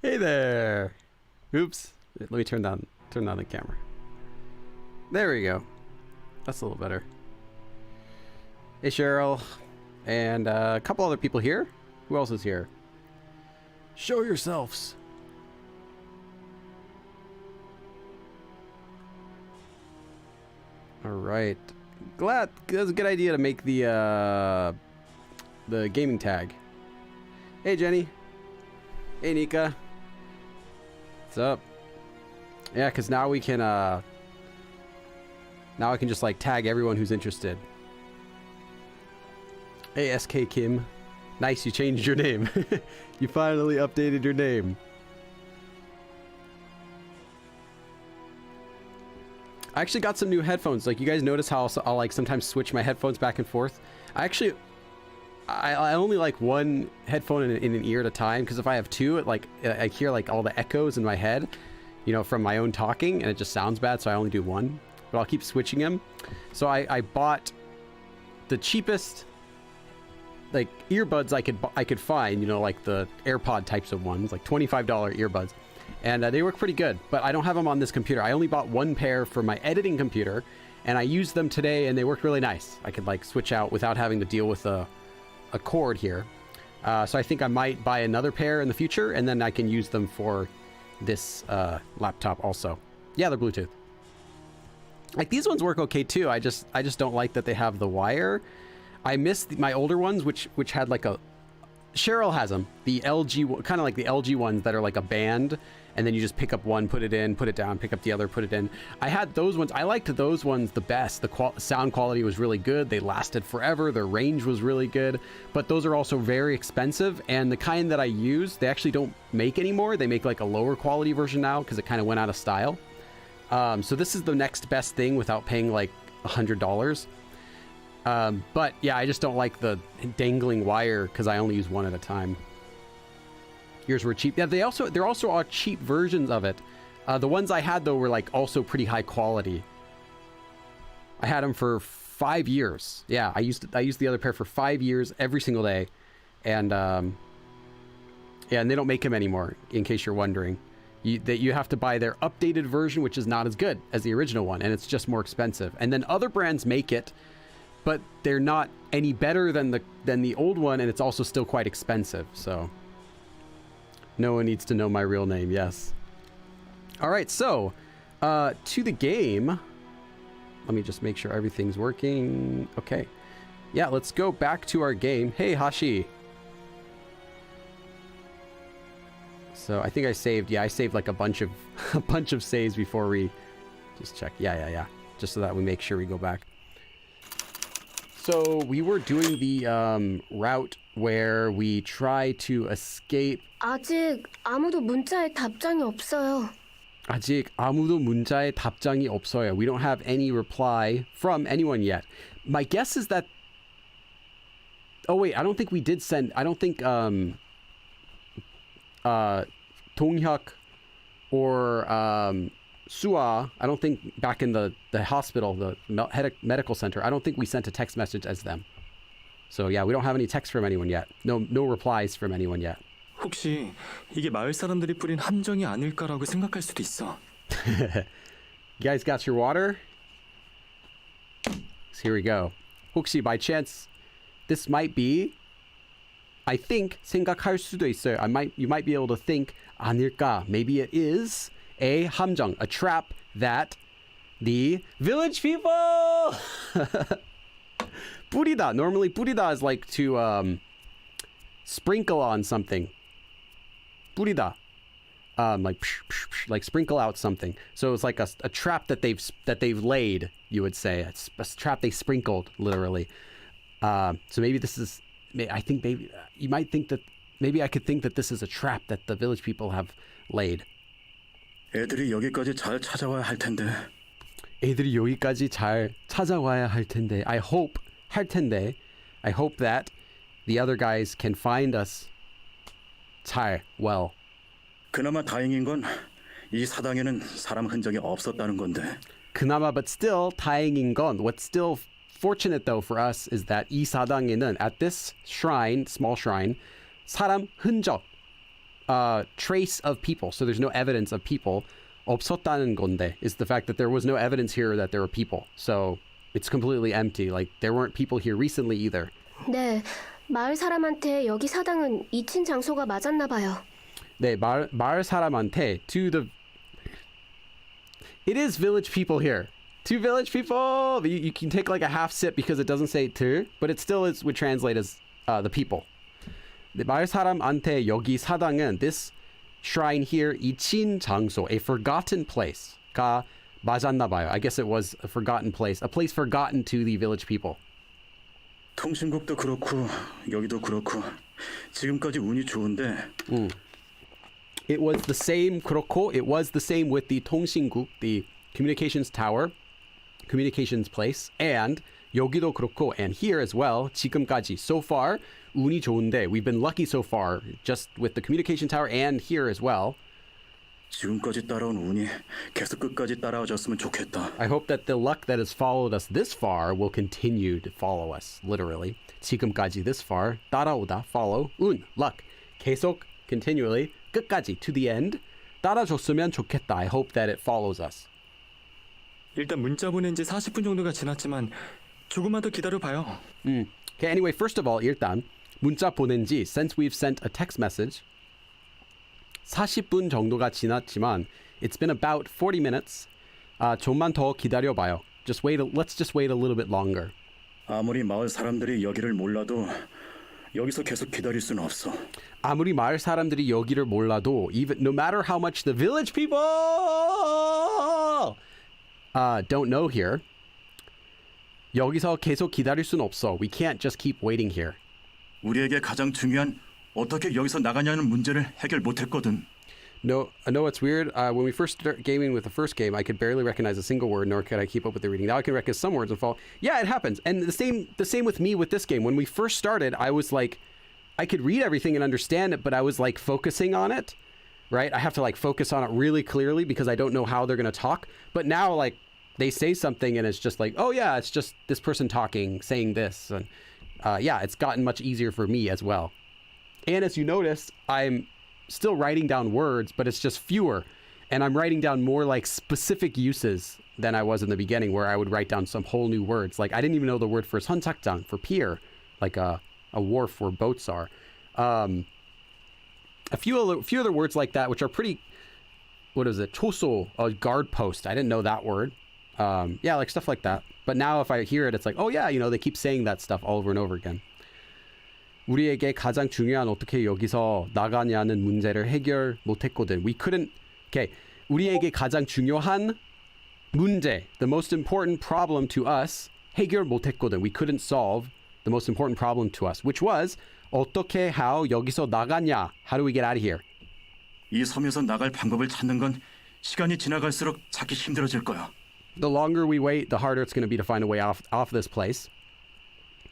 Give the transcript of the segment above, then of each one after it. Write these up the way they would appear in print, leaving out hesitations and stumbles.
Hey there. Oops. Let me turn down the camera. There we go. That's a little better. Hey Cheryl. And a couple other people here. Who else is here? Show yourselves. All right. Glad that's a good idea to make the gaming tag. Hey Jenny. Hey Nika. What's up? Yeah, because now we can now I can just like tag everyone who's interested. Hey SK Kim. Nice, you changed your name. You finally updated your name. I actually got some new headphones. Like, you guys notice how I'll like sometimes switch my headphones back and forth? I only like one headphone in an ear at a time, because if I have two, I hear like all the echoes in my head, you know, from my own talking, and it just sounds bad, so I only do one. But I'll keep switching them. So I bought the cheapest like earbuds I could find, you know, like the AirPod types of ones, like $25 earbuds. And they work pretty good, but I don't have them on this computer. I only bought one pair for my editing computer, and I used them today, and they worked really nice. I could like switch out without having to deal with a cord here. So I think I might buy another pair in the future, and then I can use them for this laptop also. Yeah, they're Bluetooth. Like, these ones work okay too. I just don't like that they have the wire. I miss my older ones, which had like a... Cheryl has them. The LG, kind of like the LG ones that are like a band, and then you just pick up one, put it in, put it down, pick up the other, put it in. I had those ones. I liked those ones the best. The sound quality was really good. They lasted forever. Their range was really good. But those are also very expensive. And the kind that I use, they actually don't make anymore. They make like a lower quality version now because it kind of went out of style. So this is the next best thing without paying like $100. But yeah, I just don't like the dangling wire because I only use one at a time. Yours were cheap. Yeah, there also are cheap versions of it. The ones I had though were like also pretty high quality. I had them for 5 years. Yeah, I used the other pair for 5 years every single day, and yeah, and they don't make them anymore. In case you're wondering, you have to buy their updated version, which is not as good as the original one, and it's just more expensive. And then other brands make it, but they're not any better than the old one, and it's also still quite expensive. So no one needs to know my real name. Yes. All right, so to the game. Let me just make sure everything's working. Okay, yeah, let's go back to our game. Hey Hashi. So I think I saved like a bunch of saves before we just check. Yeah, just so that we make sure we go back. So we were doing the route where we try to escape. 아직 아무도 문자에 답장이 없어요. 아직 아무도 문자에 답장이 없어요. We don't have any reply from anyone yet. My guess is that... Oh wait, I don't think we did send... I don't think Donghyuk or Sua, I don't think back in the hospital, the medical center, I don't think we sent a text message as them. So yeah, we don't have any text from anyone yet. No replies from anyone yet. 혹시 이게 마을 사람들이 뿌린 함정이 아닐까라고 생각할 수도 있어. You guys got your water? So here we go. 혹시 by chance this might be, I think, 생각할 수도 있어요. You might be able to think 아닐까. Maybe it is a 함정, a trap that the village people 뿌리다. Normally 뿌리다 is like to sprinkle on something. 뿌리다. Like sprinkle out something. So it's like a trap that they've laid, you would say. It's a trap they sprinkled, literally. So maybe this is... I think maybe you might think that maybe I could think that this is a trap that the village people have laid. 애들이 여기까지 잘 찾아와야 할 텐데. 애들이 여기까지 잘 찾아와야 할 텐데. I hope that the other guys can find us 잘, well. 그나마 다행인 건 이 사당에는 사람 흔적이 없었다는 건데. 그나마, but still 다행인 건, what's still fortunate though for us is that 이 사당에는, at this shrine, small shrine, 사람 흔적, trace of people. So there's no evidence of people. 없었다는 건데 is the fact that there was no evidence here that there were people. So it's completely empty. Like there weren't people here recently either. 네, 마을 사람한테 여기 사당은 2층 장소가 맞았나 봐요. 네, 마을 사람한테 to the it is village people here. To village people. You can take like a half sip because it doesn't say to, but it still would translate as the people. 네, 마을 사람한테 여기 사당은 this shrine here 잊힌 장소, a forgotten place가 맞았나 봐요. I guess it was a forgotten place, a place forgotten to the village people. 통신국도 그렇고 여기도 그렇고 지금까지 운이 좋은데 It was the same 그렇고 it was the same with the 통신국, the communications tower, communications place, and 여기도 그렇고 and here as well. 지금까지 so far 운이 좋은데 we've been lucky so far just with the communication tower and here as well. 지금까지 따라온 운이 계속 끝까지 따라와줬으면 좋겠다. I hope that the luck that has followed us this far will continue to follow us, literally. 지금까지 this far, 따라오다, follow, 운, luck. 계속, continually, 끝까지, to the end. 따라줬으면 좋겠다. I hope that it follows us. 일단 문자 보낸 지 40분 정도가 지났지만 조금만 더 기다려봐요. Okay, anyway, first of all, 일단 문자 보낸 지, since we've sent a text message, 40분 정도가 지났지만 it's been about 40 minutes. 좀만 더 기다려봐요. Let's just wait a little bit longer. 아무리 마을 사람들이 여기를 몰라도 여기서 계속 기다릴 수는 없어. 아무리 마을 사람들이 여기를 몰라도 even no matter how much the village people don't know here, 여기서 계속 기다릴 수는 없어. We can't just keep waiting here. 우리에게 가장 중요한 어떻게 여기서 나가냐는 문제를 해결 못했거든. No, I know it's weird. When we first started gaming with the first game, I could barely recognize a single word, nor could I keep up with the reading. Now I can recognize some words and follow. Yeah, it happens. And the same with me with this game. When we first started, I was like, I could read everything and understand it, but I was like focusing on it, right? I have to like focus on it really clearly because I don't know how they're going to talk. But now like they say something and it's just like, oh yeah, it's just this person talking, saying this. And yeah, it's gotten much easier for me as well. And as you notice, I'm still writing down words, but it's just fewer. And I'm writing down more like specific uses than I was in the beginning, where I would write down some whole new words. Like I didn't even know the word for 선착장, for pier, like a wharf where boats are. A few other words like that, which are pretty, what is it? 초소, a guard post. I didn't know that word. Yeah, like stuff like that. But now if I hear it, it's like, oh yeah, you know, they keep saying that stuff all over and over again. 우리에게 가장 중요한 어떻게 여기서 나가냐는 문제를 해결 못했거든. We couldn't. Okay. 우리에게 가장 중요한 문제, the most important problem to us, 해결 못했거든. We couldn't solve the most important problem to us, which was 어떻게 how 여기서 나가냐? How do we get out of here? 이 섬에서 나갈 방법을 찾는 건 시간이 지나갈수록 찾기 힘들어질 거야. The longer we wait, the harder it's going to be to find a way off this place.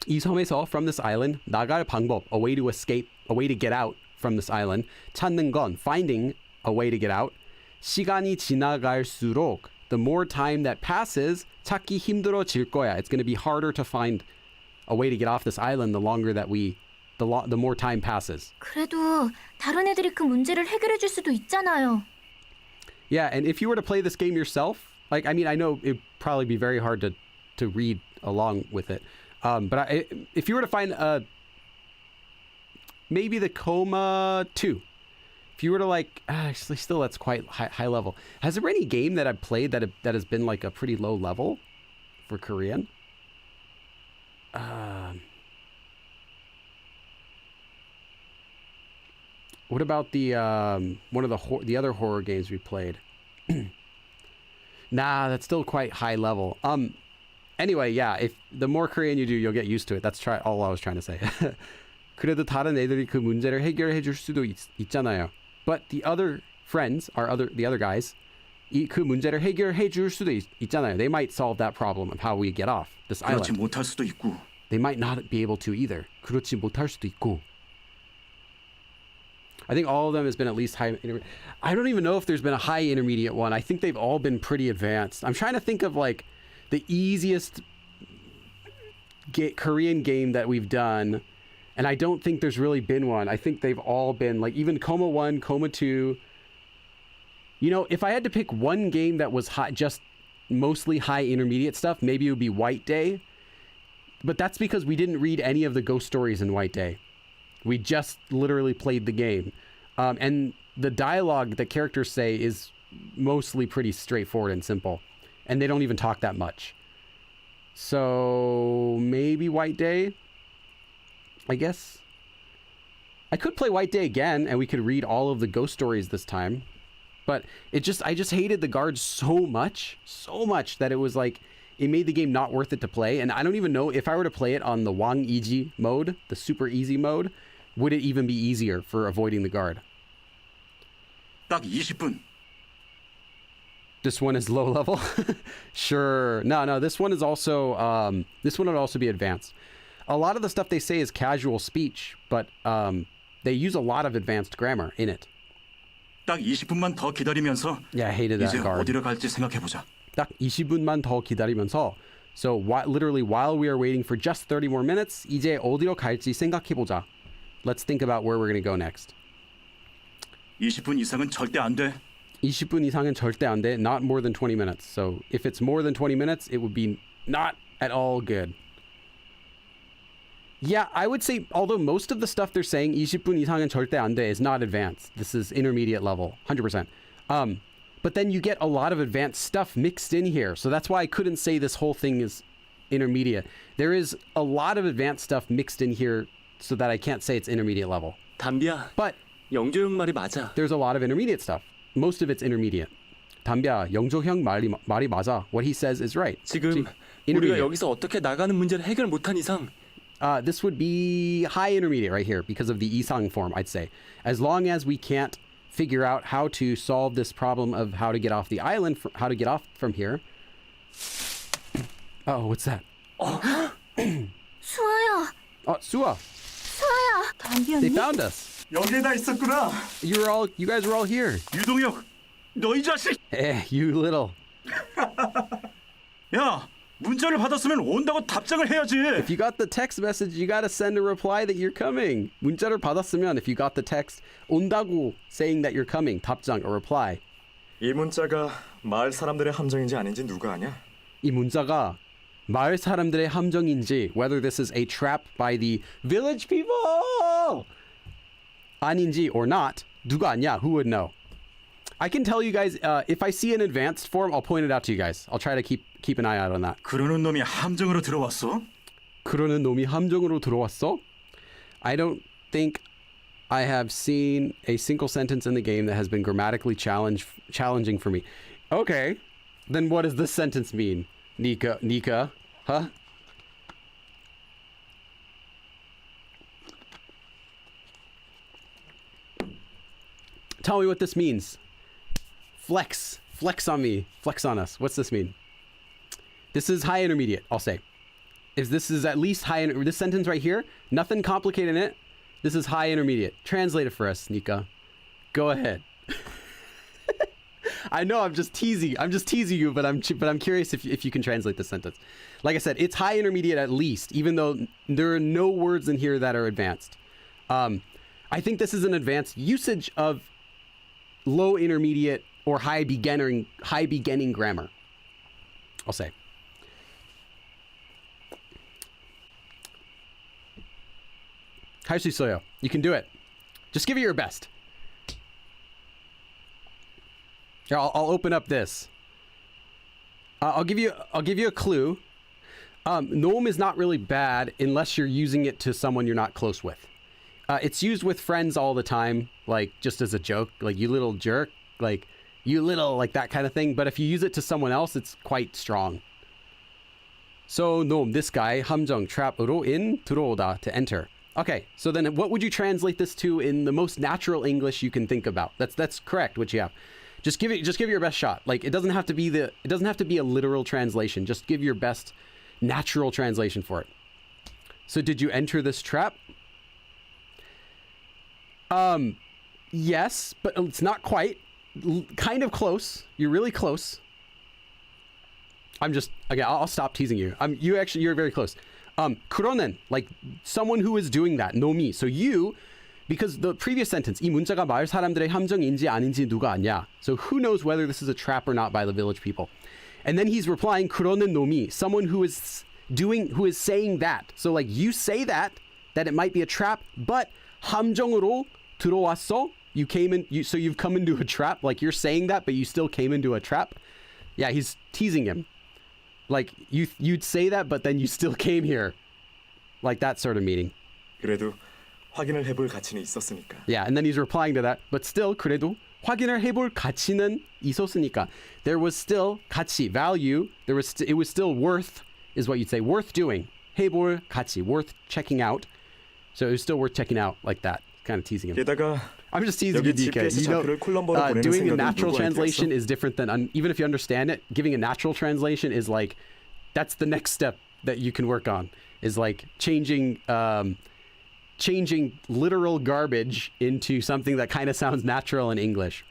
이 섬에서, from this island, 나갈 방법, a way to escape, a way to get out from this island. 찾는 건, finding a way to get out. 시간이 지나갈수록, the more time that passes, 찾기 힘들어질 거야. It's going to be harder to find a way to get off this island the longer that the more time passes. 그래도 다른 애들이 그 문제를 해결해 줄 수도 있잖아요. Yeah, and if you were to play this game yourself, like, I mean, I know it'd probably be very hard to read along with it. But if you were to find maybe the Coma 2, if you were to like, actually still that's quite high level. Has there been any game that I've played that has been like a pretty low level for Korean? What about the one of the other horror games we played? Nah, that's still quite high level. Anyway, yeah, if the more Korean you do, you'll get used to it. That's all I was trying to say. 그래도 다른 애들이 그 문제를 해결해 줄 수도 있잖아요. But the other friends, the other guys, 그 문제를 해결해 줄 수도 있잖아요. They might solve that problem of how we get off this island. 그렇지 못할 수도 있고. They might not be able to either. 그렇지 못할 수도 있고. I think all of them has been at least high. I don't even know if there's been a high intermediate one. I think they've all been pretty advanced. I'm trying to think of like the easiest Korean game that we've done, And I don't think there's really been one. I think they've all been like even Coma 1, Coma 2. You know, if I had to pick one game that was high, just mostly high intermediate stuff, maybe it would be White Day. But that's because we didn't read any of the ghost stories in White Day. We just literally played the game. And the dialogue that characters say is mostly pretty straightforward and simple. And they don't even talk that much. So maybe White Day, I guess. I could play White Day again and we could read all of the ghost stories this time. But I just hated the guards so much that it was like, it made the game not worth it to play. And I don't even know if I were to play it on the Wang Yiji mode, the super easy mode, would it even be easier for avoiding the guard? 딱 20분. This one is low level. Sure. No, this one is also, this one would also be advanced. A lot of the stuff they say is casual speech, but they use a lot of advanced grammar in it. 딱 20분만 더 기다리면서 Yeah, I hated that 이제 guard. 어디로 갈지 생각해보자. 딱 20분만 더 기다리면서. So literally while we are waiting for just 30 more minutes, 이제 어디로 갈지 생각해보자. Let's think about where we're going to go next. 20분 이상은 절대 안 돼. 20분 이상은 절대 안 돼. Not more than 20 minutes. So if it's more than 20 minutes, it would be not at all good. Yeah, I would say, although most of the stuff they're saying, 20분 이상은 절대 안 돼, is not advanced. This is intermediate level, 100%. But then you get a lot of advanced stuff mixed in here. So that's why I couldn't say this whole thing is intermediate. There is a lot of advanced stuff mixed in here so that I can't say it's intermediate level. 담비야, But 영조 형 말이 맞아. there's a lot of intermediate stuff. Most of it's intermediate. 담비야, 영조 형 말이 맞아. What he says is right. 지금 우리가 intermediate. 여기서 어떻게 나가는 문제를 해결 못한 이상 This would be high intermediate right here because of the Isang form, I'd say. As long as we can't figure out how to solve this problem of how to get off the island, how to get off from here. Oh, what's that? 수아야, Oh, Suwa. 수아야. 담비 They 언니? found us. 여기에다 있었구나. You guys were all here. 유동혁, 너 이 자식. You little. 야, 문자를 받았으면 온다고 답장을 해야지. If you got the text message, you gotta send a reply that you're coming. 문자를 받았으면, if you got the text, 온다고 saying that you're coming, 답장, a reply. 이 문자가 마을 사람들의 함정인지 아닌지 누가 아냐? 이 문자가 마을 사람들의 함정인지, whether this is a trap by the village people 아닌지 or not, 누가 아냐? Who would know? I can tell you guys, if I see an advanced form, I'll point it out to you guys. I'll try to keep an eye out on that. 그러는 놈이 함정으로 들어왔어? 그러는 놈이 함정으로 들어왔어? I don't think I have seen a single sentence in the game that has been grammatically challenging for me. Okay, then what does this sentence mean? Nika, huh? Tell me what this means. Flex on me, flex on us. What's this mean? This is high intermediate, I'll say. If this is at least high, this sentence right here, nothing complicated in it. This is high intermediate. Translate it for us, Nika. Go ahead. I know I'm just teasing you, but I'm curious if you can translate this sentence. Like I said, it's high intermediate at least, even though there are no words in here that are advanced. I think this is an advanced usage of low intermediate or high beginning grammar, I'll say. 할 수 있어요. You can do it. Just give it your best. Here, I'll open up this. I'll give you a clue. Gnome is not really bad unless you're using it to someone you're not close with. It's used with friends all the time, like just as a joke, like you little jerk, like you little, like that kind of thing. But if you use it to someone else, it's quite strong. So gnome, this guy, 함정, trap으로 in 들어오다, to enter. Okay, so then what would you translate this to in the most natural English you can think about? That's correct, what you have. Just give it your best shot. Like it doesn't have to be a literal translation. Just give your best natural translation for it. So did you enter this trap? Yes, but it's not quite. Kind of close. You're really close. I'll stop teasing you. You're very close. 그러는, like someone who is doing that. 노미. So you, because the previous sentence, 이 문자가 마을 사람들의 함정인지 아닌지 누가 아냐. So who knows whether this is a trap or not by the village people. And then he's replying, 그러는 놈이, someone who is saying that. So like you say that it might be a trap, but 함정으로 들어왔어. You came in, so you've come into a trap. Like you're saying that, but you still came into a trap. Yeah, he's teasing him. Like you'd say that, but then you still came here. Like that sort of meaning. 그래도 확인을 해볼 가치는 있었으니까. Yeah, and then he's replying to that. But still, 그래도 확인을 해볼 가치는 있었으니까. There was still 가치, value. It was still worth, is what you'd say. Worth doing. 해볼 가치, worth checking out. So it was still worth checking out like that. Kind of teasing him. 게다가 I'm just teasing you, 여기 DK. GPS You know, 좌표를 콜럼버로 보내는 doing a 생각은 natural 누구 translation 아이디어였어? is different than, even if you understand it, giving a natural translation is like, that's the next step that you can work on, is like changing literal garbage into something that kind of sounds natural in English,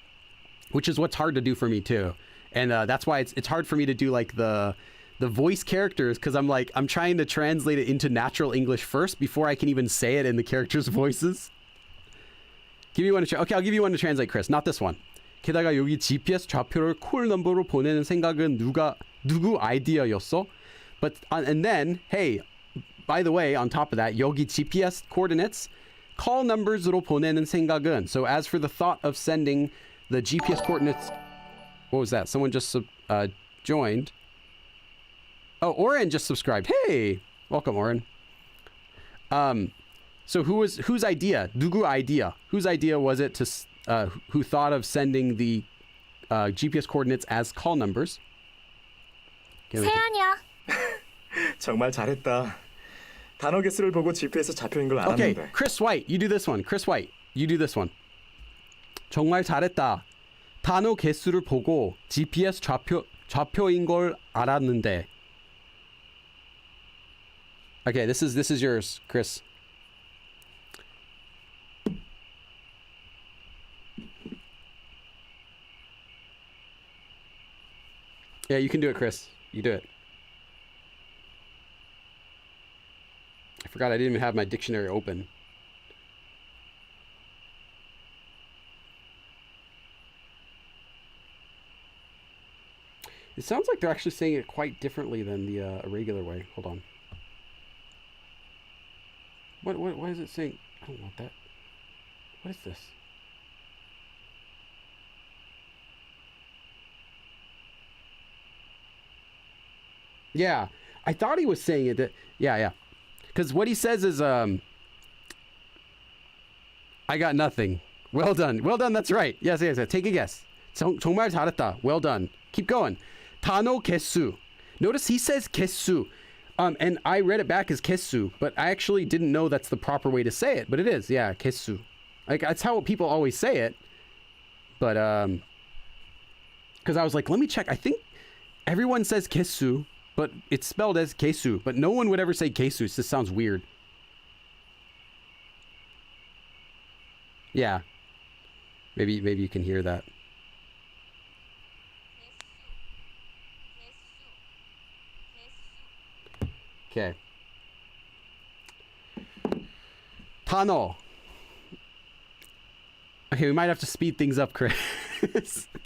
which is what's hard to do for me too. And that's why it's hard for me to do like the voice characters, because I'm trying to translate it into natural English first before I can even say it in the characters' voices. Give me one to okay, I'll give you one to translate, Chris. Not this one. 게다가 여기 GPS 좌표를 콜 넘버로 보내는 생각은 누구 아이디어였어? But and then, hey, by the way, on top of that, 여기 GPS coordinates call numbers로 보내는 생각은. So as for the thought of sending the GPS coordinates, what was that? Someone just joined. Oh, Oren just subscribed. Hey, welcome, Oren. So whose idea? 누구 idea? Whose idea was it to who thought of sending the GPS coordinates as call numbers? 세안이야. 정말 잘했다. 단어 개수를 보고 GPS 좌표인 걸 Okay, 알았는데. Chris White, you do this one. Chris White, you do this one. 정말 잘했다. 단어 개수를 보고 GPS 좌표인 걸 알았는데. Okay, this is yours, Chris. Yeah, you can do it, Chris. You do it. I forgot I didn't even have my dictionary open. It sounds like they're actually saying it quite differently than the a regular way. Hold on. What is it saying? I don't want that. What is this? Yeah, I thought he was saying it that yeah. Because what he says is I got nothing. Well done. That's right. Yes. Take a guess. 정말 잘했다. Well done. Keep going. 단어 개수. Notice he says 개수. And I read it back as 개수, but I actually didn't know that's the proper way to say it, but it is. Yeah, 개수. Like that's how people always say it. But because I was like, let me check. I think everyone says 개수, but it's spelled as 개수, but no one would ever say 개수. This sounds weird. Yeah. Maybe you can hear that. Okay. 단어. Okay, we might have to speed things up, Chris.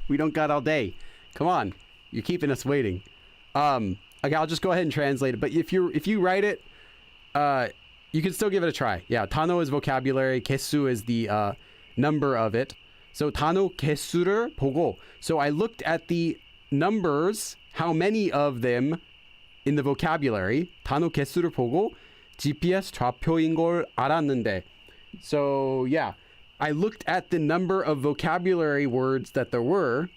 We don't got all day. Come on. You're keeping us waiting. Okay, I'll just go ahead and translate it. But if you write it, you can still give it a try. Yeah, 단어 is vocabulary. 개수 is the number of it. So 단어 개수를 보고. So I looked at the numbers, how many of them in the vocabulary. 단어 개수를 보고 GPS 좌표인 걸 알았는데. So yeah, I looked at the number of vocabulary words that there were.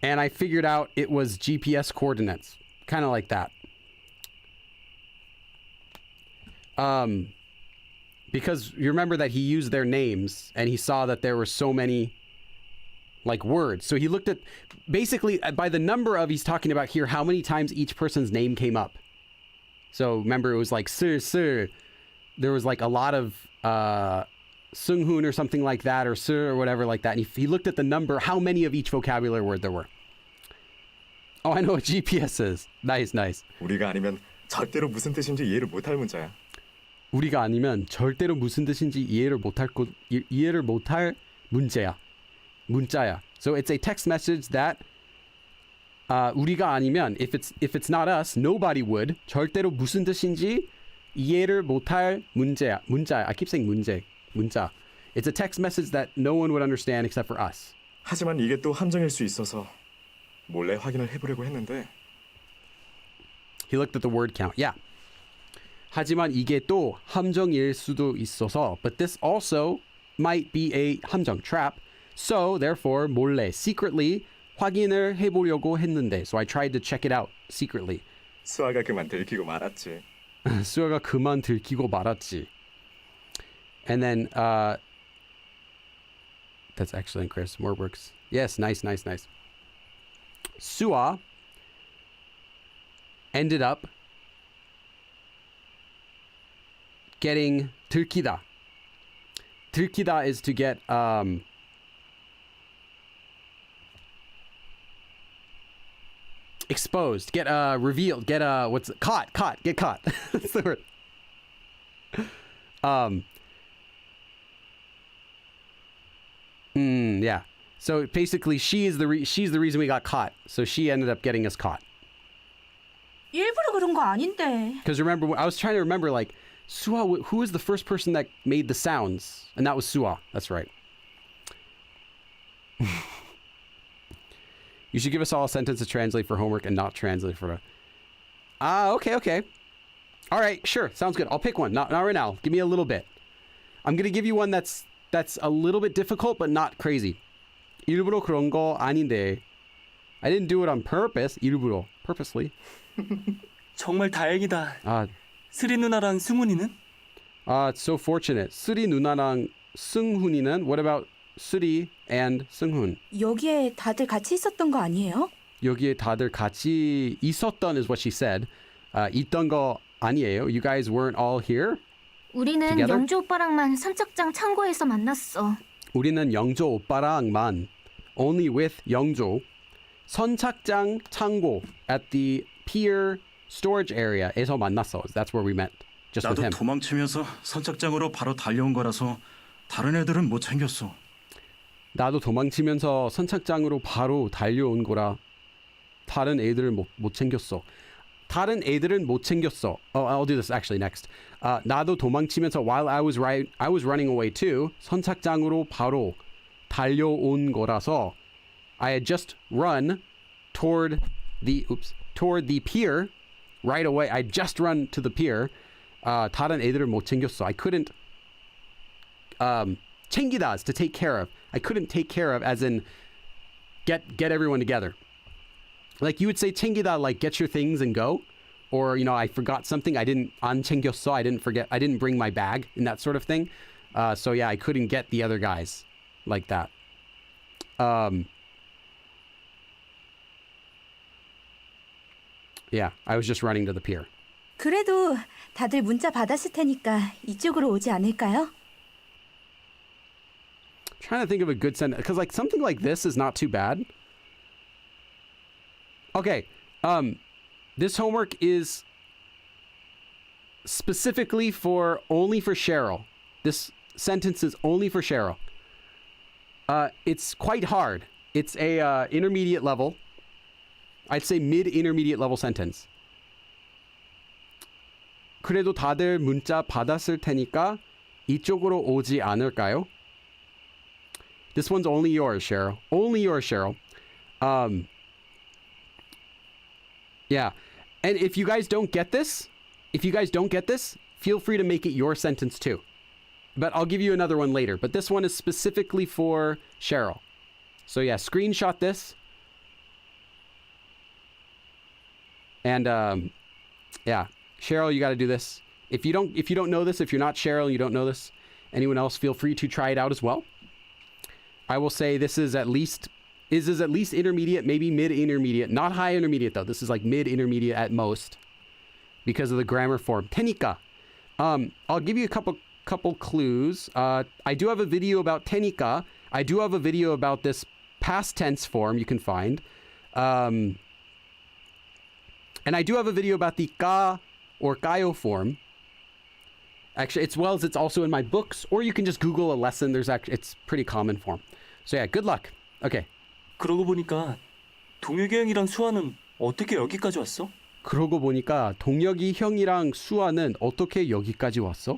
And I figured out it was GPS coordinates. Kind of like that. Because you remember that he used their names and he saw that there were so many like words. So he looked at basically by the number of, he's talking about here how many times each person's name came up. So remember it was like sir. There was like a lot of Sunghoon or something like that, or sir or whatever like that. And he looked at the number, how many of each vocabulary word there were. Oh, I know what GPS is. Nice, nice. 우리가 아니면 절대로 무슨 뜻인지 이해를 못할 문자야. 우리가 아니면 절대로 무슨 뜻인지 이해를 못할 문자야. So it's a text message that 우리가 아니면 if it's not us, nobody would. 절대로 무슨 뜻인지 이해를 못할 문자. I keep saying 문자. It's a text message that no one would understand except for us. 하지만 이게 또 함정일 수 있어서 몰래 확인을 해보려고 했는데 He looked at the word count. Yeah. 하지만 이게 또 함정일 수도 있어서. But this also might be a 함정 trap. So therefore 몰래 secretly 확인을 해보려고 했는데. So I tried to check it out secretly. 수아가 그만 들키고 말았지. 수아가 그만 들키고 말았지. And then that's excellent, Chris. More works. Yes, nice. Sua ended up getting 들키다. 들키다 is to get exposed, get revealed, get caught, get caught. That's the word. Yeah. So basically, she's the reason we got caught. So she ended up getting us caught. 일부러 그런 거 아닌데. Because remember, I was trying to remember, like, Sua, who was the first person that made the sounds? And that was Sua. That's right. You should give us all a sentence to translate for homework and not translate for... Okay. All right, sure. Sounds good. I'll pick one. Not right now. Give me a little bit. I'm going to give you one that's a little bit difficult, but not crazy. 일부러 그런 거 아닌데. I didn't do it on purpose. 일부러. Purposely. 정말 다행이다. 아, 스리 누나랑 승훈이는? it's so fortunate. 쓰리 누나랑 승훈이는? What about 쓰리 and 승훈? 여기에 다들 같이 있었던 거 아니에요? 여기에 다들 같이 있었던 is what she said. 있던 거 아니에요. You guys weren't all here? 우리는 Together? 영주 오빠랑만 선착장 창고에서 만났어. 우리는 영조 오빠랑만 only with 영조 선착장 창고 at the pier storage area에서 만났어. That's where we met. Just with 나도 him. 도망치면서 선착장으로 바로 달려온 거라서 다른 애들은 못 챙겼어. 나도 도망치면서 선착장으로 바로 달려온 거라 다른 애들을 못 챙겼어. 다른 애들은 못 챙겼어. I'll do this actually next. 나도 도망치면서 while I was running away too. 선착장으로 바로 달려온 거라서 I had just run toward the pier right away. I just run to the pier. 다른 애들을 못 챙겼어. I couldn't 챙기다 is to take care of. I couldn't take care of as in get everyone together. Like you would say 챙기다 like get your things and go. Or, I forgot something. 안 챙겼어. I didn't forget. I didn't bring my bag and that sort of thing. So yeah, I couldn't get the other guys like that. Yeah, I was just running to the pier. 그래도 다들 문자 받았을 테니까 이쪽으로 오지 않을까요? Trying to think of a good sentence because like something like this is not too bad. Okay, this homework is specifically only for Cheryl. This sentence is only for Cheryl. It's quite hard. It's a intermediate level. I'd say mid-intermediate level sentence. 그래도 다들 문자 받았을 테니까 이쪽으로 오지 않을까요? This one's only yours, Cheryl. Only yours, Cheryl. Yeah. And if you guys don't get this, feel free to make it your sentence too. But I'll give you another one later. But this one is specifically for Cheryl. So yeah, screenshot this. And yeah, Cheryl, you got to do this. If you don't know this, if you're not Cheryl and you don't know this, anyone else, feel free to try it out as well. I will say this is at least intermediate, maybe mid-intermediate, not high intermediate though. This is like mid-intermediate at most because of the grammar form. 테니까. I'll give you a couple clues. I do have a video about 테니까. I do have a video about this past tense form you can find. And I do have a video about the ka or kayo form. Actually, it's also in my books, or you can just Google a lesson. It's pretty common form. So yeah, good luck. Okay. 그러고 보니까 동혁이 형이랑 수아는 어떻게 여기까지 왔어? 그러고 보니까 동혁이 형이랑 수아는 어떻게 여기까지 왔어?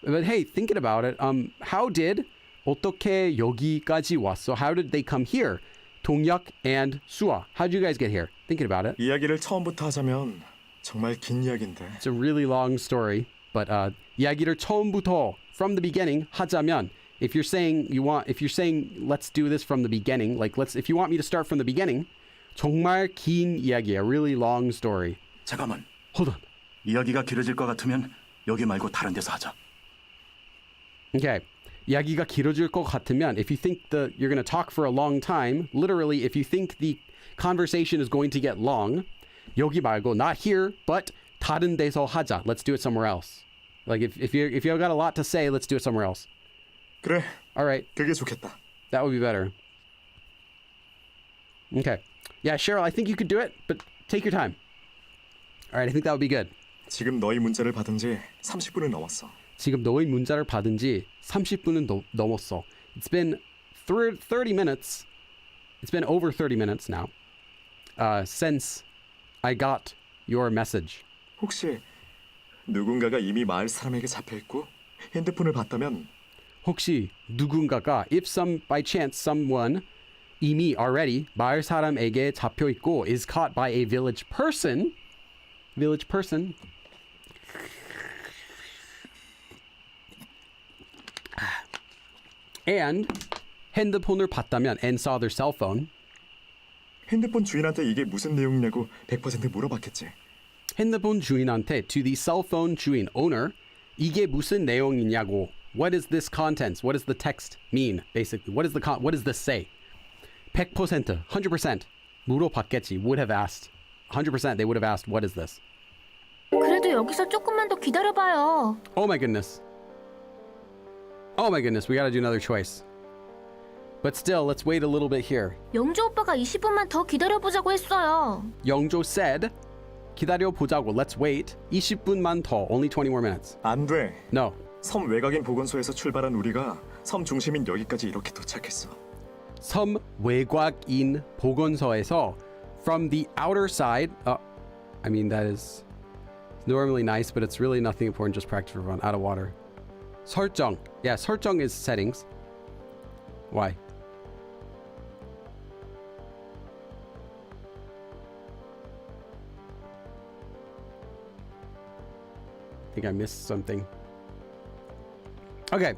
But hey, thinking about it, how did 어떻게 여기까지 왔어? How did they come here? 동혁 and 수아. How did you guys get here? Thinking about it. 이야기를 처음부터 하자면 정말 긴 이야기인데. It's a really long story, but 이야기를 처음부터 from the beginning 하자면 if you're saying let's do this from the beginning, like if you want me to start from the beginning, 정말 긴 이야기야, really long story. 잠깐만. Hold on. 이야기가 길어질 것 같으면 여기 말고 다른 데서 하자. Okay. 이야기가 길어질 것 같으면 if you think you're going to talk for a long time, literally if you think the conversation is going to get long, 여기 말고 not here, but 다른 데서 하자. Let's do it somewhere else. Like if you've got a lot to say, let's do it somewhere else. 그래, All right. 그게 좋겠다. That would be better. Okay. Yeah, Cheryl, I think you could do it, but take your time. All right, I think that would be good. 지금 너희 문자를 받은 지 30분을 넘었어. 지금 너의 문자를 받은 지 30분은 넘었어. It's been 30 minutes. It's been over 30 minutes now since I got your message. 혹시 누군가가 이미 마을 사람에게 잡혀있고 핸드폰을 봤다면 혹시 누군가가 by chance someone 이미 already 마을 사람에게 잡혀 있고 is caught by a village person and 핸드폰을 봤다면 and saw their cell phone. 핸드폰 주인한테 이게 무슨 내용이냐고 100% 물어봤겠지. 핸드폰 주인한테 to the cell phone 주인 owner 이게 무슨 내용이냐고. What is this contents? What does the text mean? Basically, what does this say? 100%, 100% 물어봤겠지. Would have asked. 100% they would have asked, what is this? 그래도 여기서 조금만 더 기다려봐요. Oh my goodness. Oh my goodness, we gotta do another choice. But still, let's wait a little bit here. 영조 오빠가 20분만 더 기다려보자고 했어요. 영조 said, 기다려보자고, let's wait. 20분만 더, only 20 more minutes. 안 돼. No. 섬 외곽인 보건소에서 출발한 우리가 섬 중심인 여기까지 이렇게 도착했어. 섬 외곽인 보건소에서 from the outer side, I mean that is normally nice, but it's really nothing important, just practice for fun. Out of water. 설정. Yeah, 설정 is settings. Why? I think I missed something. Okay.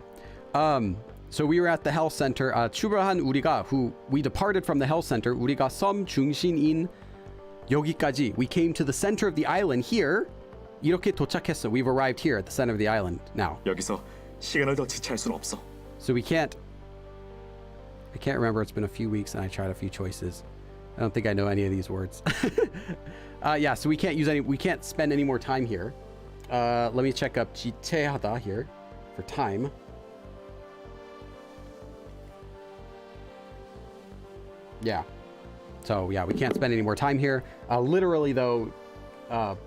So we were at the health center. 출발한 우리가 we departed from the health center. 우리가 섬 중심인 여기까지. We came to the center of the island here. 이렇게 도착했어. We've arrived here at the center of the island now. 여기서 시간을 더 지체할 순 없어. So I can't remember. It's been a few weeks and I tried a few choices. I don't think I know any of these words. Yeah, so we can't spend any more time here. Let me check up 지체하다 here for time. Yeah. So yeah, we can't spend any more time here. Literally though, not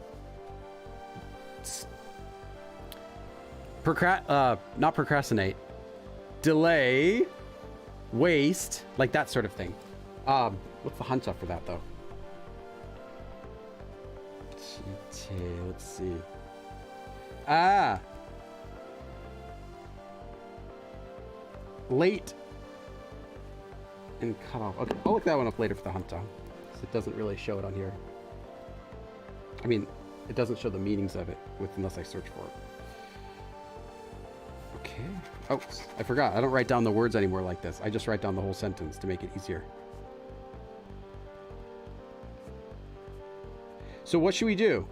procrastinate, delay, waste, like that sort of thing. What's the hancha for that though? Let's see. Late and cut off. Okay, I'll look that one up later for the hancha. It doesn't really show it on here. I mean, it doesn't show the meanings of it unless I search for it. Okay. Oh, I forgot. I don't write down the words anymore like this. I just write down the whole sentence to make it easier. So what should we do?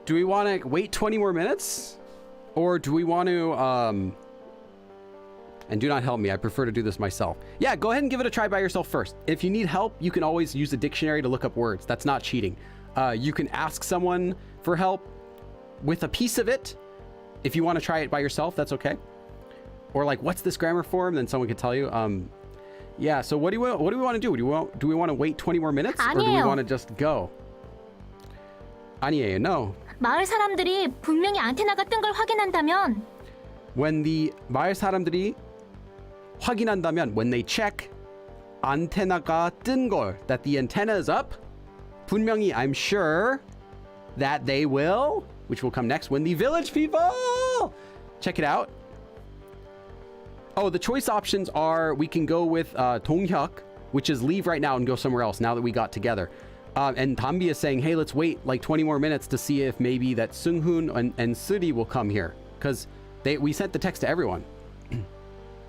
Do we want to wait 20 more minutes? Or do we want to, and do not help me, I prefer to do this myself. Yeah, go ahead and give it a try by yourself first. If you need help, you can always use a dictionary to look up words. That's not cheating. You can ask someone for help with a piece of it. If you want to try it by yourself, that's okay. Or like, what's this grammar form? Then someone could tell you. Yeah, so what do we want to do? Do we want to wait 20 more minutes or do we 아니에요. want to just go? 아니에요. No. 마을 사람들이 분명히 안테나가 뜬 걸 확인한다면 When the 마을 사람들이 확인한다면 when they check 안테나가 뜬 걸 that the antenna is up 분명히 I'm sure that they will which will come next when the village people check it out. Oh, the choice options are we can go with 동혁, which is leave right now and go somewhere else now that we got together. And Tambi is saying, hey, let's wait like 20 more minutes to see if maybe that Seunghoon and Suri will come here. Because we sent the text to everyone.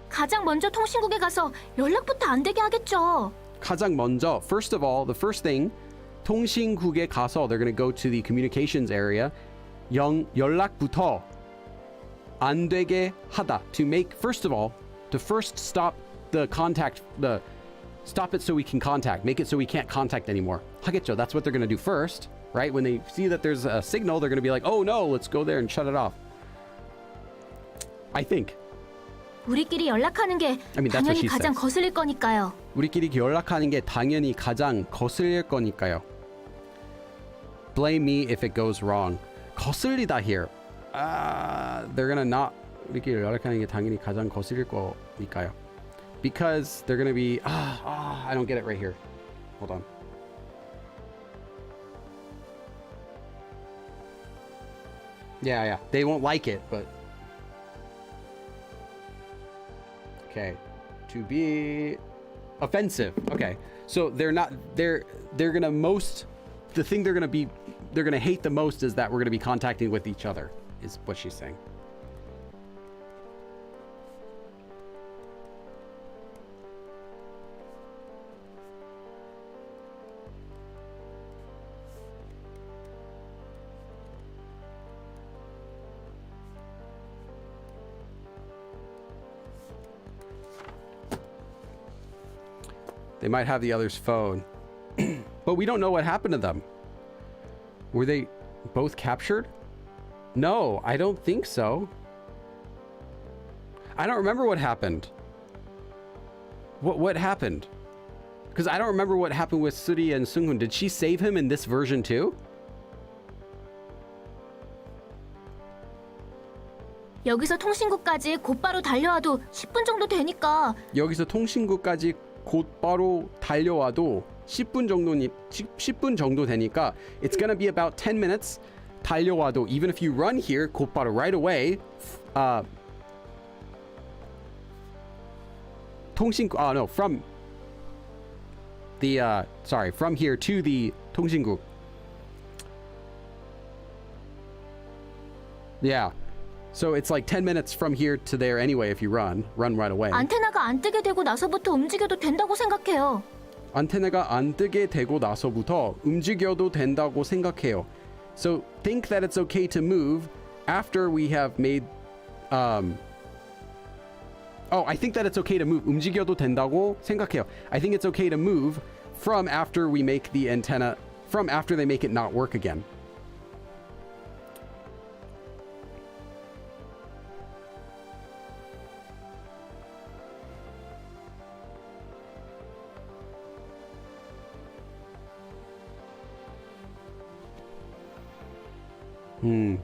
가장 먼저 통신국에 가서 연락부터 안 되게 하겠죠. 가장 먼저, first of all, the first thing, 통신국에 가서 they're going to go to the communications area. 연락부터 안 되게 하다. To make, first of all, to first stop the contact, stop it so we can contact. Make it so we can't contact anymore. 하겠죠. That's what they're going to do first, right? When they see that there's a signal, they're going to be like, oh no, let's go there and shut it off. I think. 우리끼리 연락하는 게 I mean, that's what 당연히 she 가장 says. 거슬릴 거니까요. 우리끼리 연락하는 게 당연히 가장 거슬릴 거니까요. Blame me if it goes wrong. 거슬리다 here. They're gonna not. 우리끼리 연락하는 게 당연히 가장 거슬릴 거니까요. Because they're gonna be. I don't get it right here. Hold on. Yeah. They won't like it, but. Okay. To be offensive. Okay. So they're gonna the thing they're gonna hate the most is that we're gonna be contacting with each other, is what she's saying. They might have the other's phone. But we don't know what happened to them. Were they both captured? No, I don't think so. I don't remember what happened. What happened? Because I don't remember what happened with Suri and Seunghoon. Did she save him in this version too? 여기서 통신국까지 곧바로 달려와도 10분 정도 되니까 여기서 통신국까지 곧바로 달려와도 10분 정도 되니까 it's gonna be about 10 minutes. 달려와도 even if you run here 곧바로 right away from the from here to the 통신국. Yeah. So it's like 10 minutes from here to there anyway if you run right away. 안테나가 안 뜨게 되고 나서부터 움직여도 된다고 생각해요. 안테나가 안 뜨게 되고 나서부터 움직여도 된다고 생각해요. So think that it's okay to move after we have made I think that it's okay to move. 움직여도 된다고 생각해요. I think it's okay to move from after we make the antenna from after they make it not work again.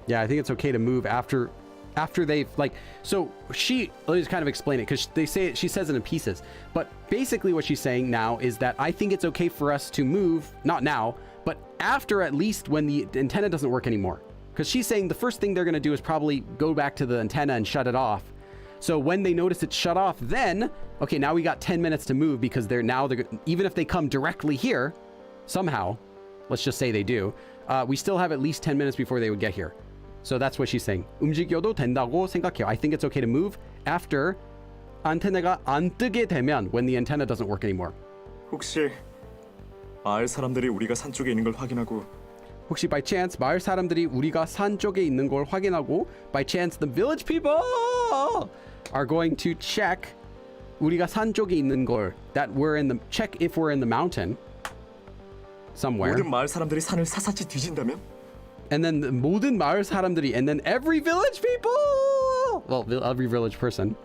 Yeah, I think it's okay to move after they've like. So let me just kind of explain it because she says it in pieces. But basically, what she's saying now is that I think it's okay for us to move, not now, but after at least when the antenna doesn't work anymore. Because she's saying the first thing they're going to do is probably go back to the antenna and shut it off. So when they notice it's shut off, then okay, now we got 10 minutes to move because they're even if they come directly here, somehow, let's just say they do. We still have at least 10 minutes before they would get here. So that's what she's saying. 움직여도 된다고 생각해요. I think it's okay to move after 안테나가 안 뜨게 되면 when the antenna doesn't work anymore. 혹시 마을 사람들이 우리가 산 쪽에 있는 걸 확인하고 혹시 by chance 마을 사람들이 우리가 산 쪽에 있는 걸 확인하고 by chance the village people are going to check 우리가 산 쪽에 있는 걸 that check if we're in the mountain somewhere. 모든 마을 사람들이 산을 사사치 뒤진다면? And then 모든 마을 사람들이 and then every village people, well, every village person,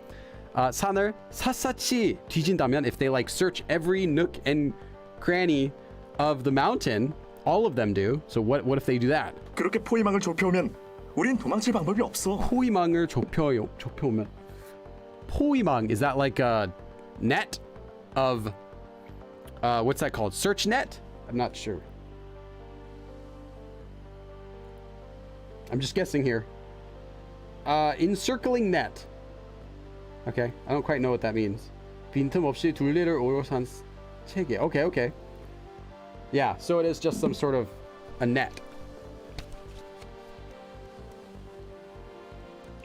산을 샅샅이 뒤진다면, if they like search every nook and cranny of the mountain, all of them do. So what if they do that? 그렇게 포위망을 좁혀오면 우린 도망칠 방법이 없어. 포위망을 좁혀오면. 포위망, is that like a net of what's that called? Search net? I'm not sure. I'm just guessing here. Encircling net. Okay, I don't quite know what that means. 빈틈없이 둘레를 오로 산 체계. Okay. Yeah, so it is just some sort of a net.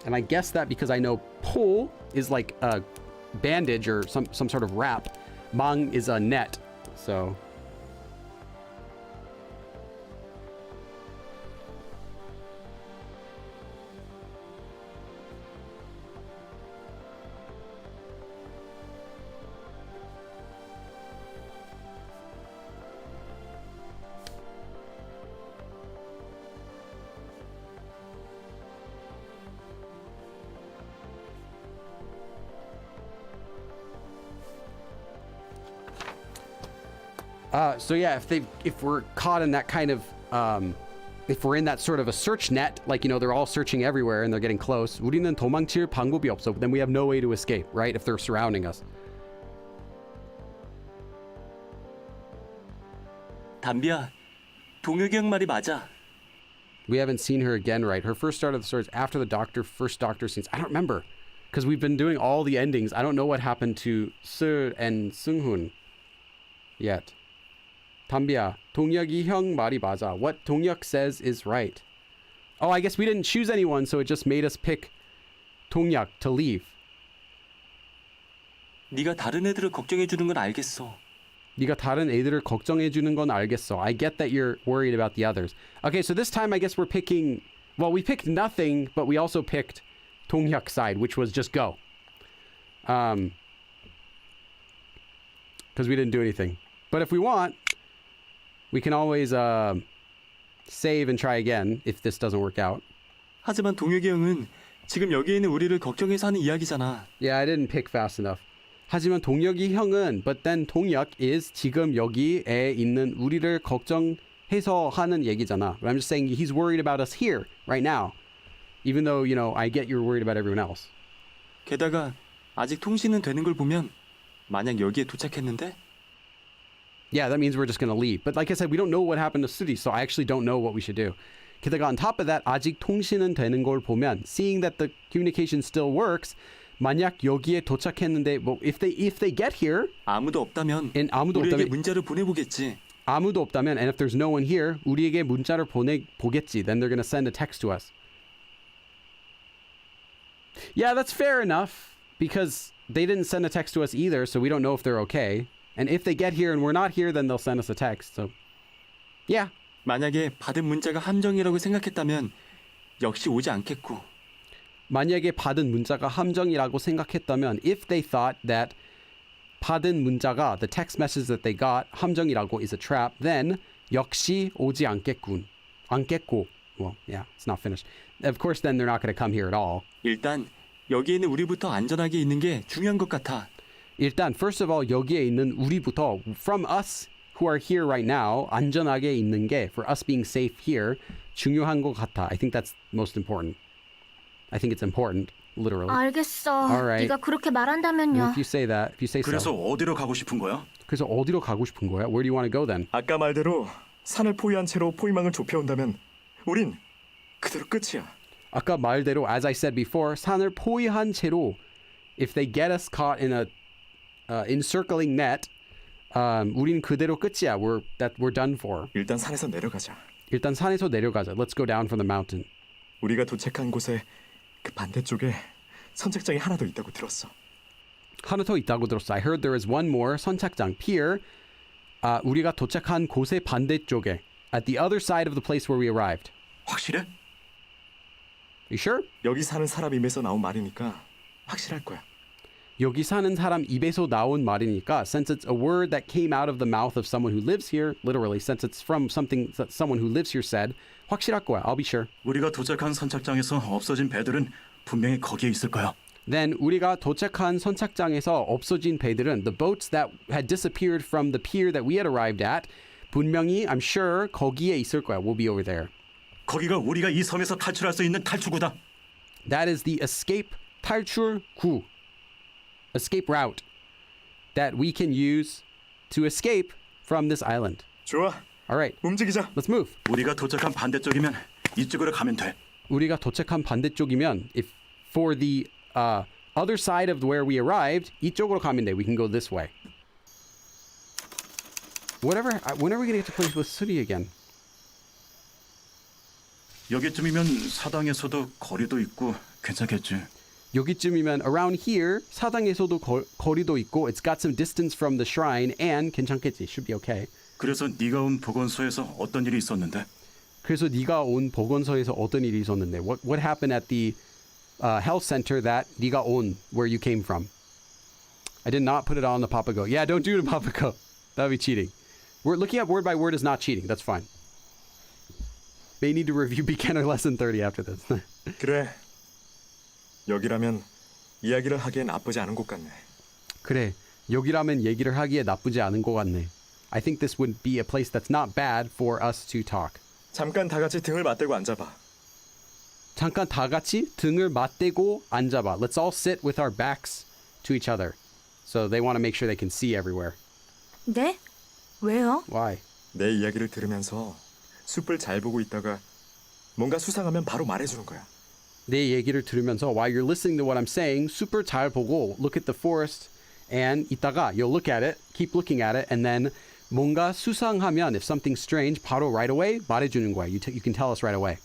And I guess that because I know pole is like a bandage or some sort of wrap. Mang is a net. So so yeah, if we're caught in that kind of if we're in that sort of a search net, like, you know, they're all searching everywhere and they're getting close, 우리는 도망칠 방법이 없어. Then we have no way to escape, right? If they're surrounding us. 담비야, 동혁이 형 말이 맞아. We haven't seen her again, right? Her first start of the story is after the first doctor scenes. I don't remember because we've been doing all the endings. I don't know what happened to Seo and Seung-hoon yet. 담비야, 동혁이 형 말이 맞아. What 동혁 says is right. Oh, I guess we didn't choose anyone, so it just made us pick 동혁 to leave. 네가 다른 애들을 걱정해 주는 건 알겠어. 네가 다른 애들을 걱정해 주는 건 알겠어. I get that you're worried about the others. Okay, so this time I guess we're picking, well, we picked nothing, but we also picked 동혁's side, which was just go. Because we didn't do anything. But if we want, we can always save and try again if this doesn't work out. 하지만 동혁이 형은 지금 여기에 있는 우리를 걱정해서 하는 이야기잖아. Yeah, I didn't pick fast enough. 하지만 동혁이 형은, but then 동혁 is 지금 여기에 있는 우리를 걱정해서 하는 얘기잖아. But I'm just saying he's worried about us here, right now. Even though, you know, I get you're worried about everyone else. 게다가 아직 통신은 되는 걸 보면 만약 여기에 도착했는데 Yeah, that means we're just going to leave. But like I said, we don't know what happened to Suri, so I actually don't know what we should do. 게다가 on top of that, 아직 통신은 되는 걸 보면, seeing that the communication still works, 만약 여기에 도착했는데, 뭐, if they get here, 아무도 없다면 and 아무도 우리에게 없다면, 문자를 보내보겠지. 아무도 없다면, and if there's no one here, 우리에게 문자를 보겠지. Then they're going to send a text to us. Yeah, that's fair enough, because they didn't send a text to us either, so we don't know if they're okay. And if they get here and we're not here, then they'll send us a text. So, yeah. 만약에 받은 문자가 함정이라고 생각했다면 역시 오지 않겠고. 만약에 받은 문자가 함정이라고 생각했다면, if they thought that 받은 문자가, the text message that they got, 함정이라고 is a trap, then 역시 오지 않겠군. 않겠고. Well, yeah, it's not finished. Of course, then they're not going to come here at all. 일단 여기에 있는 우리부터 안전하게 있는 게 중요한 것 같아. 일단, first of all, 여기에 있는 우리부터, from us who are here right now, 안전하게 있는 게, for us being safe here, 중요한 것 같아. I think that's most important. I think it's important, literally. 알겠어. Alright. 네가 그렇게 And 말한다면요. if you say that, if you say 그래서 so. 어디로 가고 싶은 거야? 그래서 어디로 가고 싶은 거야? Where do you want to go then? 아까 말대로 산을 포위한 채로 포위망을 좁혀온다면 우린 그대로 끝이야. 아까 말대로, as I said before, 산을 포위한 채로, if they get us caught in a encircling net, 우린 그대로 끝이야. We're done for. 일단 산에서 내려가자. 일단 산에서 내려가자. Let's go down from the mountain. 우리가 도착한 곳에 그 반대쪽에 선착장이 하나 더 있다고 들었어. 하나 더 있다고 들었어. I heard there is one more 선착장 pier. 우리가 도착한 곳의 반대쪽에, at the other side of the place where we arrived. 확실해? You sure? 여기 사는 사람 입에서 나온 말이니까 확실할 거야. 여기 사는 사람 입에서 나온 말이니까, since it's a word that came out of the mouth of someone who lives here, literally, since it's from something that someone who lives here said, 확실할 거야. I'll be sure. 우리가 도착한 선착장에서 없어진 배들은 분명히 거기에 있을 거야. Then 우리가 도착한 선착장에서 없어진 배들은 the boats that had disappeared from the pier that we had arrived at 분명히 I'm sure 거기에 있을 거야. Will be over there. 거기가 우리가 이 섬에서 탈출할 수 있는 탈출구다. That is the escape 탈출구. Escape route that we can use to escape from this island. 좋아, All right, 움직이자. let's move. 우리가 도착한 반대쪽이면 이쪽으로 가면 돼. 우리가 도착한 반대쪽이면 if for the other side of where we arrived 이쪽으로 가면 돼. We can go this way. When are we going to get to play with Suri again? 여기쯤이면 사당에서도 거리도 있고 괜찮겠지. 여기쯤이면 around here 사당에서도 거리도 있고 it's got some distance from the shrine and 괜찮겠지. Should be okay. 그래서 네가 온 보건소에서 어떤 일이 있었는데? 그래서 네가 온 보건소에서 어떤 일이 있었는데? What happened at the health center that 네가 온 where you came from? I did not put it on the Papago. Yeah, don't do it, Papago. That would be cheating. We're looking at word by word is not cheating. That's fine. May need to review beginner lesson 30 after this. 그래. 여기라면 이야기를 하기엔 나쁘지 않은 곳 같네. 그래. 여기라면 얘기를 하기에 나쁘지 않은 것 같네. I think this would be a place that's not bad for us to talk. 잠깐 다 같이 등을 맞대고 앉아봐. 잠깐 다 같이 등을 맞대고 앉아봐. Let's all sit with our backs to each other. So they want to make sure they can see everywhere. 네? 왜요? Why? 내 이야기를 들으면서 숲을 잘 보고 있다가 뭔가 수상하면 바로 말해주는 거야. 내 얘기를 들으면서 while you're listening to what I'm saying, super 잘 보고 look at the forest and 이따가 you'll look at it, keep looking at it, and then 뭔가 수상하면 if something's strange, 바로 right away 말해주는 거야. You can tell us right away.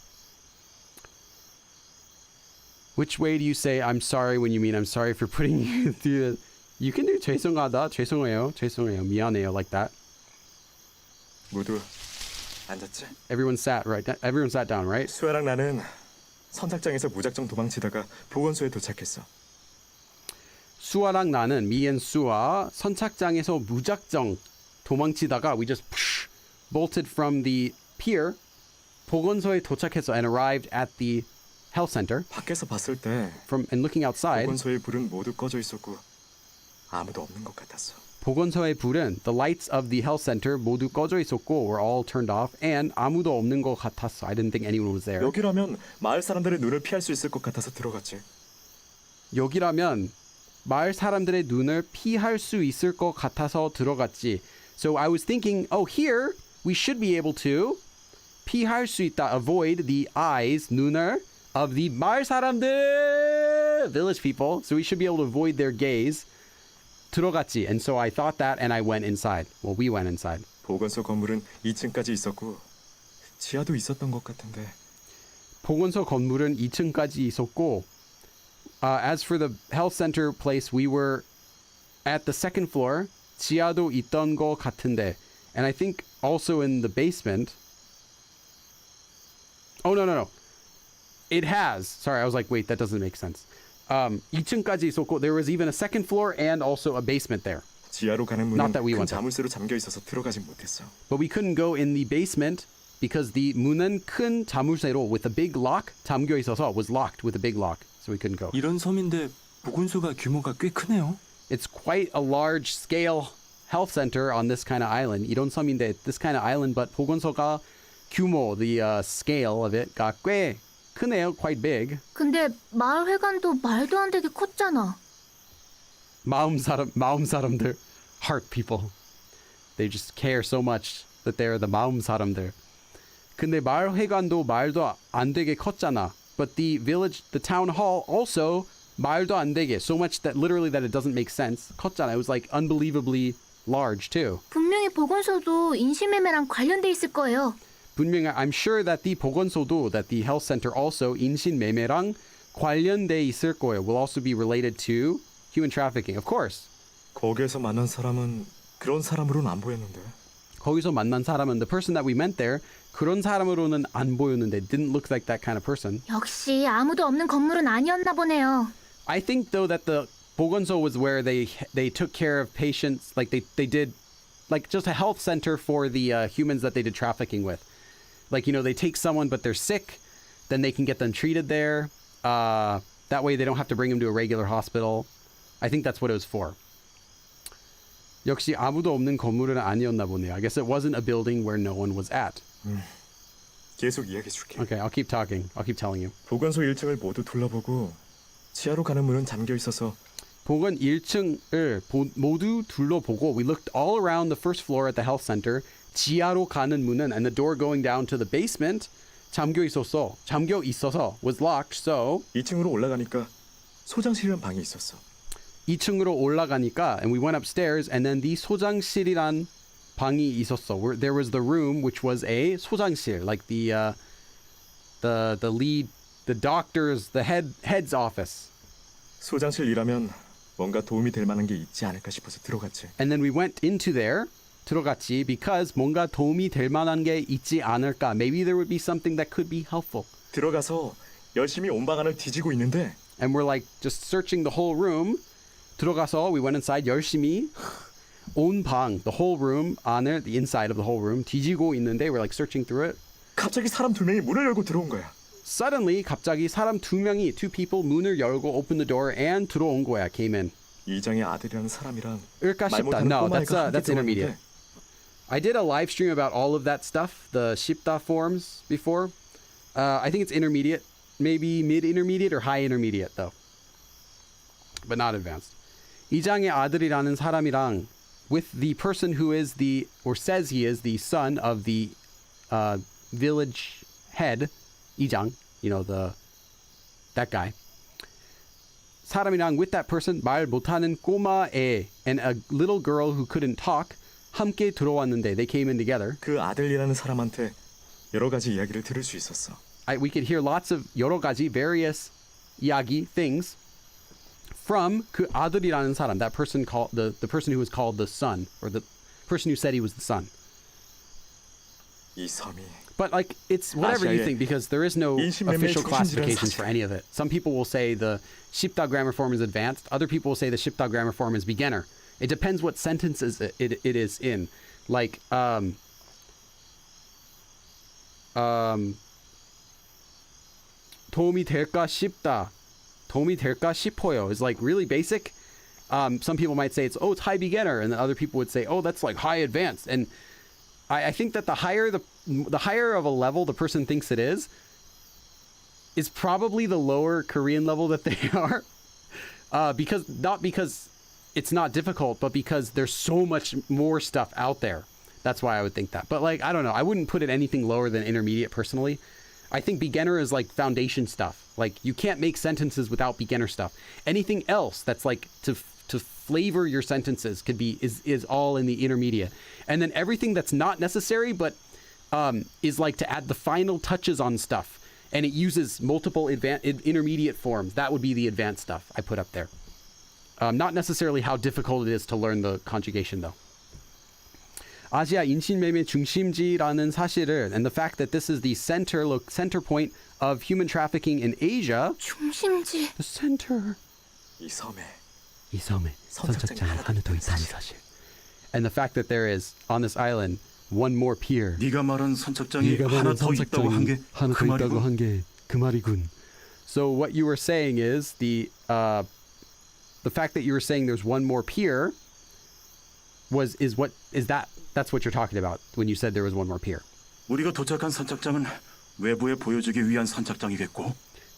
Which way do you say I'm sorry when you mean I'm sorry for putting you through this? You can do 죄송하다, 죄송해요, 미안해요, like that. 모두 앉았지? Everyone sat down, right? 수아랑 나는 선착장에서 무작정 도망치다가 보건소에 도착했어. 수아랑 나는 me and 수아 선착장에서 무작정 도망치다가 we just bolted from the pier 보건소에 도착했어 and arrived at the health center. 밖에서 봤을 때 And looking outside, 보건소의 불은 모두 꺼져 있었고 아무도 없는 것 같았어. 보건소의 불은 the lights of the health center 모두 꺼져 있었고 were all turned off and 아무도 없는 것 같았어. I didn't think anyone was there. 여기라면 마을 사람들의 눈을 피할 수 있을 것 같아서 들어갔지. 여기라면 마을 사람들의 눈을 피할 수 있을 것 같아서 들어갔지. So I was thinking, oh, here we should be able to 피할 수 있다, avoid the eyes, 눈을 of the 마을 사람들, village people. So we should be able to avoid their gaze. 들어갔지. And so I thought that and I went inside. Well, we went inside. 보건소 건물은 2층까지 있었고 지하도 있었던 것 같은데 보건소 건물은 2층까지 있었고 as for the health center place, we were at the second floor. 지하도 있던 것 같은데. And I think also in the basement. Oh, no. It has. Sorry, I was like, wait, that doesn't make sense. 2층까지 있었고 there was even a second floor and also a basement there. 지하로 가는 Not 문은 that we 큰 went there. 자물쇠로 잠겨 있어서 들어가지 못했어. But we couldn't go in the basement because the 문은 큰 자물쇠로 with a big lock 잠겨 있어서 was locked with a big lock. So we couldn't go. 이런 섬인데 보건소가 규모가 꽤 크네요. It's quite a large scale health center on this kind of island. 이런 섬인데 this kind of island, but 보건소가 규모, the scale of it가 꽤 크네요. Quite big. 근데 마을 회관도 말도 안 되게 컸잖아. 마음 사람들, heart people. They just care so much that they're the 마음 사람들. 근데 마을 회관도 말도 안 되게 컸잖아. But the village, the town hall also 말도 안 되게, so much that literally that it doesn't make sense. 컸잖아. It was like unbelievably large too. 분명히 보건소도 인신매매랑 관련돼 있을 거예요. 분명히 I'm sure that the 보건소도, that the health center also 인신매매랑 관련돼 있을 거예요. Will also be related to human trafficking, of course. 거기에서 만난 사람은 그런 사람으로는 안 보였는데. 거기서 만난 사람은 the person that we met there 그런 사람으로는 안 보였는데 didn't look like that kind of person. 역시 아무도 없는 건물은 아니었나 보네요. I think though that the 보건소 was where they took care of patients, like they did like just a health center for the humans that they did trafficking with. Like, you know, they take someone but they're sick, then they can get them treated there. That way they don't have to bring him to a regular hospital. I think that's what it was for. 역시 아무도 없는 건물은 아니었나 보네요. I guess it wasn't a building where no one was at. 계속 이야기해 줄게. Okay, I'll keep talking. I'll keep telling you. 보건소 1층을 모두 둘러보고 지하로 가는 문은 잠겨 있어서 보건 1층을 모두 둘러보고 we looked all around the first floor at the health center. 지하로 가는 문은 and the door going down to the basement 잠겨 있어서 was locked. So 2층으로 올라가니까 소장실이란 방이 있었어. 2층으로 올라가니까 and we went upstairs and then the 소장실이란 방이 있었어. There was the room which was a 소장실, like the lead, the doctor's, the head's office. 소장실이라면 뭔가 도움이 될 만한 게 있지 않을까 싶어서 들어갔지. And then we went into there, 들어갔지, because 뭔가 도움이 될 만한 게 있지 않을까. Maybe there would be something that could be helpful. 들어가서 열심히 온 방 안을 뒤지고 있는데 And we're like just searching the whole room. 들어가서 we went inside 열심히 온 방, the whole room 안을, the inside of the whole room 뒤지고 있는데 we're like searching through it. 갑자기 사람 2명이 문을 열고 들어온 거야. Suddenly 갑자기 사람 2명이, two people 문을 열고 open the door and 들어온 거야. Came in. 이장의 아들이라는 사람이랑 을까 말 싶다. 못하는 No, 꼬마애가 that's 함께 intermediate. 들어왔는데 I did a live stream about all of that stuff, the 쉽다 forms before. I think it's intermediate, maybe mid-intermediate or high intermediate though, but not advanced. 이장의 아들이라는 사람이랑 with the person who is the, or says he is the son of the village head, 이장, you know, that guy. 사람이랑 with that person, 말 못하는 꼬마애 and a little girl who couldn't talk, 함께 들어왔는데 they came in together. 그 아들이라는 사람한테 여러 가지 이야기를 들을 수 있었어. We could hear lots of 여러 가지 various 이야기 things from 그 아들이라는 사람, that person called the person who was called the son, or the person who said he was the son. 이 섬이 But like it's whatever you 아시아의 think, because there is no 인신매매 official 중심지라는 classifications for 사실. any of it. Some people will say the 쉽다 grammar form is advanced. Other people will say the 쉽다 grammar form is beginner. It depends what sentences it is in. Like 도움이 될까 싶다. 도움이 될까 싶어요 is like really basic. Some people might say it's high beginner, and then other people would say, oh, that's like high advanced. And I think that the higher of a level the person thinks it is probably the lower Korean level that they are. Because it's not difficult, but because there's so much more stuff out there. That's why I would think that. But like, I don't know. I wouldn't put it anything lower than intermediate personally. I think beginner is like foundation stuff. Like you can't make sentences without beginner stuff. Anything else that's like to flavor your sentences could be is all in the intermediate. And then everything that's not necessary but is like to add the final touches on stuff. And it uses multiple intermediate forms. That would be the advanced stuff I put up there. Not necessarily how difficult it is to learn the conjugation though. 아시아 인신매매 중심지라는 사실을, and the fact that this is the center point of human trafficking in Asia. 중심지. The center. 이 섬에 이 섬에 선착장이 선착장이 하나 더 있다는 사실. And the fact that there is on this island one more pier. 네가 말한 선착장이 네가 하나 말한 더 있다고 한 게 하나 그 더 있다고 말이고. 한 게 그 말이군. So what you were saying is the fact that you were saying there's one more pier that's what you're talking about when you said there was one more pier. 우리가 도착한 선착장은 외부에 보여주기 위한 선착장이겠고.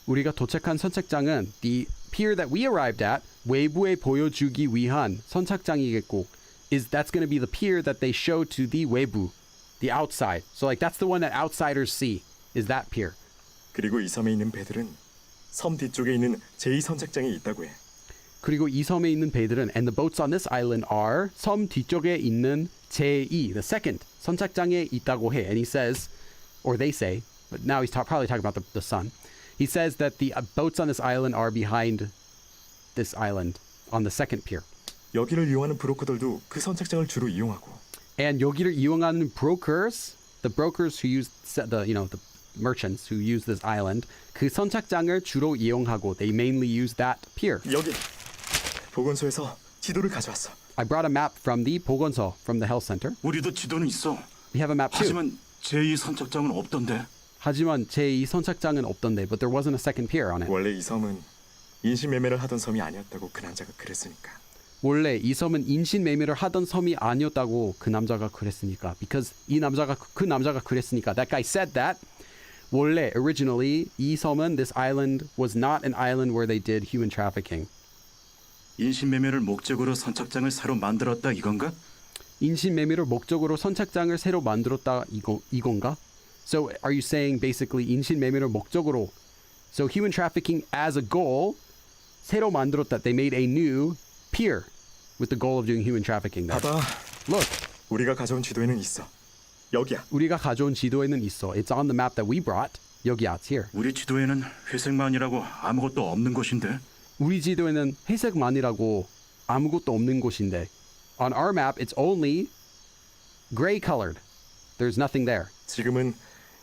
우리가 도착한 선착장은 the pier that we arrived at 외부에 보여주기 위한 선착장이겠고 that's going to be the pier that they show to the 외부, the outside. So like that's the one that outsiders see is that pier. 그리고 이 섬에 있는 배들은 섬 뒤쪽에 있는 제2선착장이 있다고 해. 그리고 이 섬에 있는 배들은 and the boats on this island are 섬 뒤쪽에 있는 제2, the second 선착장에 있다고 해. And he says, or they say, but now he's probably talking about the sun. He says that the boats on this island are behind this island on the second pier. 여기를 이용하는 브로커들도 그 선착장을 주로 이용하고. And 여기를 이용하는 brokers, the brokers who use the merchants who use this island, 그 선착장을 주로 이용하고 they mainly use that pier. 여기 보건소에서 지도를 가져왔어. I brought a map from the 보건소, from the health center. 우리도 지도는 있어. We have a map too. 하지만 제2 선착장은 없던데. 하지만 제2 선착장은 없던데, but there wasn't a second pier on it. 원래 이 섬은 인신매매를 하던 섬이 아니었다고 그 남자가 그랬으니까. 원래 이 섬은 인신매매를 하던 섬이 아니었다고 그 남자가 그랬으니까. Because 그 남자가 그랬으니까. That guy said that. 원래 originally 이 섬은 this island was not an island where they did human trafficking. 인신매매를 목적으로 선착장을 새로 만들었다 이건가? 인신매매를 목적으로 선착장을 새로 만들었다 이건가? So are you saying basically 인신매매를 목적으로 so human trafficking as a goal 새로 만들었다. They made a new pier with the goal of doing human trafficking there. 봐봐, Look, 우리가 가져온 지도에는 있어. 여기야. 우리가 가져온 지도에는 있어. It's on the map that we brought. 여기야, it's here. 우리 지도에는 회색만이라고 아무것도 없는 곳인데. 우리 지도에는 회색만이라고 아무것도 없는 곳인데 on our map it's only gray colored. There's nothing there. 지금은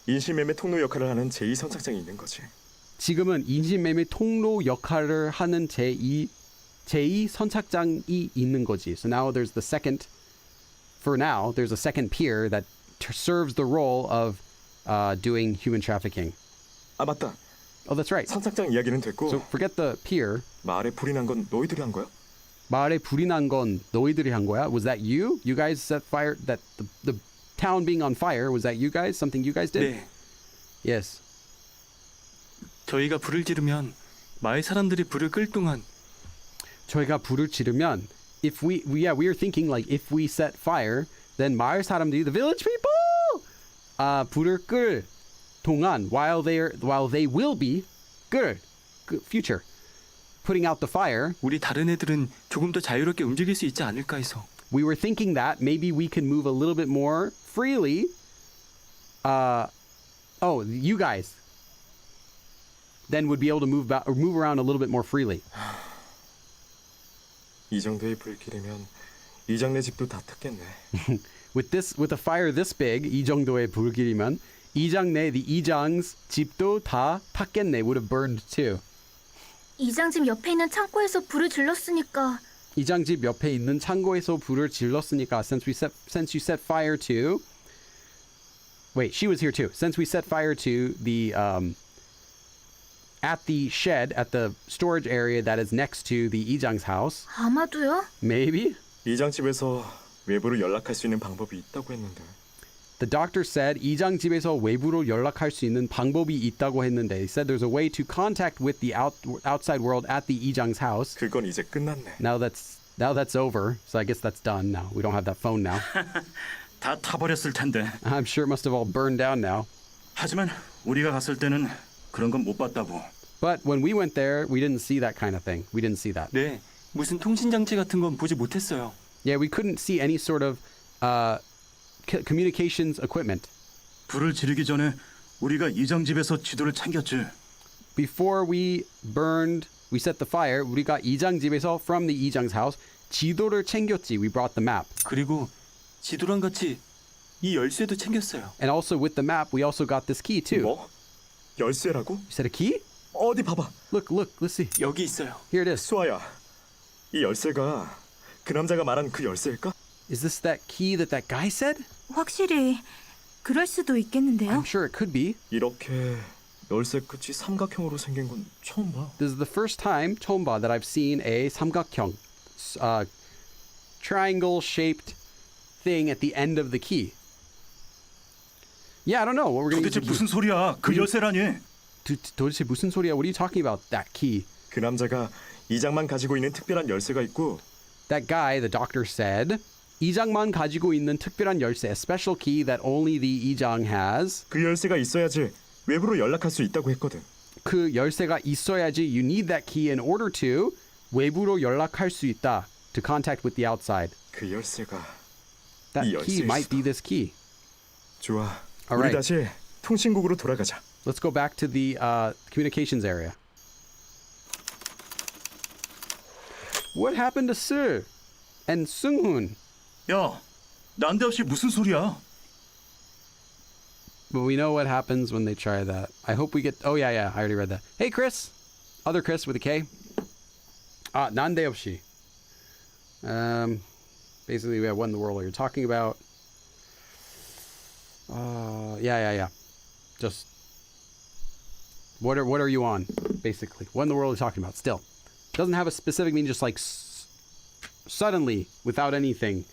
인신매매 통로 역할을 하는 제2선착장이 있는 거지. 지금은 인신매매 통로 역할을 하는 제2 선착장이 있는 거지. So now there's the second for now there's a second pier that serves the role of doing human trafficking. 아 맞다. Oh, that's right. 선착장 이야기는 됐고 So forget the pier. 마을에 불이 난 건 너희들이 한 거야? 마을에 불이 난 건 너희들이 한 거야? Was that you? You guys set fire? That the town being on fire, was that you guys? Something you guys did? 네, Yes. 저희가 불을 지르면 마을 사람들이 불을 끌 동안 저희가 불을 지르면 if we were thinking like if we set fire, then 마을 사람들이 the village people 불을 끌 동안 while they will be future putting out the fire. 우리 다른 애들은 조금 더 자유롭게 움직일 수 있지 않을까 해서. We were thinking that maybe we could move a little bit more freely. You guys then would be able to move around a little bit more freely. 이 정도의 불길이면 이장네 집도 다 탔겠네. With a fire this big, 이 정도의 불길이면 이장내, the 이장's 집도 다 탔겠네. Would have burned too. 이장집 옆에 있는 창고에서 불을 질렀으니까 이장 집 옆에 있는 창고에서 불을 질렀으니까 since you set fire to. Wait, she was here too. Since we set fire to the at the shed at the storage area that is next to the 이장's house. 아마도요? Maybe. 이장 집에서 외부로 연락할 수 있는 방법이 있다고 했는데. The doctor said 이장 집에서 외부로 연락할 수 있는 방법이 있다고 했는데 he said there's a way to contact with the outside world at the 이장's house. 그건 이제 끝났네. Now that's over. So I guess that's done now. We don't have that phone now. 다 타버렸을 텐데. I'm sure it must have all burned down now. 하지만 우리가 갔을 때는 그런 건 못 봤다고. But when we went there, we didn't see that kind of thing. We didn't see that. 네, 무슨 통신 장치 같은 건 보지 못했어요. Yeah, we couldn't see any sort of communications equipment. 불을 지르기 전에 우리가 이장 집에서 지도를 챙겼지. Before we set the fire, 우리가 이장 집에서 from the 이장's house 지도를 챙겼지. We brought the map. 그리고 지도랑 같이 이 열쇠도 챙겼어요. And also with the map, we also got this key too. 뭐? 열쇠라고? You said a key? 어디 봐봐. Look, let's see. 여기 있어요. Here it is. 수아야, 이 열쇠가 그 남자가 말한 그 열쇠일까? Is this that key that guy said? 확실히 그럴 수도 있겠는데요. I'm sure it could be. 이렇게 열쇠 끝이 삼각형으로 생긴 건 처음 봐. This is the first time, 처음 봐, that I've seen a 삼각형, triangle-shaped thing at the end of the key. Yeah, I don't know what we're going to 도대체 use. 무슨 소리야? 그 열쇠라니. 도대체 무슨 소리야? What are you talking about? That key. 그 남자가 이장만 가지고 있는 특별한 열쇠가 있고 That guy, the doctor said, 이장만 가지고 있는 특별한 열쇠, a special key that only the 이장 has. 그 열쇠가 있어야지 외부로 연락할 수 있다고 했거든. 그 열쇠가 있어야지. You need that key in order to 외부로 연락할 수 있다. To contact with the outside. 그 열쇠가 That 이 key might 열쇠였어. be this key. 좋아. All 우리 right. 다시 통신국으로 돌아가자. Let's go back to the communications area. What happened to Sir and Sung-hoon? 야, 난데없이 무슨 소리야? But we know what happens when they try that. I hope we get... Oh, yeah, I already read that. Hey, Chris. Other Chris with a K. 난데없이. Basically, we have what in the world are you talking about? Yeah. Just... What are you on, basically? What in the world are you talking about? Still. Doesn't have a specific meaning, just like suddenly, without anything.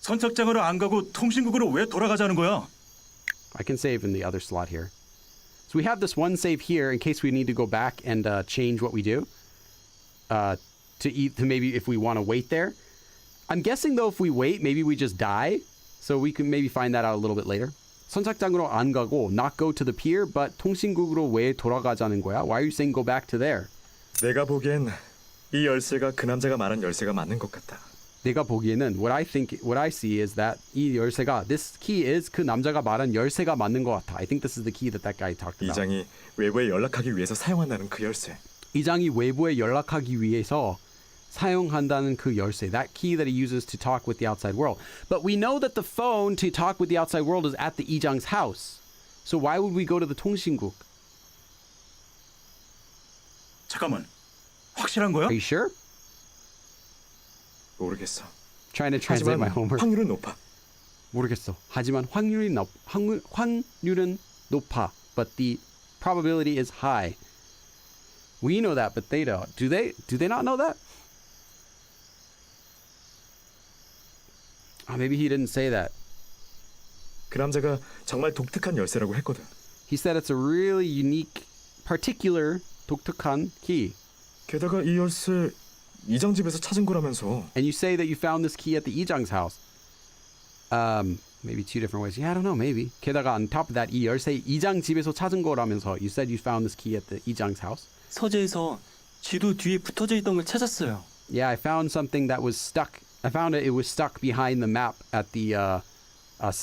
선착장으로 안 가고 통신국으로 왜 돌아가자는 거야? I can save in the other slot here. So we have this one save here in case we need to go back and change what we do. To maybe if we want to wait there. I'm guessing though if we wait, maybe we just die. So we can maybe find that out a little bit later. 선착장으로 안 가고 not go to the pier, but 통신국으로 왜 돌아가자는 거야? Why are you saying go back to there? 내가 보기엔 이 열쇠가 그 남자가 말한 열쇠가 맞는 것 같아. 내가 보기에는 what I see is that 이 열쇠가 this key is 그 남자가 말한 열쇠가 맞는 것 같아. I think this is the key that guy talked about. 이장이 외부에 연락하기 위해서 사용한다는 그 열쇠. 이장이 외부에 연락하기 위해서 사용한다는 그 열쇠. That key that he uses to talk with the outside world. But we know that the phone to talk with the outside world is at the 이장's house. So why would we go to the 통신국? 잠깐만, 확실한 거야? Are you sure? 모르겠어. Trying to translate my 하지만 homework. 확률은 높아. 모르겠어. 하지만 확률은 높아. But the probability is high. We know that, but they don't. Do they not know that? Maybe he didn't say that. 그 남자가 정말 독특한 열쇠라고 했거든. He said it's a really unique, particular, 독특한 key. 게다가 이 열쇠 이장 집에서 찾은 거라면서. And you say that you found this key at the 이장's house. Maybe two different ways. Yeah, I don't know. Maybe. 게다가 on top of that, 이 열쇠 이장 집에서 찾은 거라면서. You said you found this key at the 이장's house. 서재에서 지도 뒤에 붙어져 있던 걸 찾았어요. Yeah, I found something that was stuck. I found it was stuck behind the map at the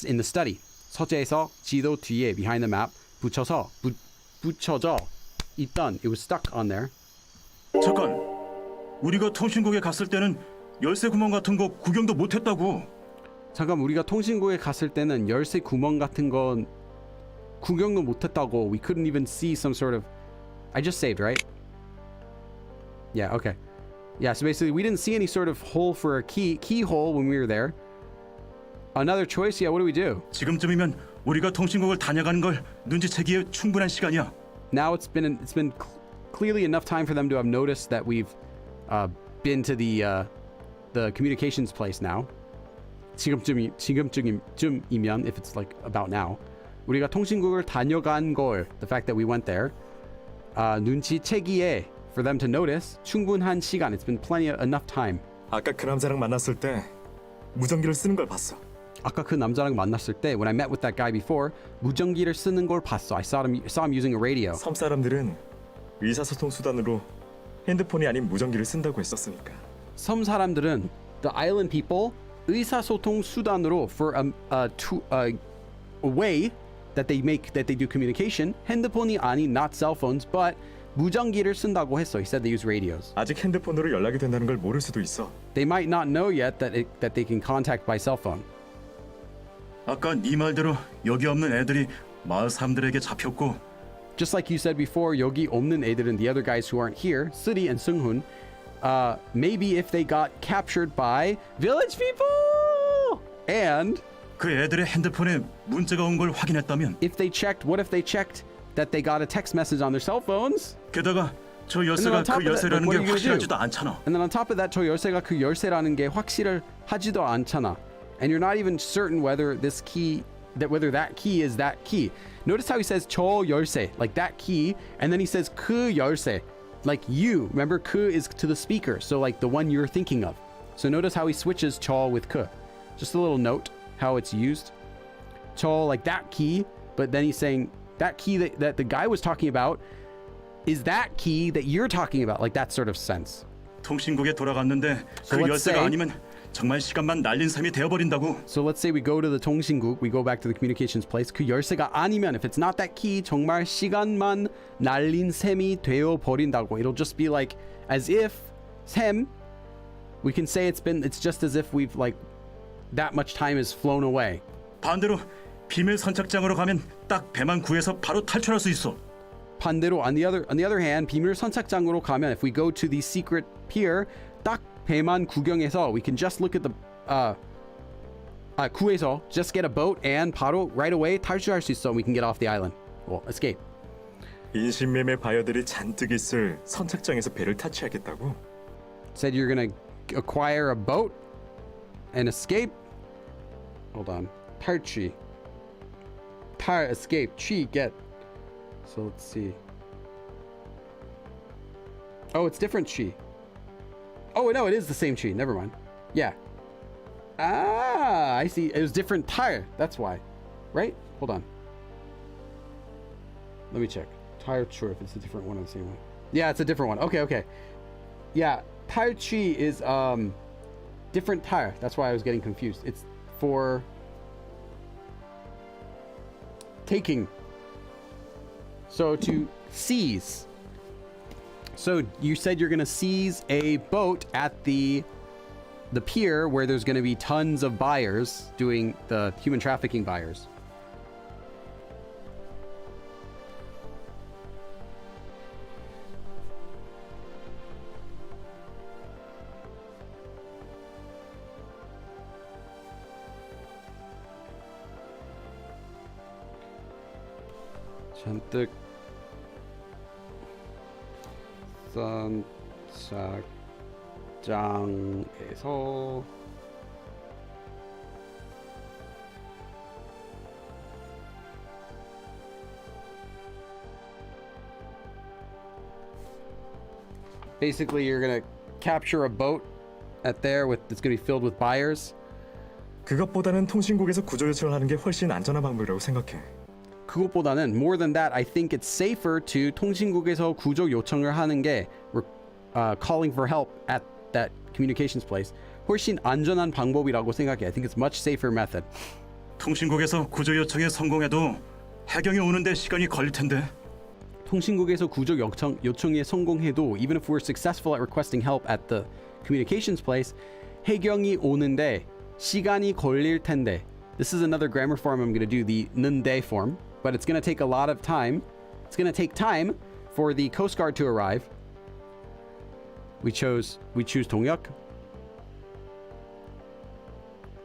in the study. 서재에서 지도 뒤에 behind the map 붙여져 있던. It was stuck on there. 잠깐, 우리가 통신국에 갔을 때는 열쇠 구멍 같은 거 구경도 못했다고. 잠깐 우리가 통신국에 갔을 때는 열쇠 구멍 같은 건 구경도 못했다고. We couldn't even see some sort of. I just saved, right? Yeah. Okay. Yeah. So basically, we didn't see any sort of hole for a keyhole when we were there. Another choice. Yeah. What do we do? 지금쯤이면 우리가 통신국을 다녀가는 걸 눈치채기에 충분한 시간이야. Now it's been clearly enough time for them to have noticed that we've been to the communications place now. 지금쯤이면 if it's like about now. 우리가 통신국을 다녀간 걸, the fact that we went there. 눈치채기에 for them to notice 충분한 시간. It's been enough time. 아까 그 남자랑 만났을 때 무전기를 쓰는 걸 봤어. 아까 그 남자랑 만났을 때 when I met with that guy before 무전기를 쓰는 걸 봤어. I saw him using a radio. 섬 사람들은 의사소통 수단으로 핸드폰이 아닌 무전기를 쓴다고 했었으니까. 섬 사람들은 the island people 의사소통 수단으로 for a way that they do communication 핸드폰이 아닌 not cell phones but 무전기를 쓴다고 했어. He said they use radios. 아직 핸드폰으로 연락이 된다는 걸 모를 수도 있어. They might not know yet that they can contact by cell phone. 아까 네 말대로 여기 없는 애들이 마을 사람들에게 잡혔고 Just like you said before, 여기 없는 애들은 the other guys who aren't here, Suri and Seunghun, maybe if they got captured by village people and 그 애들의 핸드폰에 문자가 온 걸 확인했다면 what if they checked that they got a text message on their cell phones? 게다가 저 And then 열쇠가 on top 그 of that, 열쇠라는 what 게 are you gonna do? 확실하지도 않잖아. And then on top of that, 저 열쇠가 그 열쇠라는 게 확실하지도 않잖아. And you're not even certain whether that key is that key. Notice how he says 저 열쇠, like that key, and then he says 그 열쇠, like you. Remember, 그 is to the speaker, so like the one you're thinking of. So notice how he switches 저 with 그. Just a little note how it's used. 저, like that key, but then he's saying that key that the guy was talking about is that key that you're talking about, like that sort of sense. 통신국에 돌아갔는데 So 그 let's 열쇠가 say- 아니면 정말 시간만 날린 셈이 되어버린다고. So let's say we go to the 통신국, we go back to the communications place. 그 열쇠가 아니면, if it's not that key, 정말 시간만 날린 셈이 되어 버린다고. It'll just be like as if 셈. We can say it's just as if we've like that much time has flown away. 반대로 비밀 선착장으로 가면 딱 배만 구해서 바로 탈출할 수 있어. 반대로 on the other hand, 비밀 선착장으로 가면 if we go to the secret pier, 딱 배만 구경해서 we can just look at the 구해서 just get a boat and 바로 right away 탈출할 수 있어. We can get off the island. Well, escape. 인신매매 바이어들이 잔뜩 있을 선착장에서 배를 타치하겠다고? Said you're gonna acquire a boat and escape. Hold on. 탈취. escape. 취 get. So let's see. Oh, it's different 취. Oh no, it is the same 취. Never mind. Yeah. Ah, I see. It was different tire. That's why. Right? Hold on. Let me check. Tire true if it's a different one or the same one. Yeah, it's a different one. Okay. Yeah, tire chi is different tire. That's why I was getting confused. It's for taking. So to seize. So you said you're gonna seize a boat at the pier where there's gonna be tons of buyers doing the human trafficking buyers. 잔뜩 선착장에서 basically you're gonna capture a boat at there with it's gonna be filled with buyers. 그것보다는 통신국에서 구조 요청을 하는 게 훨씬 안전한 방법이라고 생각해. 그것보다는 more than that, I think it's safer to 통신국에서 구조 요청을 하는 게 calling for help at that communications place 훨씬 안전한 방법이라고 생각해. I think it's much safer method. 통신국에서 구조 요청에 성공해도 해경이 오는데 시간이 걸릴 텐데. 통신국에서 구조 요청에 성공해도 even if we're successful at requesting help at the communications place, 해경이 오는데 시간이 걸릴 텐데. This is another grammar form I'm going to do, the 는데 form, but it's going to take a lot of time. It's going to take time for the Coast Guard to arrive. We choose 동역.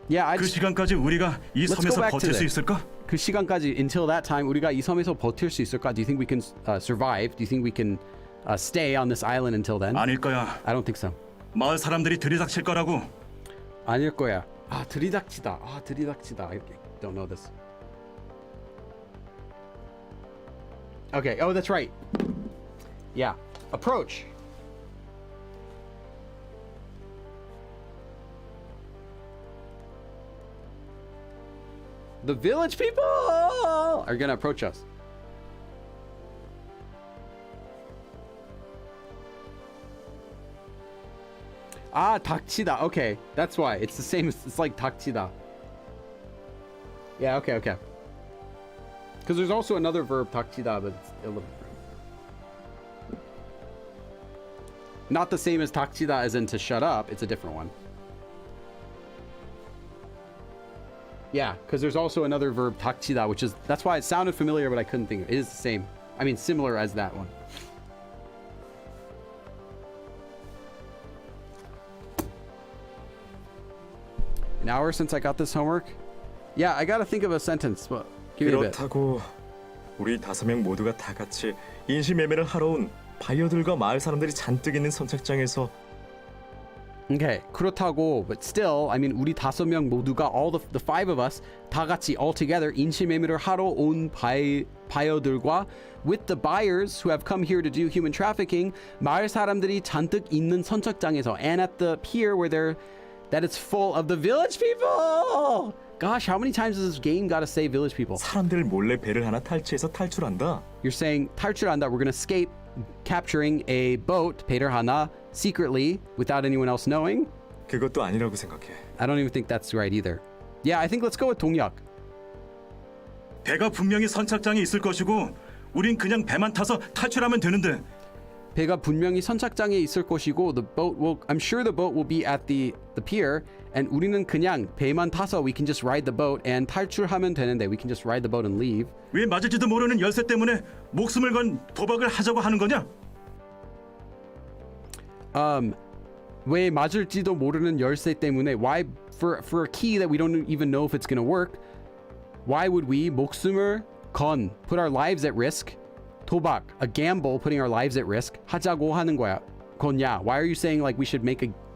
Yeah, I 그 just, 시간까지 우리가 이 Let's go 섬에서 back to 버틸 수 that. 있을까? 그 시간까지 until that time 우리가 이 섬에서 버틸 수 있을까? Do you think we can survive? Do you think we can stay on this island until then? 아닐 거야. I don't think so. 마을 사람들이 들이닥칠 거라고. 아닐 거야. 들이닥치다. I don't know this. Okay. Oh, that's right. Yeah. Approach. The village people are gonna approach us. 닥치다. Okay, that's why. It's the same. It's like 닥치다. Yeah, okay. Because there's also another verb, 닥치다, but it's a little different. Not the same as 닥치다 as in to shut up. It's a different one. Yeah, because there's also another verb, 닥치다, which is... That's why it sounded familiar, but I couldn't think of it. It is the same. I mean, similar as that one. An hour since I got this homework? Yeah, I gotta think of a sentence. Well, give me a bit. 그렇다고 우리 5명 모두가 다 같이 인신매매를 하러 온 바이어들과 마을 사람들이 잔뜩 있는 선착장에서 Okay, 그렇다고, but still, I mean, 우리 5명 모두가 all the five of us 다 같이 all together 인신매매를 하러 온 바이어들과 with the buyers who have come here to do human trafficking, 마을 사람들이 잔뜩 있는 선착장에서 and at the pier where that it's full of the village people. Gosh, how many times does this game gotta say village people? 사람들 몰래 배를 하나 탈취해서 탈출한다. You're saying 탈출한다. We're gonna escape, capturing a boat, 배를 하나, secretly without anyone else knowing. 그것도 아니라고 생각해. I don't even think that's right either. Yeah, I think let's go with 동역. 배가 분명히 선착장에 있을 것이고 우린 그냥 배만 타서 탈출하면 되는데. 배가 분명히 선착장에 있을 것이고 I'm sure the boat will be at the pier and 우리는 그냥 배만 타서 we can just ride the boat and 탈출하면 되는데 we can just ride the boat and leave. 왜 맞을지도 모르는 열쇠 때문에 목숨을 건 도박을 하자고 하는 거냐? 왜 맞을지도 모르는 열쇠 때문에 why for a key that we don't even know if it's gonna work, why would we 목숨을 건 put our lives at risk, 도박 a gamble putting our lives at risk 하자고 하는 거야. 거냐? Why are you saying like we should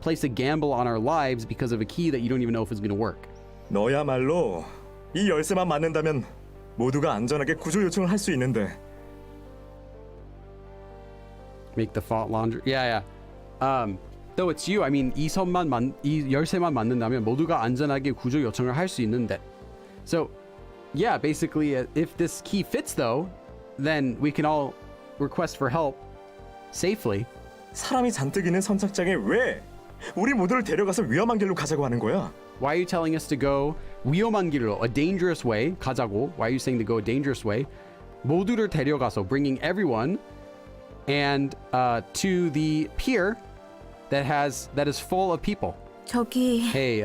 place a gamble on our lives because of a key that you don't even know if it's gonna work? 너야말로 이 열쇠만 맞는다면 모두가 안전하게 구조 요청을 할 수 있는데. Make the font laundry. Yeah. Though it's you, I mean 이 열쇠만 맞는다면 모두가 안전하게 구조 요청을 할 수 있는데. So, yeah, basically, if this key fits though, then we can all request for help safely. 사람이 잔뜩 있는 선착장에 왜 우리 모두를 데려가서 위험한 길로 가자고 하는 거야? Why are you telling us to go 위험한 길로, a dangerous way, 가자고? Why are you saying to go a dangerous way? 모두를 데려가서, bringing everyone and to the pier that is full of people. 저기 Hey,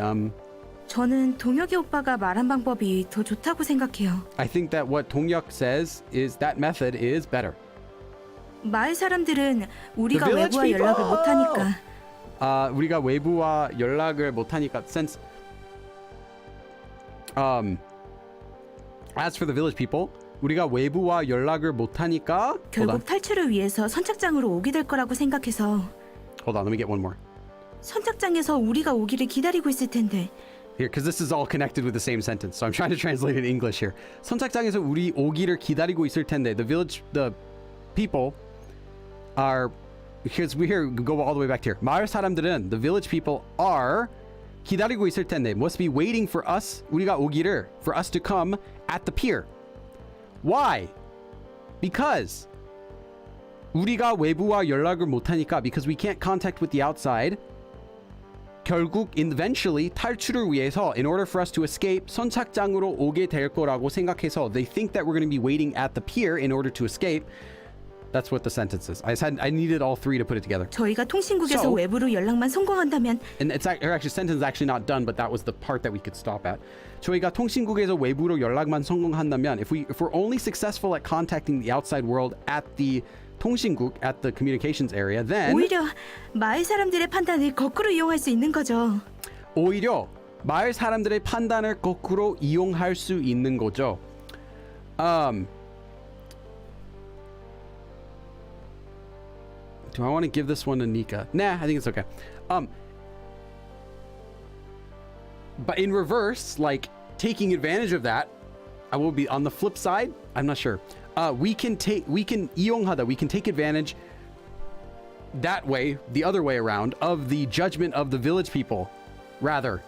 저는 동혁이 오빠가 말한 방법이 더 좋다고 생각해요. I think that what 동혁 says is that method is better. 마을 사람들은 우리가 The village 외부와 연락을 people! 못하니까 우리가 외부와 연락을 못하니까 since as for the village people, 우리가 외부와 연락을 못하니까 결국 탈출을 위해서 선착장으로 오게 될 거라고 생각해서 hold on, let me get one more. 선착장에서 우리가 오기를 기다리고 있을 텐데 Here, because this is all connected with the same sentence, so I'm trying to translate it in English here. 선착장에서 우리 오기를 기다리고 있을 텐데, the people are, because we here go all the way back here. 마을 사람들은 the village people are 기다리고 있을 텐데, must be waiting for us, 우리가 오기를, for us to come at the pier. Why? Because 우리가 외부와 연락을 못하니까, because we can't contact with the outside. 결국 eventually 탈출을 위해서 in order for us to escape 선착장으로 오게 될 거라고 생각해서 they think that we're going to be waiting at the pier in order to escape. That's what the sentence is. I needed all three to put it together. 저희가 통신국에서 So- 외부로 연락만 성공한다면 And it's actually sentence is actually not done, but that was the part that we could stop at. 저희가 통신국에서 외부로 연락만 성공한다면 if we're only successful at contacting the outside world at the 통신국 at the communications area, then 오히려 마을 사람들의 판단을 거꾸로 이용할 수 있는 거죠. 오히려 마을 사람들의 판단을 거꾸로 이용할 수 있는 거죠. Do I want to give this one to Nika? Nah, I think it's okay. But in reverse, like taking advantage of that, I will be on the flip side. I'm not sure. We can 이용하다. We can take advantage that way, the other way around, of the judgment of the village people, rather.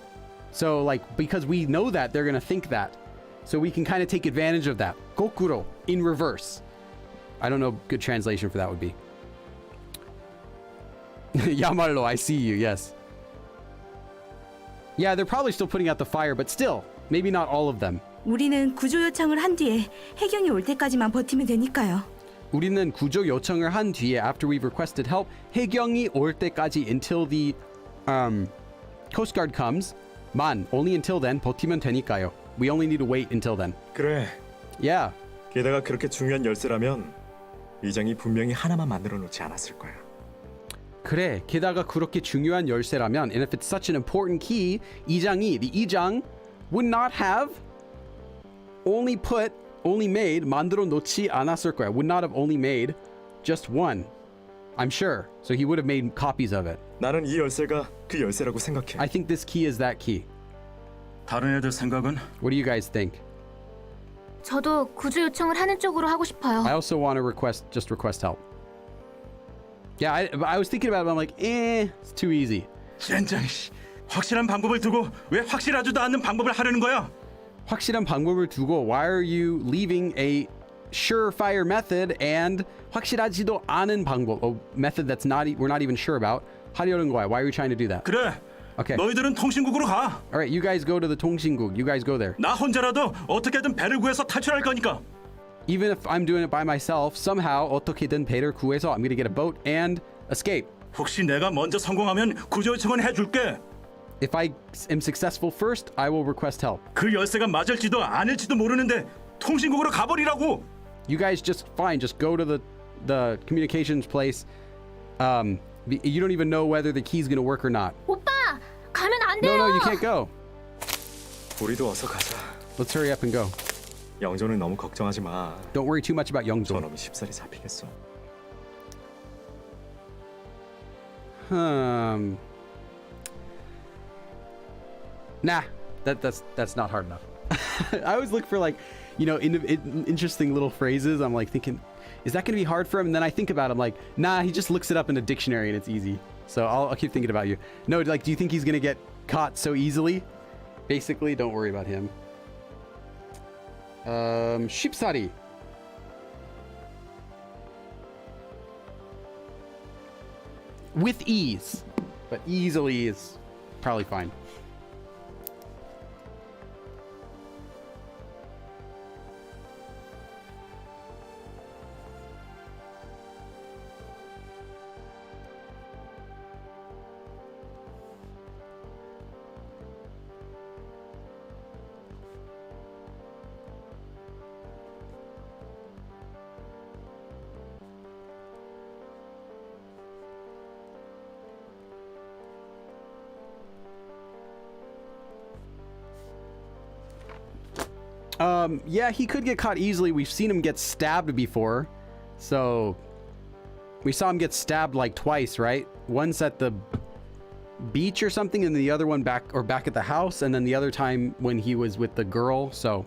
So like because we know that they're gonna think that, so we can kind of take advantage of that. Kokuro in reverse. I don't know. Good translation for that would be. Yamarlo, I see you. Yes. Yeah, they're probably still putting out the fire, but still, maybe not all of them. 우리는 구조 요청을 한 뒤에 해경이 올 때까지만 버티면 되니까요. 우리는 구조 요청을 한 뒤에 after we've requested help, 해경이 올 때까지 until the Coast Guard comes, only until then 버티면 되니까요. We only need to wait until then. 그래. Yeah. 게다가 그렇게 중요한 열쇠라면 이장이 분명히 하나만 만들어 놓지 않았을 거야. 그래. 게다가 그렇게 중요한 열쇠라면, and if it's such an important key, the 이장 would not have only made 만들어 놓지 않았을 거야. Would not have only made just one. I'm sure. So he would have made copies of it. 나는 이 열쇠가 그 열쇠라고 생각해. I think this key is that key. 다른 애들 생각은? What do you guys think? 저도 구조 요청을 하는 쪽으로 하고 싶어요. I also want to request help. Yeah, I was thinking about it, but I'm like, it's too easy. 젠장 씨. 확실한 방법을 두고 왜 확실하지도 않는 방법을 하려는 거야? 확실한 방법을 두고 why are you leaving a surefire method and 확실하지도 않은 방법, a method that's we're not even sure about, 하려는 거야? Why are you trying to do that? 그래. Okay. 너희들은 통신국으로 가. All right, you guys go to the 통신국. You guys go there. 나 혼자라도 어떻게든 배를 구해서 탈출할 거니까. Even if I'm doing it by myself, somehow 어떻게든 배를 구해서 I'm gonna get a boat and escape. 혹시 내가 먼저 성공하면 구조 요청은 해줄게. If I am successful first, I will request help. 그 열쇠가 맞을지도 아닐지도 모르는데 통신국으로 가버리라고. You guys just go to the communications place. You don't even know whether the key's gonna work or not. 오빠, 가면 안 No, 돼요. no, you can't go. 우리도 어서 가자. Let's hurry up and go. 영조는 너무 걱정하지 마. Don't worry too much about Youngjo. 저놈이 쉽사리 잡히겠어. Nah, that's not hard enough. I always look for like, you know, interesting little phrases. I'm like thinking, is that gonna be hard for him? And then I think about it, I'm like, nah, he just looks it up in a dictionary and it's easy. So I'll keep thinking about you. No, like, do you think he's gonna get caught so easily? Basically, don't worry about him. Shipsari. With ease, but easily is probably fine. Yeah, he could get caught easily. We've seen him get stabbed before. So we saw him get stabbed like twice, right? Once at the beach or something, and the other one back at the house, and then the other time when he was with the girl. So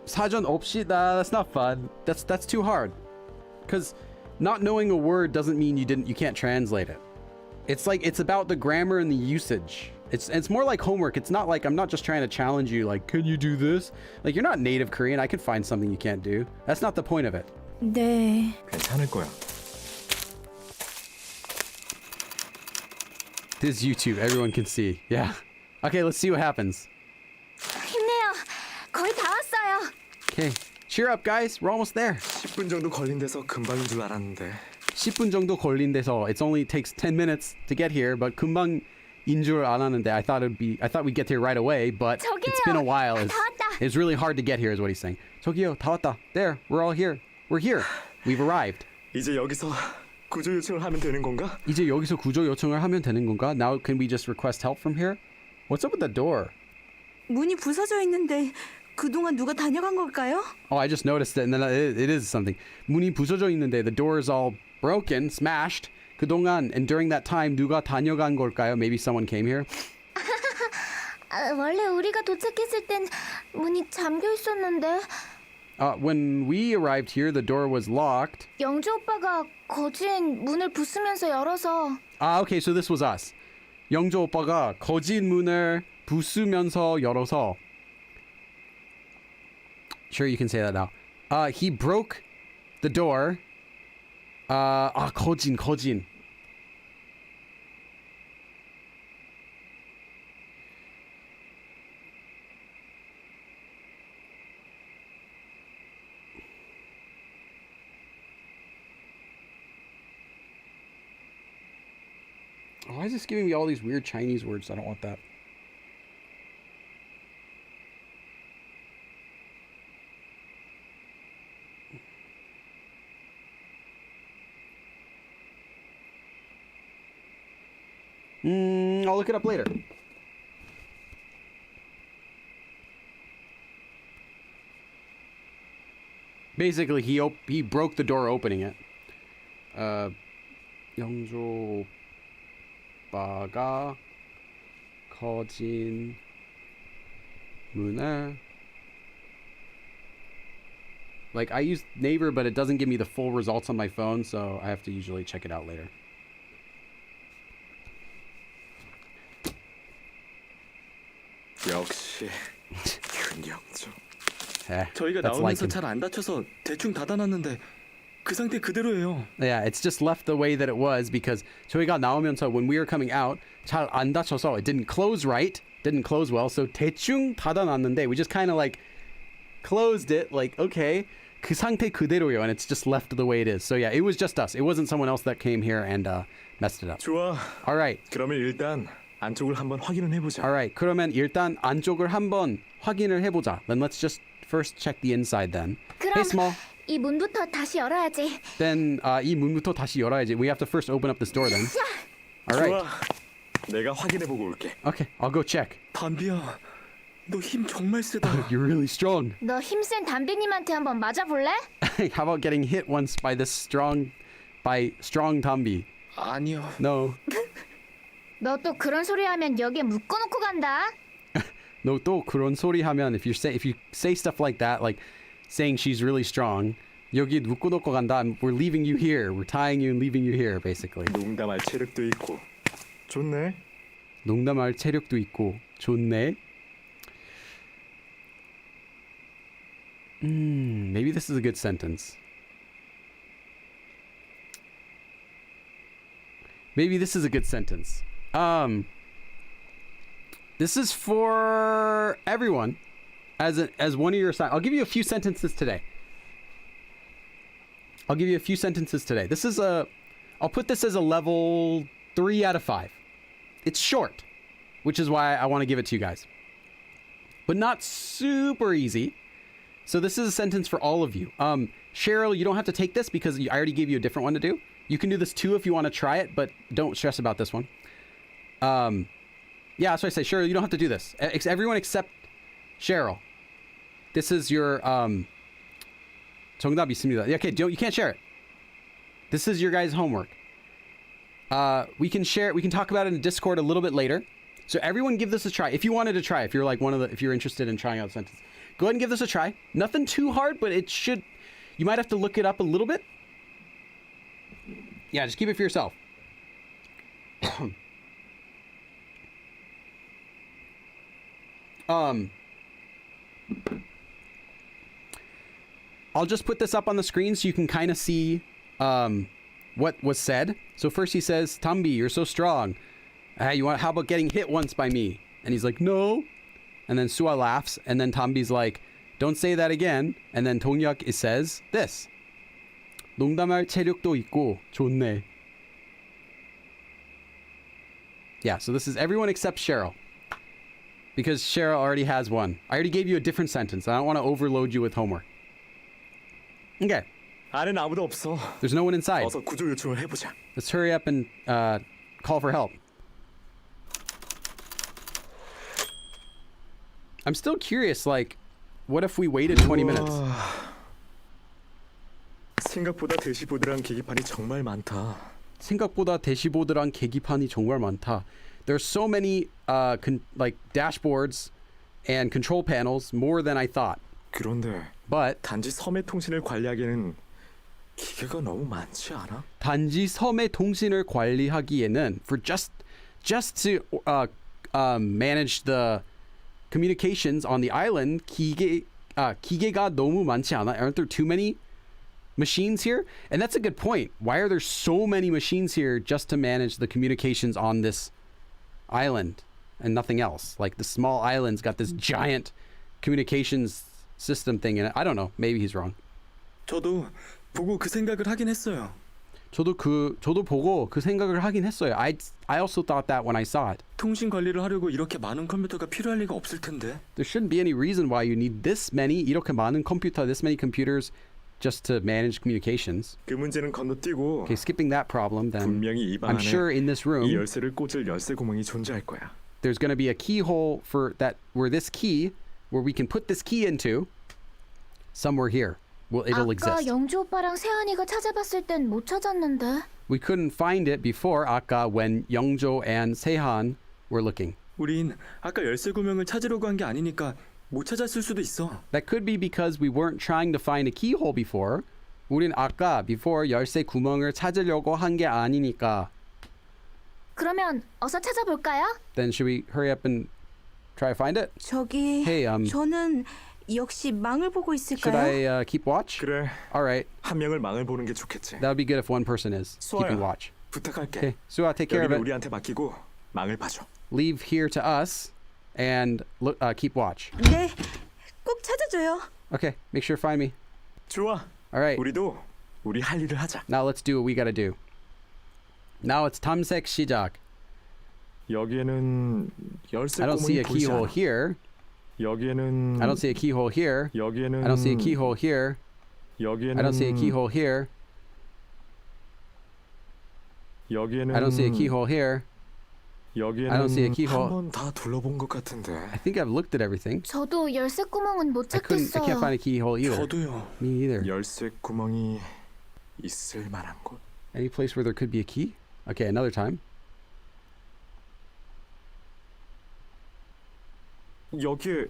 사전 없이, that's not fun. That's too hard. Cuz not knowing a word doesn't mean you can't translate it. It's like, it's about the grammar and the usage. It's more like homework. It's not like, I'm not just trying to challenge you like, can you do this? Like, you're not native Korean. I can find something you can't do. That's not the point of it. 네. 괜찮을 거야. This is YouTube. Everyone can see. Yeah. Okay, let's see what happens. 힘내요. 거의 다 왔어요. Okay. Cheer up, guys. We're almost there. 10분 정도 걸린 데서 금방인 줄 알았는데 10분 정도 걸린대서 it only takes 10 minutes to get here, but 금방인 줄 알았는데 I thought we'd get here right away, but it's been a while. 다 왔다. It's really hard to get here is what he's saying. 저기요, 다 왔다. There, we're all here. We're here. We've arrived. 이제 여기서 구조 요청을 하면 되는 건가? 이제 여기서 구조 요청을 하면 되는 건가? Now can we just request help from here? What's up with the door? 문이 부서져 있는데 그동안 누가 다녀간 걸까요? Oh, I just noticed it, and then it is something. 문이 부서져 있는데 the door is all broken, smashed. 그동안, and during that time, 누가 다녀간 걸까요? Maybe someone came here. 원래 우리가 도착했을 땐 문이 잠겨 있었는데 When we arrived here, the door was locked. 영주 오빠가 거진 문을 부수면서 열어서 Okay, so this was us. 영조 오빠가 거진 문을 부수면서 열어서. Sure, you can say that now. He broke the door. 거진. Why is this giving me all these weird Chinese words? I don't want that. I'll look it up later. Basically, he broke the door opening it. 영조 오빠가 거진 문을. Like, I use Naver, but it doesn't give me the full results on my phone, so I have to usually check it out later. 역시 윤영주. That's 저희가 like 나오면서 him. 잘 안 다쳐서 대충 닫아놨는데 그 상태 그대로예요. Yeah, it's just left the way that it was because 저희가 나오면서 when we were coming out 잘 안 닫혀서 it didn't close right, didn't close well, so 대충 닫아놨는데 we just kind of like closed it like okay, 그 상태 그대로요, and it's just left the way it is. So yeah, it was just us. It wasn't someone else that came here and messed it up. 좋아. All right. 그러면 일단 안쪽을 한번 확인을 해보자. All right. 그러면 일단 안쪽을 한번 확인을 해보자. Then let's just first check the inside then. 그럼 Hey, Small. 이 문부터 다시 열어야지. Then 이 문부터 다시 열어야지. We have to first open up this door then. All right. 좋아. 내가 확인해보고 올게. Okay, I'll go check. 담비야, 너 힘 정말 세다. You're really strong. 너 힘센 담비님한테 한번 맞아볼래? How about getting hit once by strong Tambi? 아니요. No. 너 또 그런 소리 하면 여기에 묶어놓고 간다. No, 또 그런 소리 하면 if you say stuff like that, like saying she's really strong, 여기 묶어놓고 간다. We're leaving you here. We're tying you and leaving you here, basically. 농담할 체력도 있고. 좋네. 농담할 체력도 있고 좋네. Maybe this is a good sentence. Maybe this is a good sentence. This is for everyone as one of your assignments. I'll give you a few sentences today. This is I'll put this as a level 3 out of 5. It's short, which is why I want to give it to you guys. But not super easy. So this is a sentence for all of you. Cheryl, you don't have to take this because I already gave you a different one to do. You can do this too if you want to try it, but don't stress about this one. Yeah, that's what I say. Cheryl, you don't have to do this. Everyone except Cheryl. This is your 정답 있습니다. Okay, you can't share it. This is your guys' homework. We can share it. We can talk about it in Discord a little bit later. So everyone give this a try. If you wanted to try, if you're like if you're interested in trying out the sentence, go ahead and give this a try. Nothing too hard, but you might have to look it up a little bit. Yeah, just keep it for yourself. I'll just put this up on the screen so you can kind of see what was said. So first he says, "Tambi, you're so strong. How about getting hit once by me?" And he's like, "No." And then Sua laughs, and then Tambi's like, "Don't say that again." And then Donghyuk says this. 농담할 체력도 있고 좋네. Yeah, so this is everyone except Cheryl. Because Cheryl already has one. I already gave you a different sentence. I don't want to overload you with homework. Okay. 안엔 아무도 없어. There's no one inside. 어서 구조 요청을 해보자. Let's hurry up and call for help. I'm still curious, like, what if we waited 20 minutes? 생각보다 대시보드랑 계기판이 정말 많다. 생각보다 대시보드랑 계기판이 정말 많다. There's so many like dashboards and control panels, more than I thought. 그런데 But 단지 섬의 통신을 관리하기에는 기계가 너무 많지 않아? 단지 섬의 통신을 관리하기에는 for just to manage the communications on the island, 기계가 너무 많지 않아? Aren't there too many machines here? And that's a good point. Why are there so many machines here just to manage the communications on this island and nothing else? Like the small island's got this giant communications system thing in it. I don't know. Maybe he's wrong. 저도 보고 그 생각을 하긴 했어요. 저도 보고 그 생각을 하긴 했어요. I also thought that when I saw it. 통신 관리를 하려고 이렇게 많은 컴퓨터가 필요할 리가 없을 텐데. There shouldn't be any reason why you need this many, 이렇게 많은 컴퓨터, this many computers just to manage communications. 그 문제는 건너뛰고 Okay, skipping that problem, then 분명히 이 방 I'm sure 안에 in this 이 room 열쇠를 꽂을 열쇠 구멍이 존재할 거야. there's going to be a keyhole for that where we can put this key into somewhere here. Well, it'll 아까 exist. 영주 오빠랑 세한이가 찾아봤을 땐 못 찾았는데. We couldn't find it before 아까 when Youngjo and Sehan were looking. 우린 아까 열쇠 구멍을 찾으려고 한 게 아니니까 못 찾았을 수도 있어. That could be because we weren't trying to find a keyhole before. 우린 아까 before 열쇠 구멍을 찾으려고 한 게 아니니까. 그러면 어서 찾아볼까요? Then should we hurry up and try to find it? 저기 Hey, 저는 역시 망을 보고 Should 있을까요? I keep watch? 그래, All right. 한 명을 망을 보는 게 좋겠지. That would be good if one person is keeping 수아야, watch. 부탁할게. Okay, Sua, take care of 여기는 it. 우리한테 맡기고 망을 봐줘. Leave here to us and look, keep watch. 네, 꼭 찾아줘요. Okay, make sure to find me. 좋아. All right. 우리도 우리 할 일을 하자. Now let's do what we gotta do. Now it's 탐색 시작. 여기에는 열쇠 I don't see 구멍이 a 보이지 keyhole 않아. here. 여기에는 I don't see a keyhole here. 여기에는 I don't see a keyhole here. 여기에는 I don't see a keyhole here. 여기에는 I don't see a keyhole here. 여기에는 I don't see a keyhole. 한번 다 둘러본 것 같은데. I think I've looked at everything. 저도 열쇠 구멍은 못 I can't find a 찾겠어요. keyhole either. 저도요. Me either. 열쇠 구멍이 있을 만한 곳. Any place where there could be a key? Okay, another time. 여기에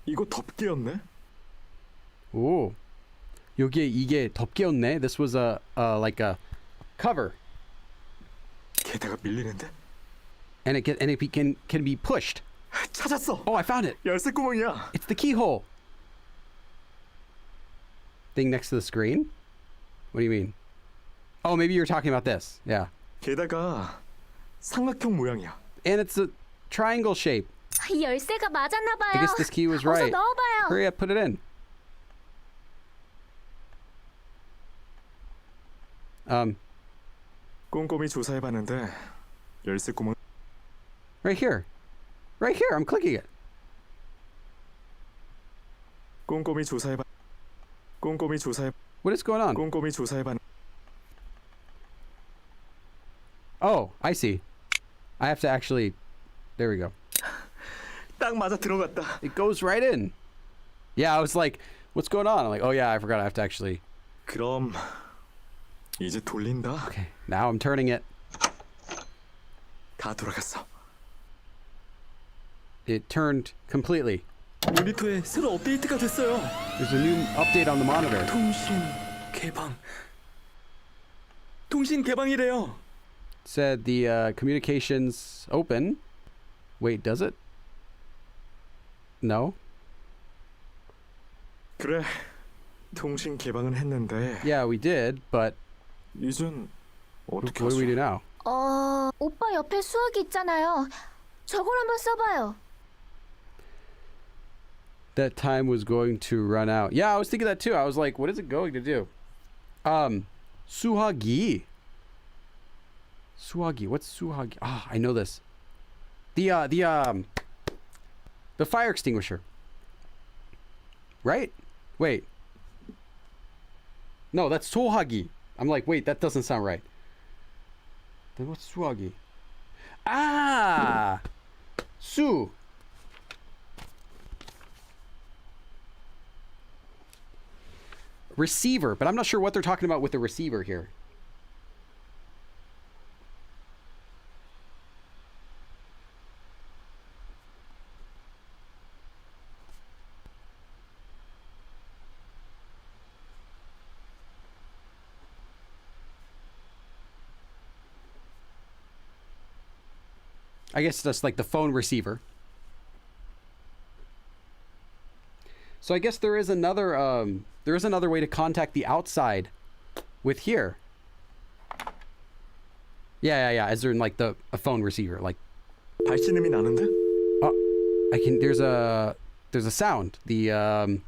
이거 덮개였네. 오. 여기에 이게 덮개였네. This was like a cover. 게다가 밀리는데. And it can be pushed. 찾았어. Oh, I found it. 열쇠 구멍이야. It's the keyhole. Thing next to the screen? What do you mean? Oh, maybe you're talking about this. Yeah. 게다가 삼각형 모양이야. And it's a triangle shape. 열쇠가 맞았나 봐요. I guess this key was 어서 right. 넣어봐요. Hurry up, put it in. 꼼꼼히 조사해봤는데 열쇠 구멍 Right here. Right here. I'm clicking it. 꼼꼼히 조사해봐. 꼼꼼히 조사해. What is going on? 꼼꼼히 조사해봤. Oh, I see. I have to actually... There we go. 딱 맞아 들어갔다. It goes right in. Yeah, I was like, what's going on? I'm like, oh yeah, I forgot I have to actually... 그럼 이제 돌린다. Okay, now I'm turning it. 다 돌아갔어. It turned completely. 모니터에 새로 업데이트가 됐어요. There's a new update on the monitor. 통신 개방. 통신 개방이래요. Said the communications open. Wait, does it? No? 그래. 통신 개방은 했는데 Yeah, we did, but 이젠 어떻게 what do we do 하죠? now? 오빠 옆에 수화기 있잖아요. 저걸 한번 써봐요. That time was going to run out. Yeah, I was thinking that too. I was like, what is it going to do? Suhagi. Suhagi. What's Suhagi? Ah, I know this. The fire extinguisher. Right? Wait. No, that's Sohagi. I'm like, wait, that doesn't sound right. Then what's Suhagi? Ah! Su. Receiver, but I'm not sure what they're talking about with the receiver here. I guess that's like the phone receiver. So I guess there is another way to contact the outside with here. Yeah. As in like a phone receiver, like 발신음이 나는데? there's a sound. The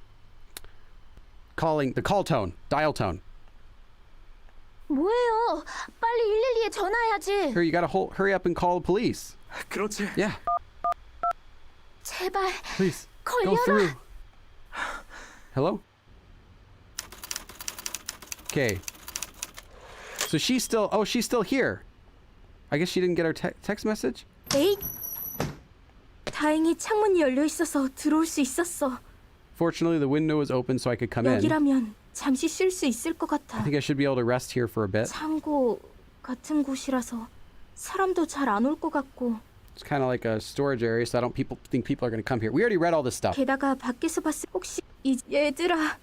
call tone, dial tone. 뭐예요? 빨리 112에 전화해야지. Here, you gotta hurry up and call the police. 그렇지. Yeah, 제발 please go 걸려라. through. Hello? Okay. So she's still here. I guess she didn't get our text message? 에이. 다행히 창문이 열려 있어서 들어올 수 있었어. Fortunately, the window was open so I could come in. 여기라면 잠시 쉴 수 있을 것 I 같아. think I should be able to rest here for a bit. 창고 같은 곳이라서 사람도 잘 안 올 것 같고. It's kind of like a storage area, so I don't think people are going to come here. We already read all this stuff. 게다가 밖에서 봤을 혹시 얘들아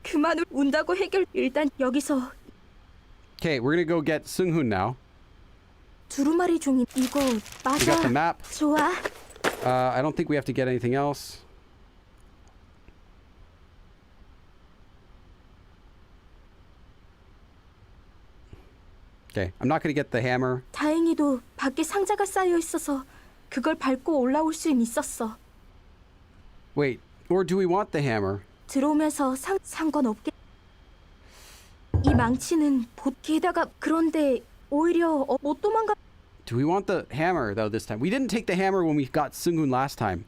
그만 운다고 해결 일단 여기서 Okay, we're going to go get Seung-hoon now. 두루마리 종이 이거 We 맞아. got the map. 좋아. I don't think we have to get anything else. Okay, I'm not going to get the hammer. 다행히도 밖에 상자가 쌓여 있어서 그걸 밟고 올라올 수는 있었어. Wait, or do we want the hammer? 들어오면서 상관없게. 이 망치는 게다가 그런데 오히려 못 도망가. Do we want the hammer, though, this time? We didn't take the hammer when we got Seung-hoon last time.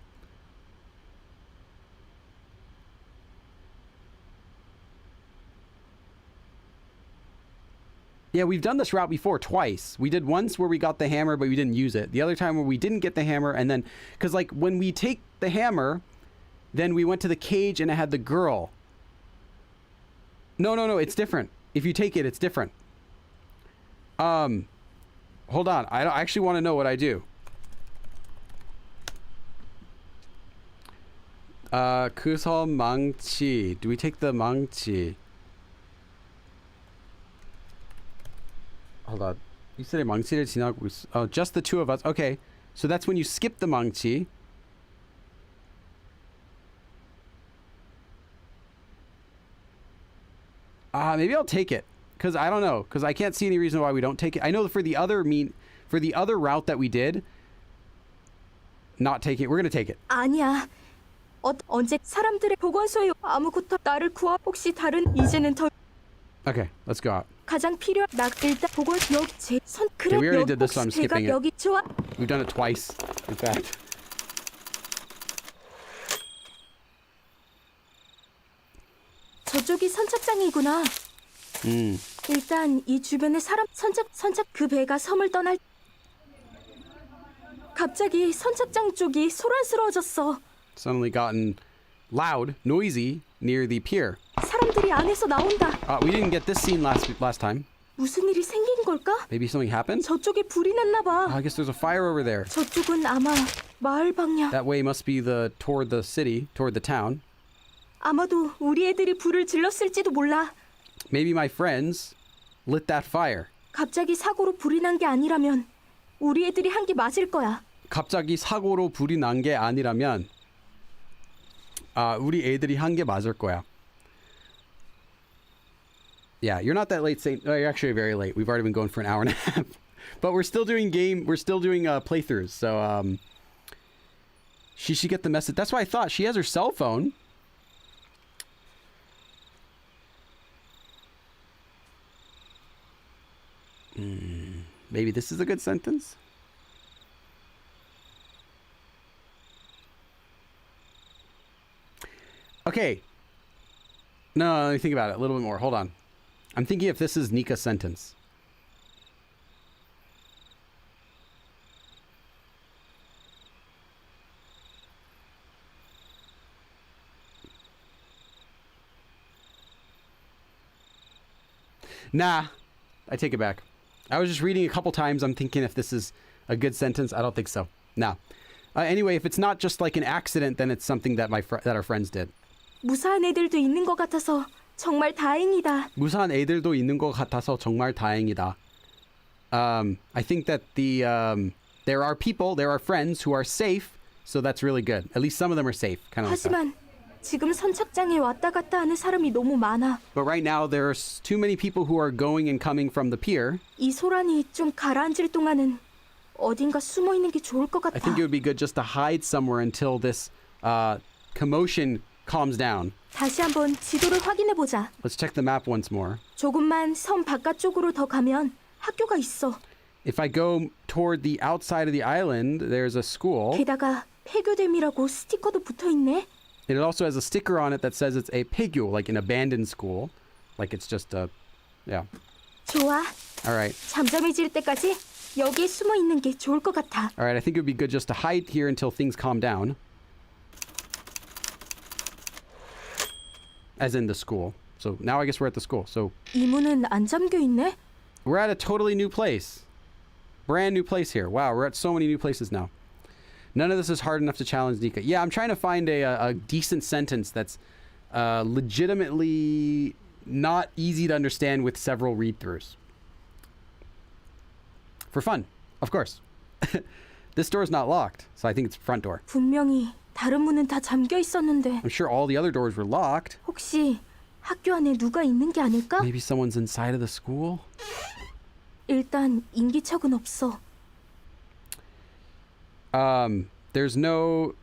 Yeah, we've done this route before twice. We did once where we got the hammer, but we didn't use it. The other time where we didn't get the hammer, and then... Because, like, when we take the hammer, then we went to the cage and it had the girl. No, it's different. If you take it, it's different. Hold on. I actually want to know what I do. 그서 망치. Do we take the 망치? Hold on. You said 망치를 지나고 있어. Oh, just the two of us. Okay. So that's when you skip the 망치. Maybe I'll take it. Because I don't know. Because I can't see any reason why we don't take it. I know for the other route that we did, not take it. We're going to take it. 아니야. 언제 사람들의 보건소에 아무것도 나를 구하 혹시 다른 이제는 더 Okay, let's go out. 가장 필요 나 일단 보건 여기 제선 그래 Okay, we already 여기 did this, so I'm 혹시 제가 skipping it. 여기 좋아 We've done it twice, in fact. 저쪽이 선착장이구나. 일단 이 주변에 사람 선착 그 배가 섬을 떠날 갑자기 선착장 쪽이 소란스러워졌어. Suddenly gotten loud, noisy near the pier. 사람들이 안에서 나온다. We didn't get this scene last time. 무슨 일이 생긴 걸까? Maybe something happened? 저쪽에 불이 났나 봐. I guess there's a fire over there. 저쪽은 아마 마을 방향. That way must be toward the city, toward the town. 아마도 우리 애들이 불을 질렀을지도 몰라. Maybe my friends lit that fire. 갑자기 사고로 불이 난 게 아니라면 우리 애들이 한 게 맞을 거야. 갑자기 사고로 불이 난 게 아니라면 우리 애들이 한 게 맞을 거야. Yeah, you're not that late, Saint. Oh, you're actually very late. We've already been going for an hour and a half. But we're still doing playthroughs. So she should get the message. That's why I thought she has her cell phone. Maybe this is a good sentence. Okay. No, let me think about it a little bit more. Hold on. I'm thinking if this is Nika's sentence. Nah, I take it back. I was just reading a couple times. I'm thinking if this is a good sentence. I don't think so. Nah. Anyway, if it's not just like an accident, then it's something that that our friends did. 무사한 애들도 있는 것 같아서 정말 다행이다. 무사한 애들도 있는 것 같아서 정말 다행이다. I think that there are friends who are safe, so that's really good. At least some of them are safe. Kind of like that. 하지만 지금 선착장에 왔다 갔다 하는 사람이 너무 많아. But right now there's too many people who are going and coming from the pier. 이 소란이 좀 가라앉을 동안은 어딘가 숨어 있는 게 좋을 것 I 같아. think it would be good just to hide somewhere until this commotion calms down. 다시 한번 지도를 확인해 보자. Let's check the map once more. 조금만 섬 바깥쪽으로 더 가면 학교가 있어. If I go toward the outside of the island, there's a school. 게다가 폐교됨이라고 스티커도 붙어 있네. It also has a sticker on it that says it's a 폐교, like an abandoned school. Like it's just a, yeah. 좋아. All right. 잠잠해질 때까지 여기에 숨어 있는 게 좋을 것 같아. All right, I think it would be good just to hide here until things calm down. As in the school. So now I guess we're at the school. So 이 문은 안 잠겨 있네. we're at a totally new place. Brand new place here. Wow, we're at so many new places now. None of this is hard enough to challenge Nika. Yeah, I'm trying to find a decent sentence that's legitimately not easy to understand with several read-throughs. For fun, of course. This door is not locked, so I think it's the front door. 분명히 다른 문은 다 잠겨 있었는데 I'm sure all the other doors were locked. 혹시 학교 안에 누가 있는 게 아닐까? Maybe someone's inside of the school? 일단 인기척은 없어. There's no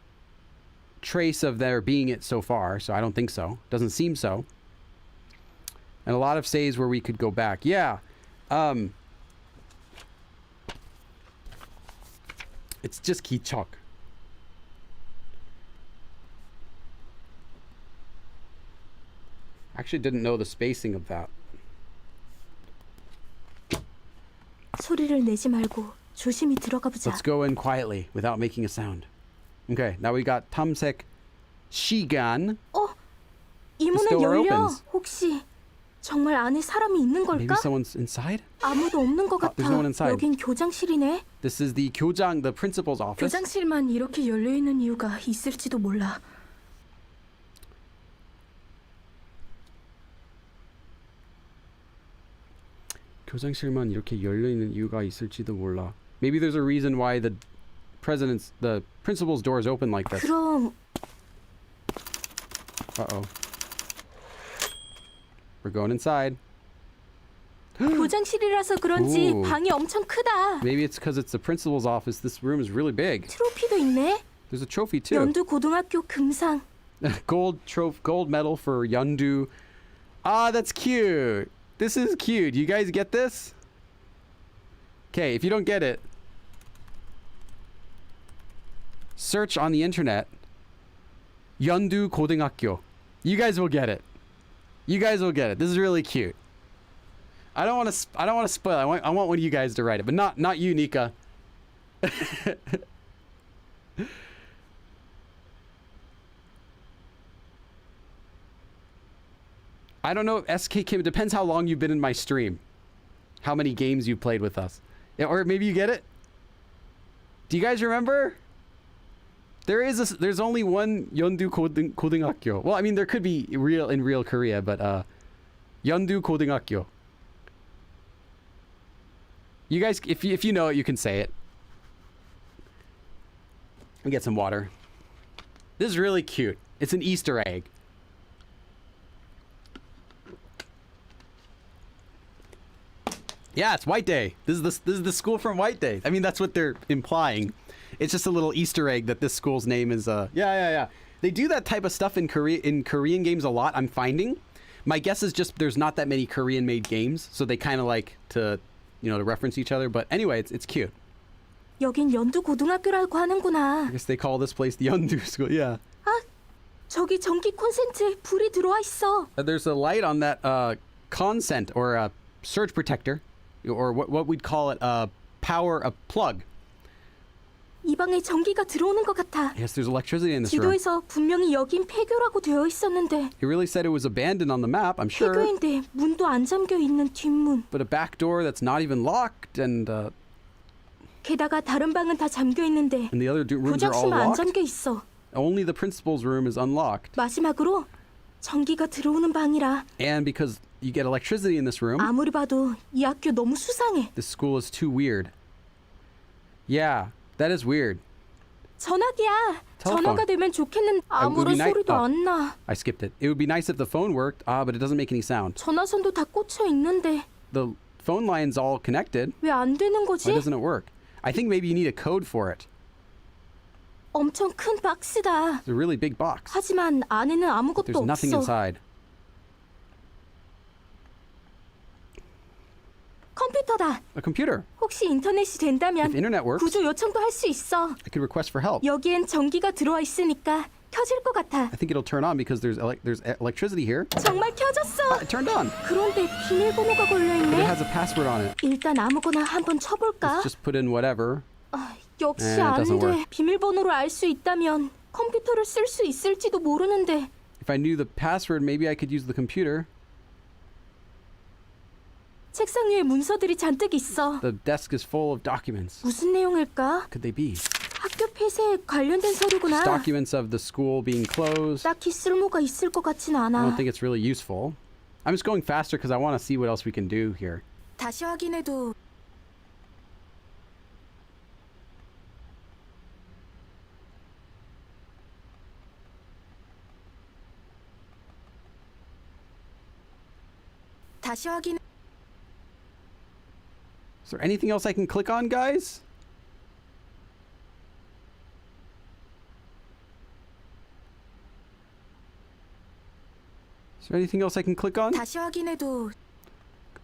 trace of there being it so far, so I don't think so. Doesn't seem so. And a lot of saves where we could go back. Yeah. It's just Kichok. Actually didn't know the spacing of that. 소리를 내지 말고 조심히 들어가 보자. Let's go in quietly without making a sound. Okay, now we got 탐색 시간. 이 This 문은 door 열려. opens. 혹시 정말 안에 사람이 있는 Maybe 걸까? someone's inside? 아무도 없는 것 같아. there's no one inside. 여긴 교장실이네. This is the 교장, the principal's office. 교장실만 이렇게 열려 있는 이유가 있을지도 몰라. 교장실만 이렇게 열려 있는 이유가 있을지도 몰라. Maybe there's a reason why the principal's door is open like this. 그럼 Uh-oh. We're going inside. 교장실이라서 그런지 오. 방이 엄청 크다. Maybe it's because it's the principal's office. This room is really big. 트로피도 있네. There's a trophy too. 연두 고등학교 금상. gold medal for Yeondu. Ah, that's cute. This is cute. You guys get this? Okay, if you don't get it, search on the internet Yeondu 고등학교. You guys will get it. You guys will get it. This is really cute. I don't want to spoil it. I want one of you guys to write it, but not you, Nika. I don't know, SK Kim, it depends how long you've been in my stream. How many games you've played with us. Yeah, or maybe you get it? Do you guys remember? There's only one Yeondu 고등학교. Well, I mean, there could be in real Korea, but Yeondu 고등학교. You guys, if you know it, you can say it. Let me get some water. This is really cute. It's an Easter egg. Yeah, it's White Day. This is the school from White Day. I mean, that's what they're implying. It's just a little Easter egg that this school's name is. Yeah. They do that type of stuff in Korean games a lot. I'm finding. My guess is just there's not that many Korean-made games, so they kind of like to reference each other. But anyway, it's cute. 여긴 연두 고등학교라고 하는구나. I guess they call this place the Yeondu School. Yeah. 저기 전기 콘센트에 불이 들어와 있어. There's a light on that consent or a surge protector, or what we'd call it a plug. 이 방에 전기가 들어오는 것 같아. Yes, there's electricity in this room. 지도에서 분명히 여긴 폐교라고 되어 있었는데 He really said it was abandoned on the map, I'm sure. 폐교인데 문도 안 잠겨 있는 뒷문. But a back door that's not even locked, and 게다가 다른 방은 다 잠겨 있는데 the other rooms are all 교장실만 안 locked. 잠겨 있어. Only the principal's room is unlocked. 마지막으로 전기가 들어오는 방이라 And because you get electricity in this room, 아무리 봐도 이 학교 너무 수상해. this school is too weird. Yeah, that is weird. 전화기야. Telephone. 전화가 되면 좋겠는데 아무런 night- 소리도 안 나. I skipped it. It would be nice if the phone worked, but it doesn't make any sound. 전화선도 다 꽂혀 있는데 The phone line's all connected. 왜 안 되는 Why 거지? doesn't it work? I think maybe you need a code for it. 엄청 큰 박스다. It's a really big box. 하지만 안에는 아무것도 There's nothing 없어. inside. 컴퓨터다. A computer. 혹시 인터넷이 된다면 If internet works, 구조 요청도 할 수 있어. I could request for help. 여기엔 전기가 들어와 있으니까 켜질 것 같아. I think it'll turn on because there's electricity here. 정말 켜졌어. It turned on. 그런데 비밀번호가 걸려 But it 있네. has a password on it. 일단 아무거나 한번 쳐볼까? Let's just put in whatever. 역시 it 안 doesn't 돼. work. 비밀번호를 알 수 있다면 컴퓨터를 쓸 수 있을지도 모르는데. If I knew the password, maybe I could use the computer. 책상 위에 문서들이 잔뜩 있어. The desk is full of documents. 무슨 내용일까? Could they be? 학교 폐쇄에 관련된 서류구나. Just documents of the school being closed. 딱히 쓸모가 있을 것 같진 I don't 않아. think it's really useful. I'm just going faster because I want to see what else we can do here. 다시 확인해도 다시 확인. Is there anything else I can click on, guys? Is there anything else I can click on? 다시 확인해도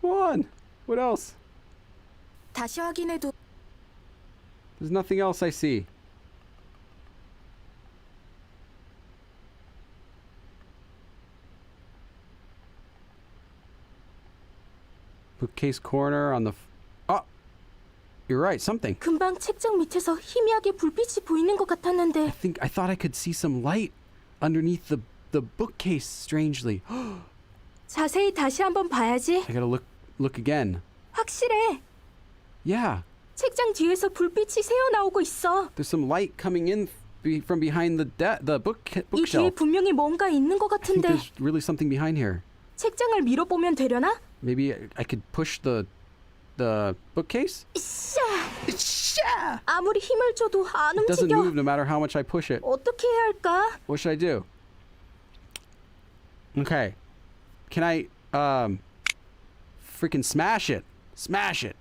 Come on. What else? 다시 확인해도 There's nothing else I see. Bookcase corner on the... Oh! You're right. Something. 금방 책장 밑에서 희미하게 불빛이 보이는 것 같았는데 I thought I could see some light underneath the bookcase. Strangely. 자세히 다시 한번 봐야지. I gotta look again. 확실해. Yeah. 책장 뒤에서 불빛이 새어나오고 있어. There's some light coming in from behind the 이 뒤에 bookshelf. 분명히 뭔가 있는 것 I think 같은데 there's really something behind here. 책장을 밀어보면 되려나? Maybe I could push the bookcase? 아무리 힘을 줘도 안 It doesn't 움직여. move no matter how much I push it. 어떻게 해야 할까? What should I do? Okay. Can I freaking smash it? Smash it.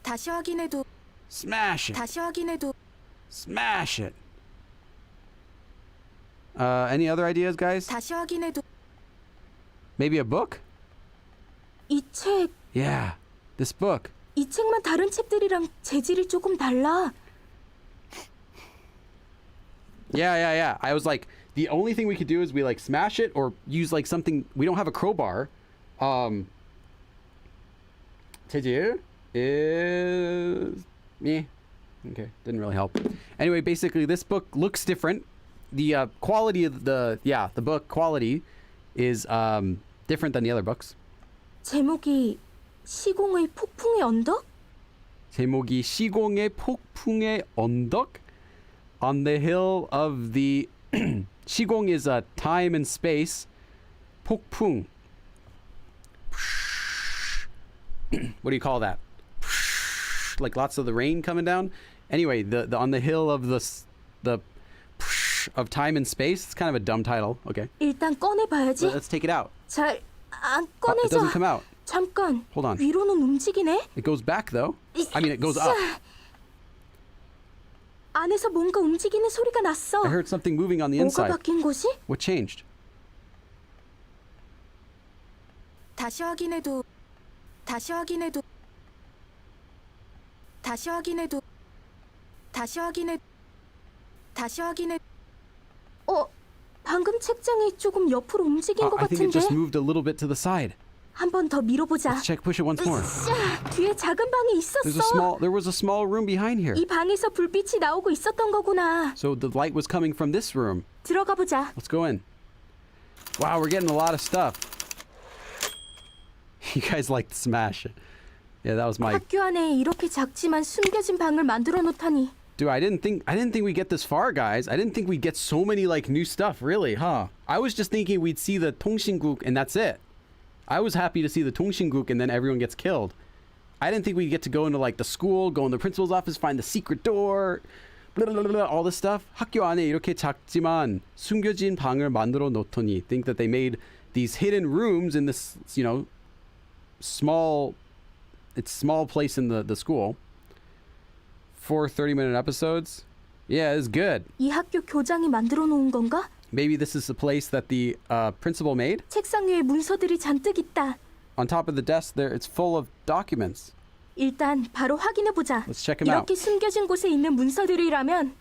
다시 확인해도 Smash it. 다시 확인해도 Smash it. Any other ideas, guys? 다시 확인해도 Maybe a book? 이 책, Yeah. This book. 이 책만 다른 책들이랑 재질이 조금 달라. Yeah. I was like, the only thing we could do is we like smash it or use like something. We don't have a crowbar. 재질 is me. Okay, didn't really help. Anyway, basically, this book looks different. The quality of the book quality is different than the other books. 제목이 시공의 폭풍의 언덕? 제목이 시공의 폭풍의 언덕. On the hill of the 시공 is time and space. 폭풍. What do you call that? Like lots of the rain coming down. Anyway, the on the hill of the of time and space. It's kind of a dumb title. Okay, 일단 꺼내봐야지. let's take it out. 잘 안 It doesn't 꺼내져. come out. 잠깐. Hold on. 위로는 움직이네. It goes back though. I mean, it goes up. 안에서 뭔가 움직이는 소리가 났어. I heard something moving on the 뭐가 inside. 바뀐 거지? What changed? 다시 확인해도 다시 확인해도 다시 확인해도 다시 확인해 다시 확인해 방금 책장이 조금 옆으로 움직인 것 I think it 같은데 just moved a little bit to the side. 한 번 더 밀어보자. Let's check. Push it once more. 뒤에 작은 방이 있었어. There was a small room behind here. 이 방에서 불빛이 나오고 있었던 거구나. So the light was coming from this room. 들어가 보자. Let's go in. Wow, we're getting a lot of stuff. You guys like to smash it. Yeah, that was my 학교 안에 이렇게 작지만 숨겨진 방을 만들어 놓다니. dude. I didn't think we'd get this far, guys. I didn't think we'd get so many like new stuff, really, huh? I was just thinking we'd see the Tongsinguk and that's it. I was happy to see the Tongsinguk and then everyone gets killed. I didn't think we'd get to go into like the school, go in the principal's office, find the secret door, blah, blah, blah, blah, all this stuff. 학교 안에 이렇게 작지만 숨겨진 방을 만들어 놓더니. Think that they made these hidden rooms in this, you know, small place in the school. 4 30-minute episodes. Yeah, it's good. 이 학교 교장이 만들어 놓은 건가? Maybe this is the place that the principal made. 책상 위에 문서들이 잔뜩 있다. On top of the desk there, it's full of documents. 일단 바로 확인해 보자. Let's check 'em out. 이렇게 숨겨진 곳에 있는 문서들이라면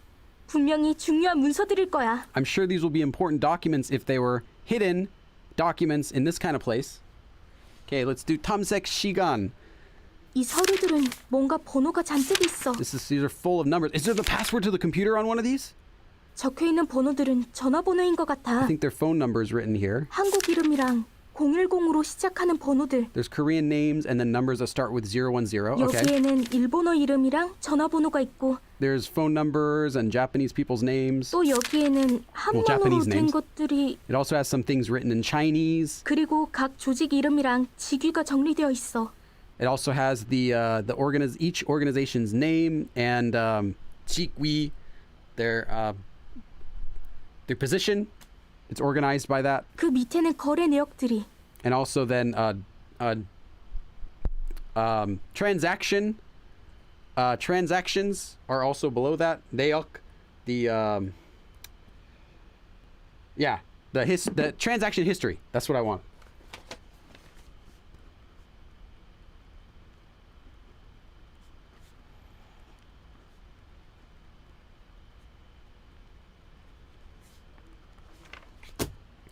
분명히 중요한 문서들일 거야. I'm sure these will be important documents if they were hidden documents in this kind of place. Okay, let's do 탐색 시간. 이 서류들은 뭔가 번호가 잔뜩 있어. These are full of numbers. Is there the password to the computer on one of these? 적혀 있는 번호들은 전화번호인 것 같아. I think their phone numbers written here. 한국 이름이랑 010으로 시작하는 번호들. There's Korean names and then numbers that start with 010. Okay. 여기에는 일본어 이름이랑 전화번호가 있고 There's phone numbers and Japanese people's names. 또 여기에는 한문으로 Japanese 된 names. 것들이 It also has some things written in Chinese. 그리고 각 조직 이름이랑 직위가 정리되어 있어. It also has each organization's name and 직위, their position. It's organized by that, 그 밑에는 거래 내역들이. and also then transactions are also below that. 내역, the transaction history. That's what I want.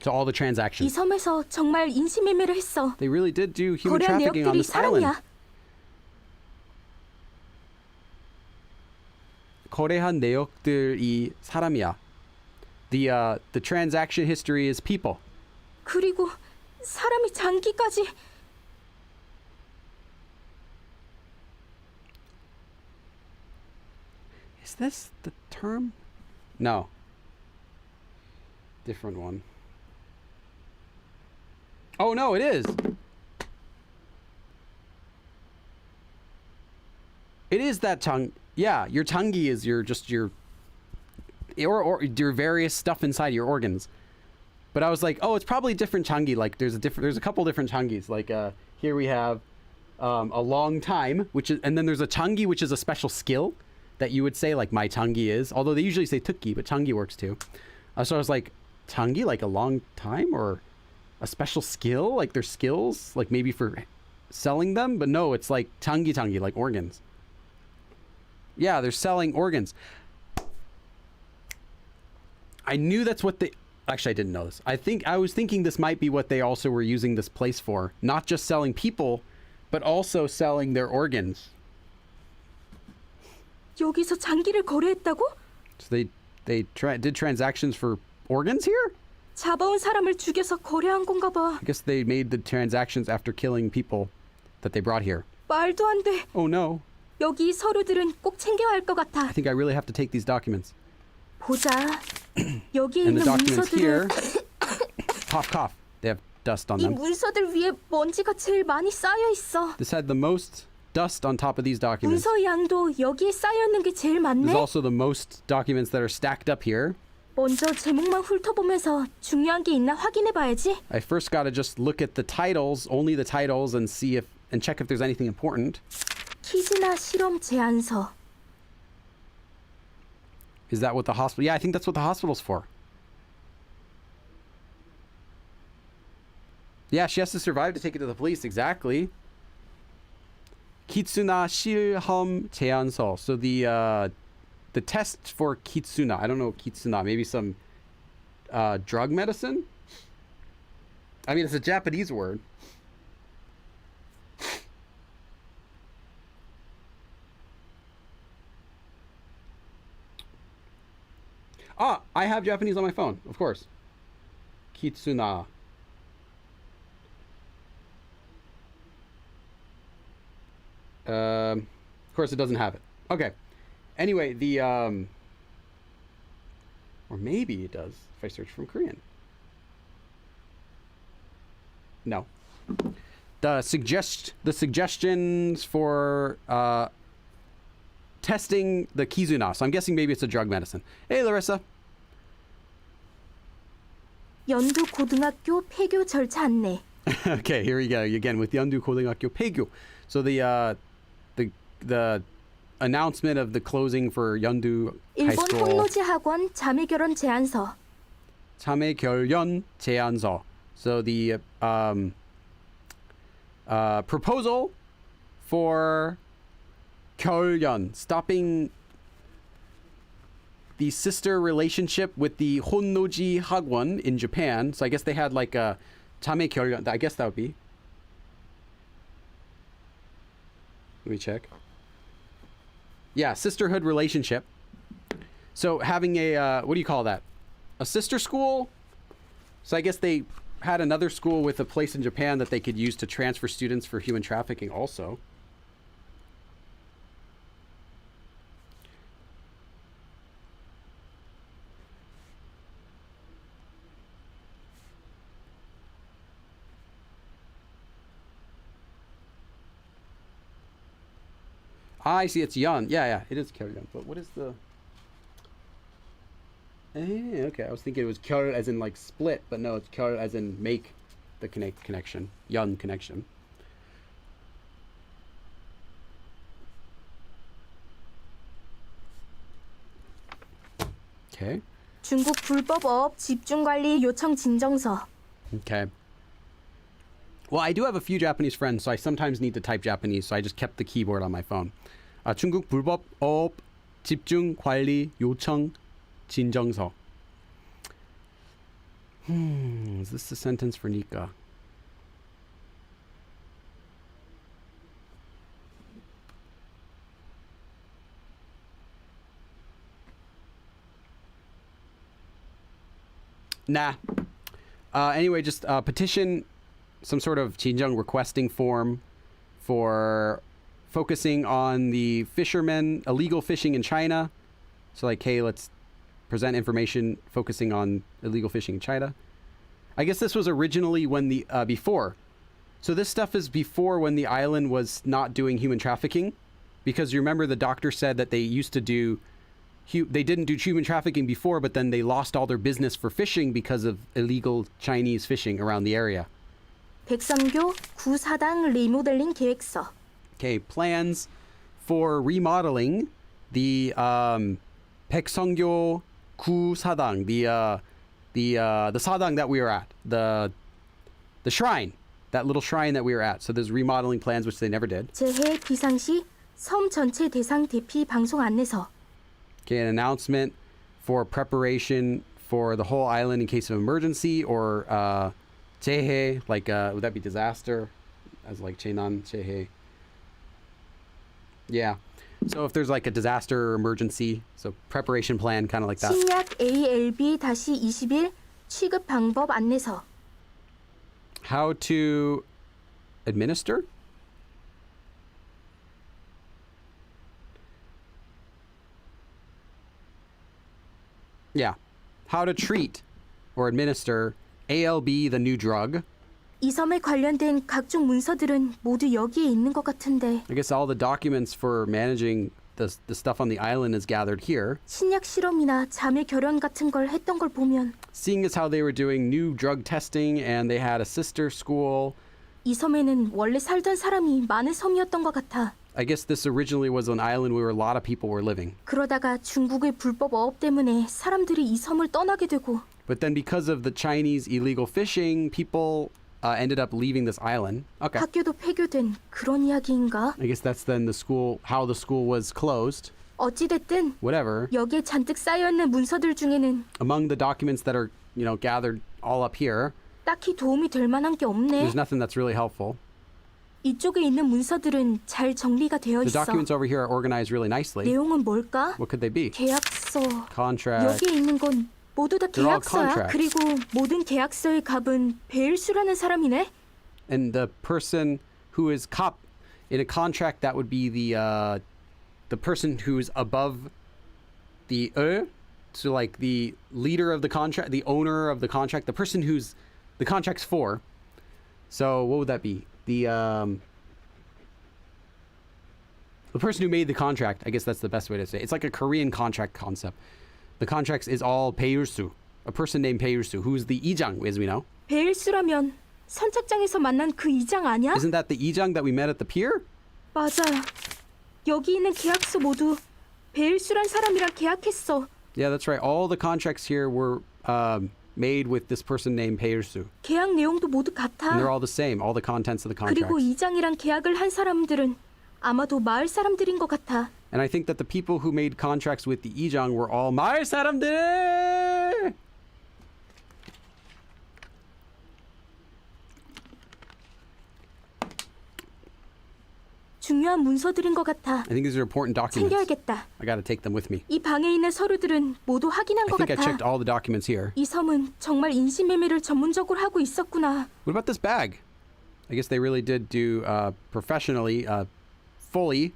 So all the 이 transactions. 섬에서 정말 인신매매를 했어. They really did do human 거래한 trafficking on 내역들이 this island. 사람이야. 거래한 내역들이 사람이야. The transaction history is people. 그리고 사람이 장기까지. Is this the term? No. Different one. Oh no, it is. It is that tongue. Yeah, your tangi is your or your various stuff inside your organs. But I was like, oh, it's probably different changi. Like there's a couple different changis. Like here we have a long time, which is, and then there's a changi, which is a special skill that you would say like my changi is. Although they usually say tukki, but changi works too. So I was like, changi, like a long time or a special skill, like their skills, like maybe for selling them. But no, it's like tangi, like organs. Yeah, they're selling organs. I knew that's what they... Actually, I didn't know this. I was thinking this might be what they also were using this place for. Not just selling people, but also selling their organs. 여기서 장기를 거래했다고? So they did transactions for organs here? 잡아온 사람을 죽여서 거래한 건가 봐. I guess they made the transactions after killing people that they brought here. 말도 안 돼. Oh no. 여기 이 서류들은 꼭 챙겨야 할 것 같아. I think I really have to take these documents. 보자. 여기 And the 있는 documents here... 문서들은 cough. They have dust on 이 them. 문서들 위에 먼지가 제일 많이 쌓여 있어. This had the most dust on top of these documents. 문서 양도 여기에 쌓여 있는 게 제일 There's 많네. also the most documents that are stacked up here. 먼저 제목만 훑어보면서 중요한 게 있나 확인해 봐야지. I first got to just look at the titles, only the titles, and check if there's anything important. 퀴즈나 실험 제안서. Is that what the hospital? Yeah, I think that's what the hospital's for. Yeah, she has to survive to take it to the police. Exactly. Kitsuna 실험 제안서. So the test for kitsuna. I don't know kitsuna. Maybe some drug medicine. I mean, it's a Japanese word. Ah, I have Japanese on my phone, of course. Kitsuna. Of course, it doesn't have it. Okay. Anyway, or maybe it does if I search from Korean. No. The suggestions for testing the Kizuna. So I'm guessing maybe it's a drug medicine. Hey, Larissa. 연두 고등학교 폐교 절차 안내. Okay, here we go again with Yeondu 고등학교 폐교. So the announcement of the closing for Yeondu High 일본 School. 혼노지 학원 자매 결혼 제안서. 자매 결연 제안서. So the proposal for 결연, stopping the sister relationship with the Honnoji Hagwon in Japan. So I guess they had like a 자매 결연. I guess that would be. Let me check. Yeah, sisterhood relationship. So having a what do you call that? A sister school. So I guess they had another school with a place in Japan that they could use to transfer students for human trafficking also. I see, it's Yun. Yeah, it is Kyeryun. But what is the... okay, I was thinking it was Kyeol as in like split, but no, it's Kyeol as in make the connection. Yun connection. Okay. 중국 불법 어업 집중 관리 요청 진정서. Okay. Well, I do have a few Japanese friends, so I sometimes need to type Japanese, so I just kept the keyboard on my phone. 중국 불법 어업 집중 관리 요청 진정서. Is this the sentence for Nika? Nah. Anyway, just petition some sort of 진정 requesting form for focusing on the fishermen, illegal fishing in China. So like, hey, let's present information focusing on illegal fishing in China. I guess this was originally when the, before. So this stuff is before when the island was not doing human trafficking. Because you remember the doctor said that they used to do, they didn't do human trafficking before, but then they lost all their business for fishing because of illegal Chinese fishing around the area. 백성교 구사당 리모델링 계획서. Okay, plans for remodeling the 백성교 구 사당, the sadang that we were at, the shrine, that little shrine that we were at. So there's remodeling plans which they never did. 재해 비상시 섬 전체 대상 대피 방송 안내서. Okay, an announcement for preparation for the whole island in case of emergency or 재해, like would that be disaster? As like 재난, 재해. Yeah. So if there's like a disaster or emergency, so preparation plan, kind of like that. 신약 ALB-21 취급 방법 안내서. How to administer? Yeah. How to treat or administer ALB, the new drug. 이 섬에 관련된 각종 문서들은 모두 여기에 있는 것 같은데. I guess all the documents for managing the stuff on the island is gathered here. 신약 실험이나 자매 결연 같은 걸 했던 걸 보면 Seeing as how they were doing new drug testing and they had a sister school, 이 섬에는 원래 살던 사람이 많은 섬이었던 것 같아. I guess this originally was an island where a lot of people were living. 그러다가 중국의 불법 어업 때문에 사람들이 이 섬을 떠나게 되고 But then because of the Chinese illegal fishing, people ended up leaving this island. Okay. 학교도 폐교된 그런 이야기인가? I guess that's then the school, how the school was closed. 어찌됐든 Whatever. 여기에 잔뜩 쌓여있는 문서들 중에는 Among the documents that are, gathered all up here, 딱히 도움이 될 만한 게 없네. there's nothing that's really helpful. 이쪽에 있는 문서들은 잘 정리가 되어 The 있어. documents over here are organized really nicely. 내용은 뭘까? What could they be? 계약서. Contract. 여기에 있는 건 모두 다 They're all 계약서야. contracts. 그리고 모든 계약서의 갑은 베일수라는 사람이네. And the person who is in a contract, that would be the person who's above the so like the leader of the contract, the owner of the contract, the person who's the contract's for. So what would that be? The person who made the contract. I guess that's the best way to say it. It's like a Korean contract concept. The contracts is all Peirsu, a person named Peirsu, who's the 이장, as we know. 베일수라면 선착장에서 만난 그 이장 아니야? Isn't that the 이장 that we met at the pier? 맞아. 여기 있는 계약서 모두 베일수란 사람이랑 계약했어. Yeah, that's right. All the contracts here were made with this person named Peirsu. 계약 내용도 모두 같아. And they're all the same, all the contents of the 그리고 contracts. 이장이랑 계약을 한 사람들은 아마도 마을 사람들인 것 같아. And I think that the people who made contracts with the 이장 were all 마을 사람들! 중요한 문서들인 것 같아. I think these are important documents. 챙겨야겠다. I gotta take them with me. 이 방에 있는 서류들은 모두 확인한 I 것 think I 같아. checked all the documents here. 이 섬은 정말 인신매매를 전문적으로 하고 있었구나. What about this bag? I guess they really did do professionally, fully,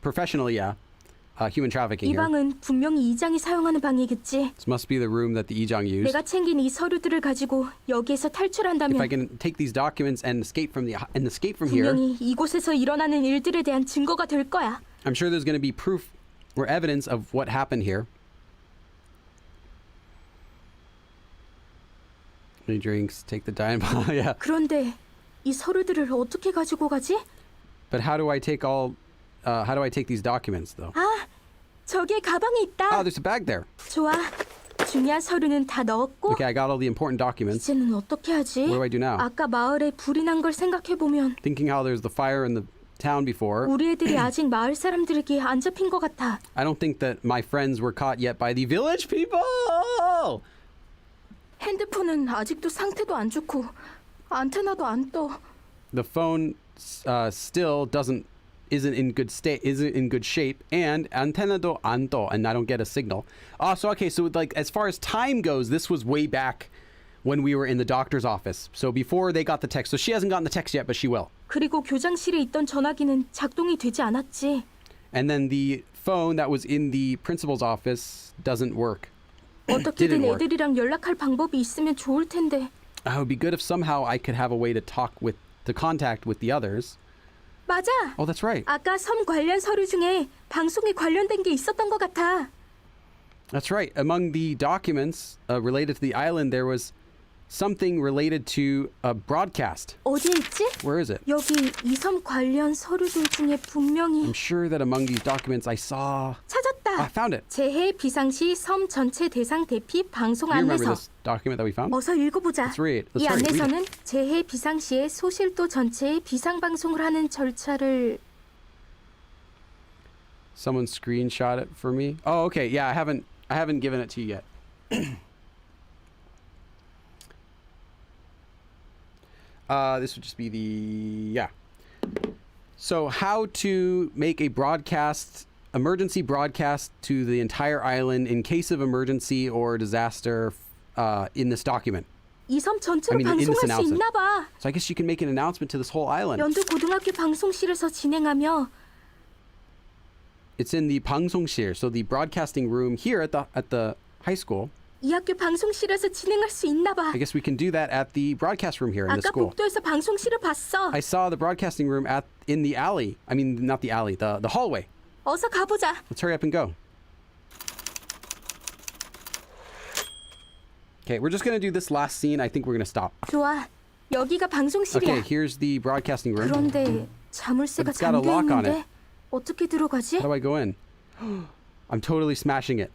professionally, yeah, human trafficking 이 here. 방은 분명히 이장이 사용하는 방이겠지. This must be the room that the 이장 used. 내가 챙긴 이 서류들을 가지고 여기에서 If I 탈출한다면 can take these documents and escape from here, 분명히 이곳에서 일어나는 일들에 대한 증거가 될 거야. I'm sure there's going to be proof or evidence of what happened here. Any drinks? Take the dynamo. Yeah. 그런데 이 서류들을 어떻게 가지고 가지? But how do I take these documents though? 아, 저기에 가방이 Oh, 있다. there's a bag there. 좋아. 중요한 서류는 다 넣었고 Okay, I got all the important documents. 이제는 어떻게 하지? What do I do now? 아까 마을에 불이 난 걸 생각해보면 Thinking how there's the fire in the town before, 우리 애들이 아직 마을 사람들에게 안 잡힌 것 같아. I don't think that my friends were caught yet by the village people. 핸드폰은 아직도 상태도 안 좋고 안테나도 안 떠. The phone still doesn't isn't in good shape, and antenna도 안 떠, and I don't get a signal. So okay, so like as far as time goes, this was way back when we were in the doctor's office. So before they got the text. So she hasn't gotten the text yet, but she will. 그리고 교장실에 있던 전화기는 작동이 되지 않았지. And then the phone that was in the principal's office doesn't work. 어떻게든 Didn't work. 애들이랑 연락할 방법이 있으면 좋을 텐데. It would be good if somehow I could have a way to contact with the others. 맞아. Oh, that's right. 아까 섬 관련 서류 중에 방송에 관련된 게 있었던 것 같아. That's right. Among the documents related to the island, there was something related to a broadcast. 어디에 있지? Where is it? 여기 이 섬 관련 서류들 중에 분명히 I'm sure that among these documents I saw... 찾았다. I found it. 재해 비상시 섬 전체 대상 대피 방송 Do you remember 안내서. this document that we found? 어서 읽어보자. Let's read. 이 Let's read it. 안내서는 재해 비상시에 소실도 전체의 비상 방송을 하는 절차를. Someone screenshot it for me. Oh, okay. Yeah, I haven't given it to you yet. This would just be yeah. So how to make a emergency broadcast to the entire island in case of emergency or disaster in this document. 이 섬 전체로 I mean, in this 방송할 수 announcement. 있나 봐. So I guess you can make an announcement to this whole island. 연두 고등학교 방송실에서 진행하며 It's in the 방송실, so the broadcasting room here at the high school. 이 학교 방송실에서 진행할 수 있나 봐. I guess we can do that at the broadcast room here in the 아까 school. 복도에서 방송실을 봤어. I saw the broadcasting room in the alley. I mean, not the alley, the hallway. 어서 가보자. Let's hurry up and go. Okay, we're just gonna do this last scene. I think we're gonna stop. 좋아. 여기가 방송실이야. Okay, here's the broadcasting room. 그런데 자물쇠가 It's got a 잠겨 lock on 있는데 it. 어떻게 들어가지? How do I go in? I'm totally smashing it.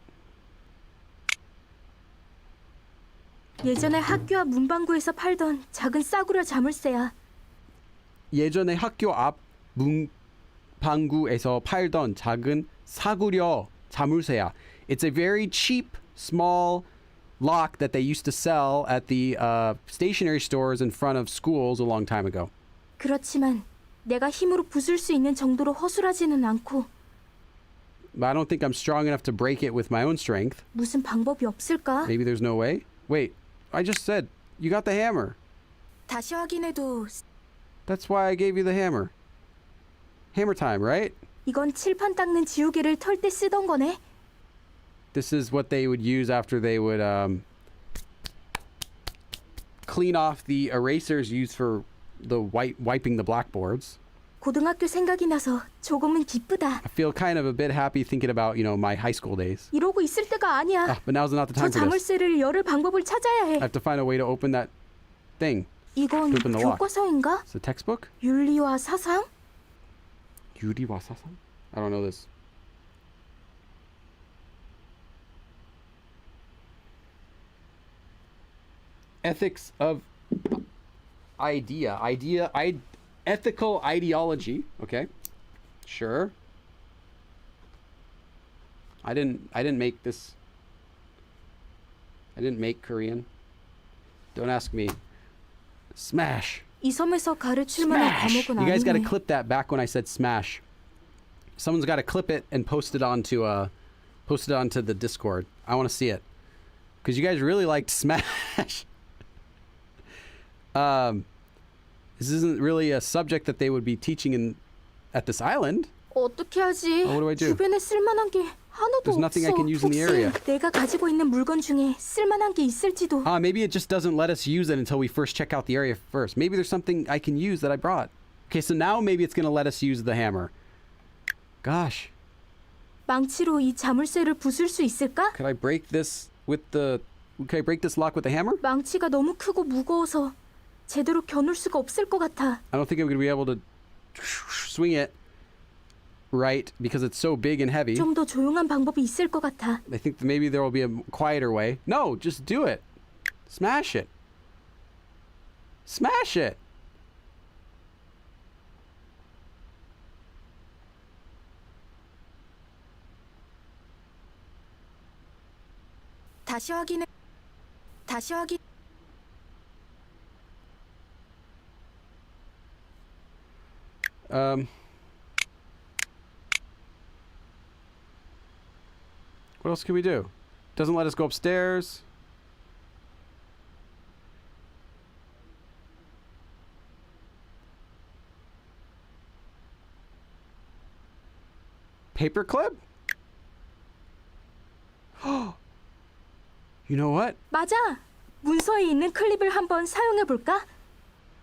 예전에 학교 앞 문방구에서 팔던 작은 싸구려 자물쇠야. 예전에 학교 앞 문방구에서 팔던 작은 사구려 자물쇠야. It's a very cheap, small lock that they used to sell at the stationery stores in front of schools a long time ago. 그렇지만 내가 힘으로 부술 수 있는 정도로 허술하지는 않고 But I don't think I'm strong enough to break it with my own strength. 무슨 방법이 없을까? Maybe there's no way. Wait, I just said you got the hammer. 다시 확인해도 That's why I gave you the hammer. Hammer time, right? 이건 칠판 닦는 지우개를 털 때 쓰던 거네. This is what they would use after they would clean off the erasers used for the wiping the blackboards. 고등학교 생각이 나서 조금은 기쁘다. I feel kind of a bit happy thinking about, my high school days. 이러고 있을 때가 아니야. But now's not the 저 time for this. 자물쇠를 열을 방법을 찾아야 해. I have to find a way to open that thing. 이건 open the lock. 교과서인가? It's a textbook? 윤리와 사상? 유리와 사상? I don't know this. Ethics of ethical ideology. Okay, sure. I didn't make this. I didn't make Korean. Don't ask me. Smash. 이 섬에서 가르칠 만한 Smash. 과목은 You guys got to 아니네. clip that back when I said smash. Someone's got to clip it and post it onto the Discord. I want to see it because you guys really liked smash. This isn't really a subject that they would be teaching at this island. 어떻게 하지? What do I do? 주변에 쓸만한 게 하나도 There's nothing 없어. I can use in the area. 혹시 내가 가지고 있는 물건 중에 쓸만한 게 있을지도. Maybe it just doesn't let us use it until we first check out the area first. Maybe there's something I can use that I brought. Okay, so now maybe it's going to let us use the hammer. Gosh, 망치로 이 자물쇠를 부술 수 있을까? could I break this lock with the hammer? 망치가 너무 크고 무거워서 제대로 겨눌 수가 없을 것 같아. I don't think I'm going to be able to swing it right because it's so big and heavy. 좀 더 조용한 방법이 있을 것 같아. I think maybe there will be a quieter way. No, just do it. Smash it. Smash it. 다시 확인. What else can we do? Doesn't let us go upstairs. Paperclip? You know what? 맞아. 문서에 있는 클립을 한번 사용해 볼까?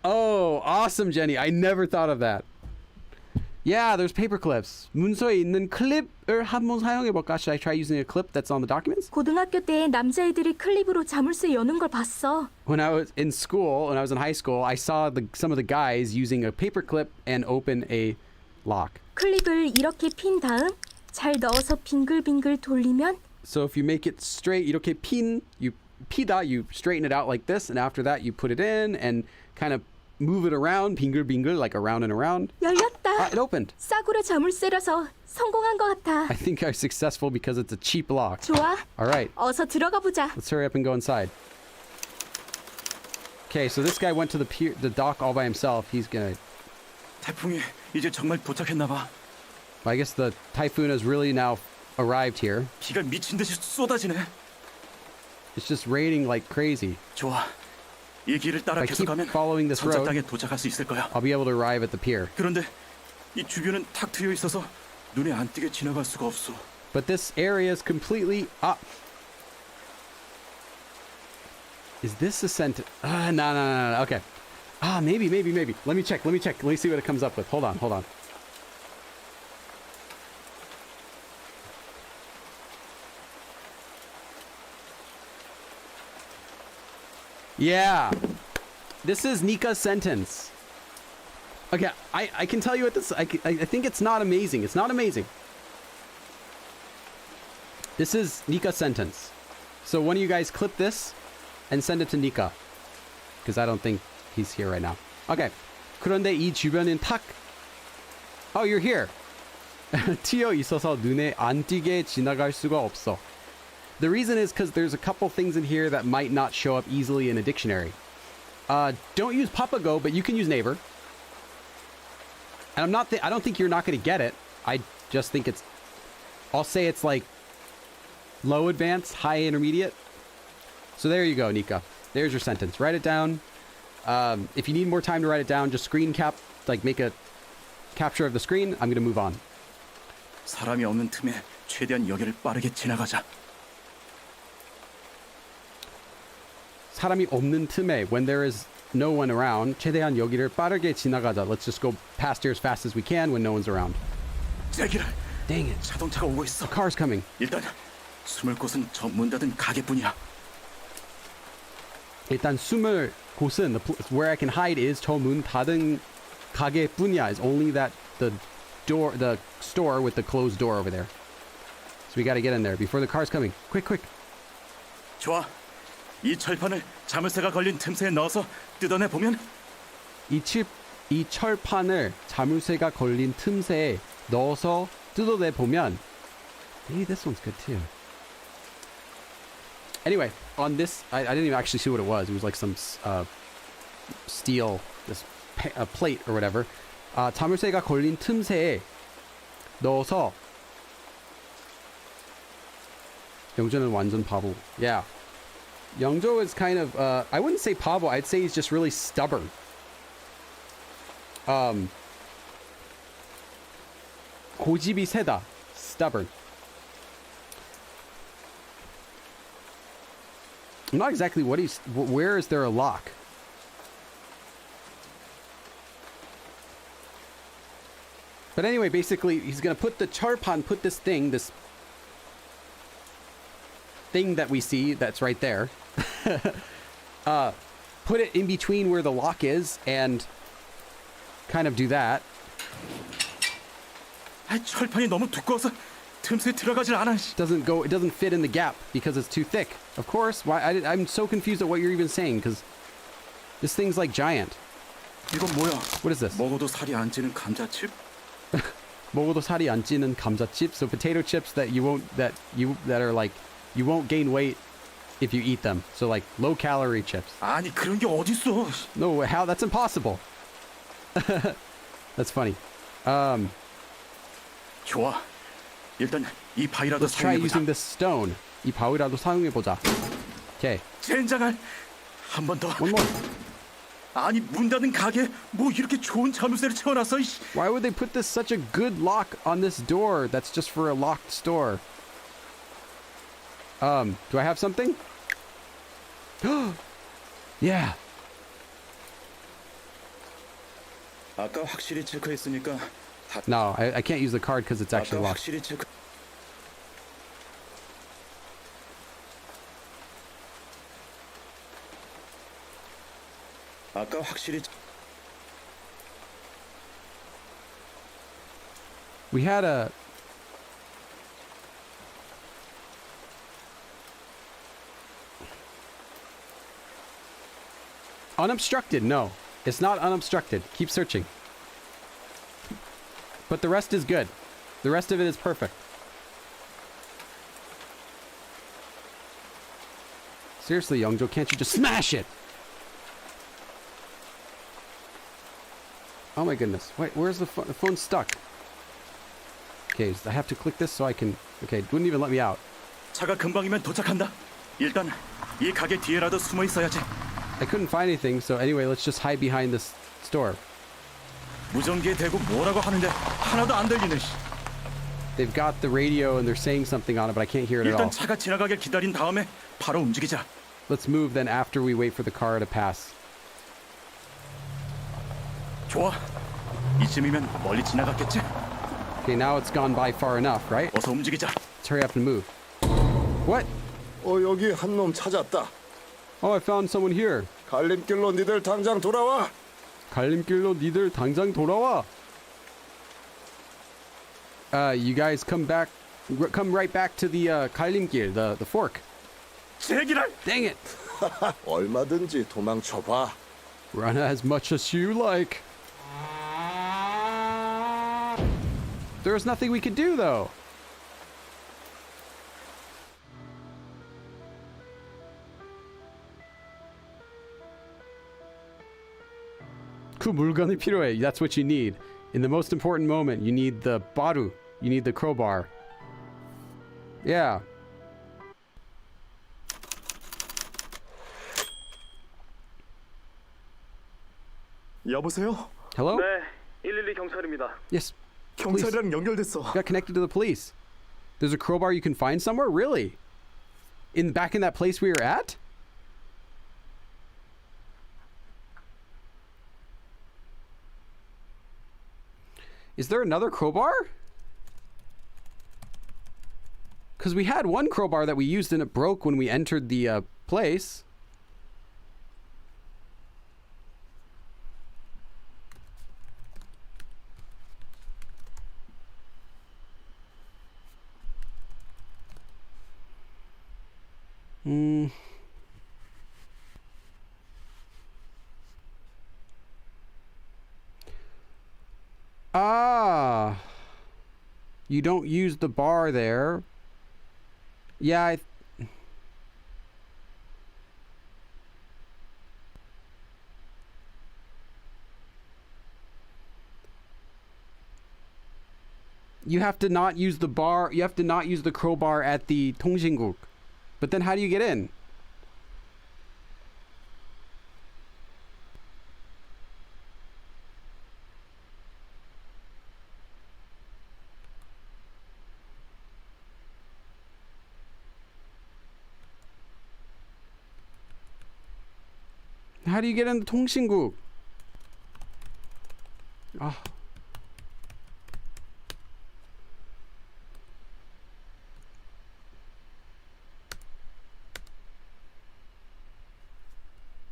Oh, awesome, Jenny. I never thought of that. Yeah, there's paper clips. 문서에 있는 클립을 한번 사용해볼까? Should I try using a clip that's on the documents? 고등학교 때 남자애들이 클립으로 자물쇠 여는 걸 봤어. When I was in school, when I was in high school, I saw some of the guys using a paper clip and open a lock. 클립을 이렇게 핀 다음 잘 넣어서 빙글빙글 돌리면 So if you make it straight, 이렇게 you 피다, you straighten it out like this, and after that you put it in and kind of move it around, 빙글빙글, like around and around. 열렸다. It opened. 싸구려 자물쇠라서 성공한 것 같아. I think I was successful because it's a cheap lock. 좋아. All right, 어서 들어가 보자. let's hurry up and go inside. Okay, so this guy went to the dock all by himself. He's gonna. 태풍이 이제 정말 도착했나 봐. I guess the typhoon has really now arrived here. 비가 미친 듯이 쏟아지네. It's just raining like crazy. 좋아. 이 길을 따라 If I keep 계속 가면 following this road, 선착장에 도착할 수 있을 거야. I'll be able to arrive at the pier. 그런데 이 주변은 탁 트여 있어서 눈에 안 띄게 지나갈 수가 없어. But this area is completely up. Is this a sentence? No. Okay. Maybe. Let me check. Let me see what it comes up with. Hold on. Yeah. This is Nika's sentence. Okay, I can tell you what this... I think it's not amazing. It's not amazing. This is Nika's sentence. So one of you guys clip this and send it to Nika. Because I don't think he's here right now. Okay. 그런데 이 주변은 탁... Oh, you're here. 튀어 있어서 눈에 안 띄게 지나갈 수가 없어. The reason is because there's a couple things in here that might not show up easily in a dictionary. Don't use Papago, but you can use Neighbor. And I don't think you're not going to get it. I just think I'll say it's like low advanced, high intermediate. So there you go, Nika. There's your sentence. Write it down. If you need more time to write it down, just screen cap, like make a capture of the screen. I'm going to move on. 사람이 없는 틈에 최대한 여기를 빠르게 지나가자. 사람이 없는 틈에, when there is no one around, 최대한 여기를 빠르게 지나가자. Let's just go past here as fast as we can when no one's around. 제기를. Dang it. 자동차가 오고 있어. The car's coming. 일단 숨을 곳은 저 문 닫은 가게뿐이야. 일단 숨을 곳은, where I can hide is 저 문 닫은 가게뿐이야. Is only that the store with the closed door over there. So we got to get in there before the car's coming. Quick. 좋아. 이 철판을 자물쇠가 걸린 틈새에 넣어서 뜯어내 보면 이 철판을 자물쇠가 걸린 틈새에 넣어서 뜯어내 보면, maybe this one's good too. Anyway, on this, I didn't even actually see what it was. It was like some steel, this plate or whatever. 자물쇠가 걸린 틈새에 넣어서. 영조는 완전 바보. Yeah. Youngjo is kind of, I wouldn't say 바보, I'd say he's just really stubborn. 고집이 세다. Stubborn. I'm not exactly where is there a lock? But anyway, basically, he's gonna put the charpan, put this thing that we see that's right there, put it in between where the lock is and kind of do that. 철판이 너무 두꺼워서 틈새 들어가질 않아. It doesn't fit in the gap because it's too thick. Of course, I'm so confused at what you're even saying because this thing's like giant. 이건 뭐야? What is this? 먹어도 살이 안 찌는 감자칩? 먹어도 살이 안 찌는 감자칩. So potato chips that are like, you won't gain weight if you eat them. So like low calorie chips. 아니 그런 게 어딨어? No, how? That's impossible. That's funny. 좋아. 일단 이 바위라도 Let's try 사용해보자. using this stone. 이 바위라도 사용해보자. Okay, 젠장할. 한 번 더. one more. 아니 문 닫은 가게 뭐 이렇게 좋은 자물쇠를 채워놨어. 이씨. Why would they put this such a good lock on this door that's just for a locked store? Do I have something? Yeah. 아까 확실히 체크했으니까 다 No, I can't use the card because it's actually 아까 locked. 확실히 체크 아까 확실히 We had a... Unobstructed, no. It's not unobstructed. Keep searching. But the rest is good. The rest of it is perfect. Seriously, Youngjo, can't you just smash it? Oh my goodness. Wait, where's the phone? The phone's stuck. Okay, so I have to click this so I can... Okay, it wouldn't even let me out. 차가 금방이면 도착한다. 일단 이 가게 뒤에라도 숨어 있어야지. I couldn't find anything, so anyway, let's just hide behind this store. 무전기에 대고 뭐라고 하는데 하나도 안 들리네. 씨. They've got the radio and they're saying something on it, but I can't hear it at all. 일단 차가 지나가길 기다린 다음에 바로 움직이자. Let's move then after we wait for the car to pass. 좋아. 이쯤이면 멀리 지나갔겠지? Okay, now it's gone by far enough, right? 어서 움직이자. Let's hurry up and move. What? 여기 한 놈 찾았다. Oh, I found someone here. 갈림길로 니들 당장 돌아와. 갈림길로 니들 당장 돌아와. You guys come right back to the 갈림길, the fork. 제기랄. Dang it! 얼마든지 도망쳐봐. Run as much as you like. There's nothing we could do though. 그 물건이 필요해. That's what you need. In the most important moment, you need the baru. You need the crowbar. Yeah. 여보세요? Hello? 네, 112 경찰입니다. Yes. 경찰이랑 연결됐어. Got connected to the police. There's a crowbar you can find somewhere? Really? Back in that place we were at? Is there another crowbar? Because we had one crowbar that we used and it broke when we entered the place. Ah, you don't use the bar there. Yeah, you have to not use the bar. You have to not use the crowbar at the 통신국. But then how do you get in? How do you get in the 통신국? Ah.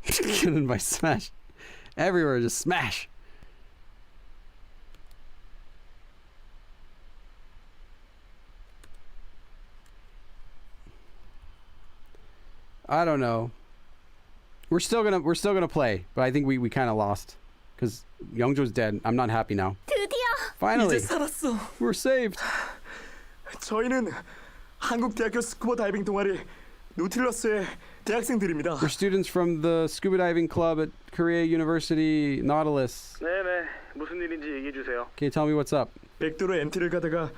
Getting by smash. Everywhere, just smash. I don't know. We're still gonna play, but I think we kind of lost because Youngjo's dead. I'm not happy now. 드디어 Finally, 이제 살았어. we're saved. 저희는 한국대학교 스쿠버 다이빙 동아리 노틸러스의 대학생들입니다. We're students from the scuba diving club at Korea University Nautilus. 네네, 무슨 일인지 얘기해 주세요. Can you tell me what's up? 백도로 MT를 가다가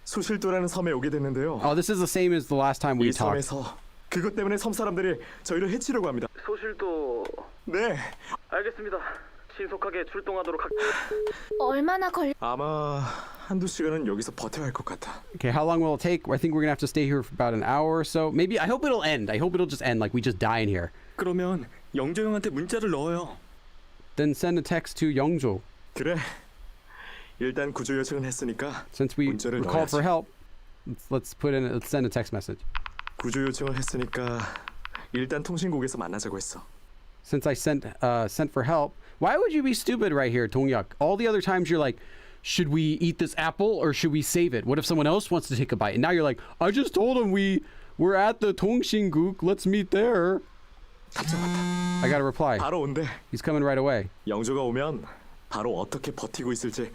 소실도라는 섬에 오게 됐는데요. Oh, this is the same as the last time we 이 talked. 섬에서 그것 때문에 섬 사람들이 저희를 해치려고 합니다. 소실도 네, 알겠습니다. 신속하게 출동하도록 얼마나 걸? 아마 한두 시간은 여기서 버텨야 할 것 같아. Okay, how long will it take? I think we're gonna have to stay here for about an hour or so. Maybe, I hope it'll end. I hope it'll just end, like we just die in here. 그러면 영조 형한테 문자를 넣어요. Then send a text to Yeongjo. 그래. 일단 구조 요청은 했으니까 Since we 문자를 called for 넣어야지. help, let's send a text message. 구조 요청을 했으니까 일단 통신국에서 만나자고 했어. Since I sent for help, why would you be stupid right here, Donghyuk? All the other times you're like, should we eat this apple or should we save it? What if someone else wants to take a bite? And now you're like, I just told him we're at the Tongsinguk. Let's meet there. 답장 왔다. I got a reply. 바로 온대. He's coming right away. 영조가 오면 바로 어떻게 버티고 있을지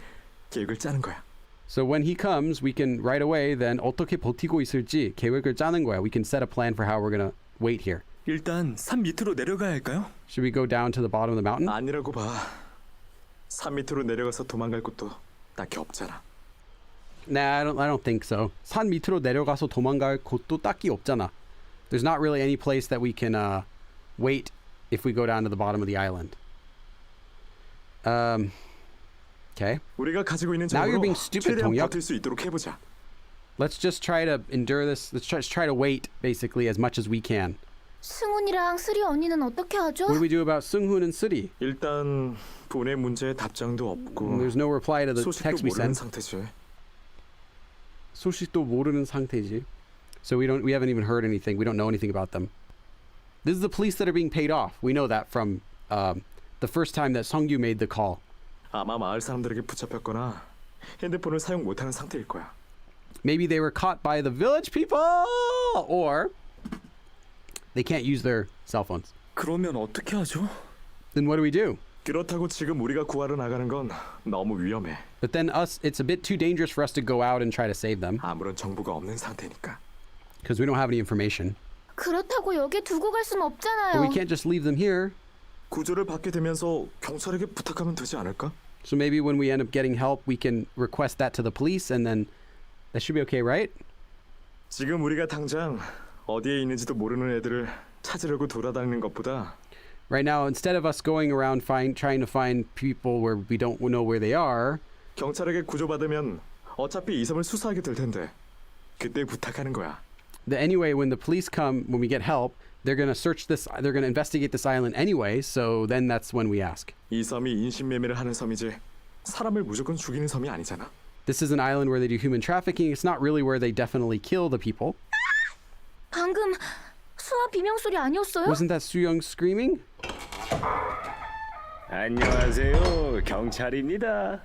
계획을 짜는 거야. So when he comes, we can right away then 어떻게 버티고 있을지 계획을 짜는 거야. We can set a plan for how we're gonna wait here. 일단 산 밑으로 내려가야 할까요? Should we go down to the bottom of the mountain? 아니라고 봐. 산 밑으로 내려가서 도망갈 곳도 딱히 없잖아. Nah, I don't think so. 산 밑으로 내려가서 도망갈 곳도 딱히 없잖아. There's not really any place that we can wait if we go down to the bottom of the island. Okay. 우리가 가지고 있는 Now you're 정보로 being stupid, 최대한 동혁. 버틸 수 있도록 해보자. Let's just try to endure this. Let's try to wait basically as much as we can. 승훈이랑 쓰리 언니는 어떻게 하죠? What do we do about Seunghun and Suri? 일단 보내 문제에 답장도 없고 There's no reply to the 소식도 text we 모르는 sent. 상태지. 소식도 모르는 상태지. So we haven't even heard anything. We don't know anything about them. This is the police that are being paid off. We know that from the first time that Seongyu made the call. 아마 마을 사람들에게 붙잡혔거나 핸드폰을 사용 못하는 상태일 거야. Maybe they were caught by the village people, or they can't use their cell phones. 그러면 어떻게 하죠? Then what do we do? 그렇다고 지금 우리가 구하러 나가는 건 너무 위험해. But then it's a bit too dangerous for us to go out and try to save them 아무런 정보가 없는 상태니까. because we don't have any information. 그렇다고 여기 두고 갈 순 But 없잖아요. we can't just leave them here. 구조를 받게 되면서 경찰에게 부탁하면 되지 않을까? So maybe when we end up getting help, we can request that to the police, and then that should be okay, right? 지금 우리가 당장 어디에 있는지도 모르는 애들을 찾으려고 돌아다니는 것보다 Right now, instead of us going around trying to find people where we don't know where they are, 경찰에게 구조받으면 어차피 이 섬을 수사하게 될 텐데 그때 부탁하는 거야. anyway, when the police come, when we get help, they're gonna they're gonna investigate this island anyway. So then that's when we ask. 이 섬이 인신매매를 하는 섬이지 사람을 무조건 죽이는 섬이 아니잖아. This is an island where they do human trafficking. It's not really where they definitely kill the people. 방금 수아 비명 소리 아니었어요? Wasn't that Soo-young screaming? 안녕하세요. 경찰입니다.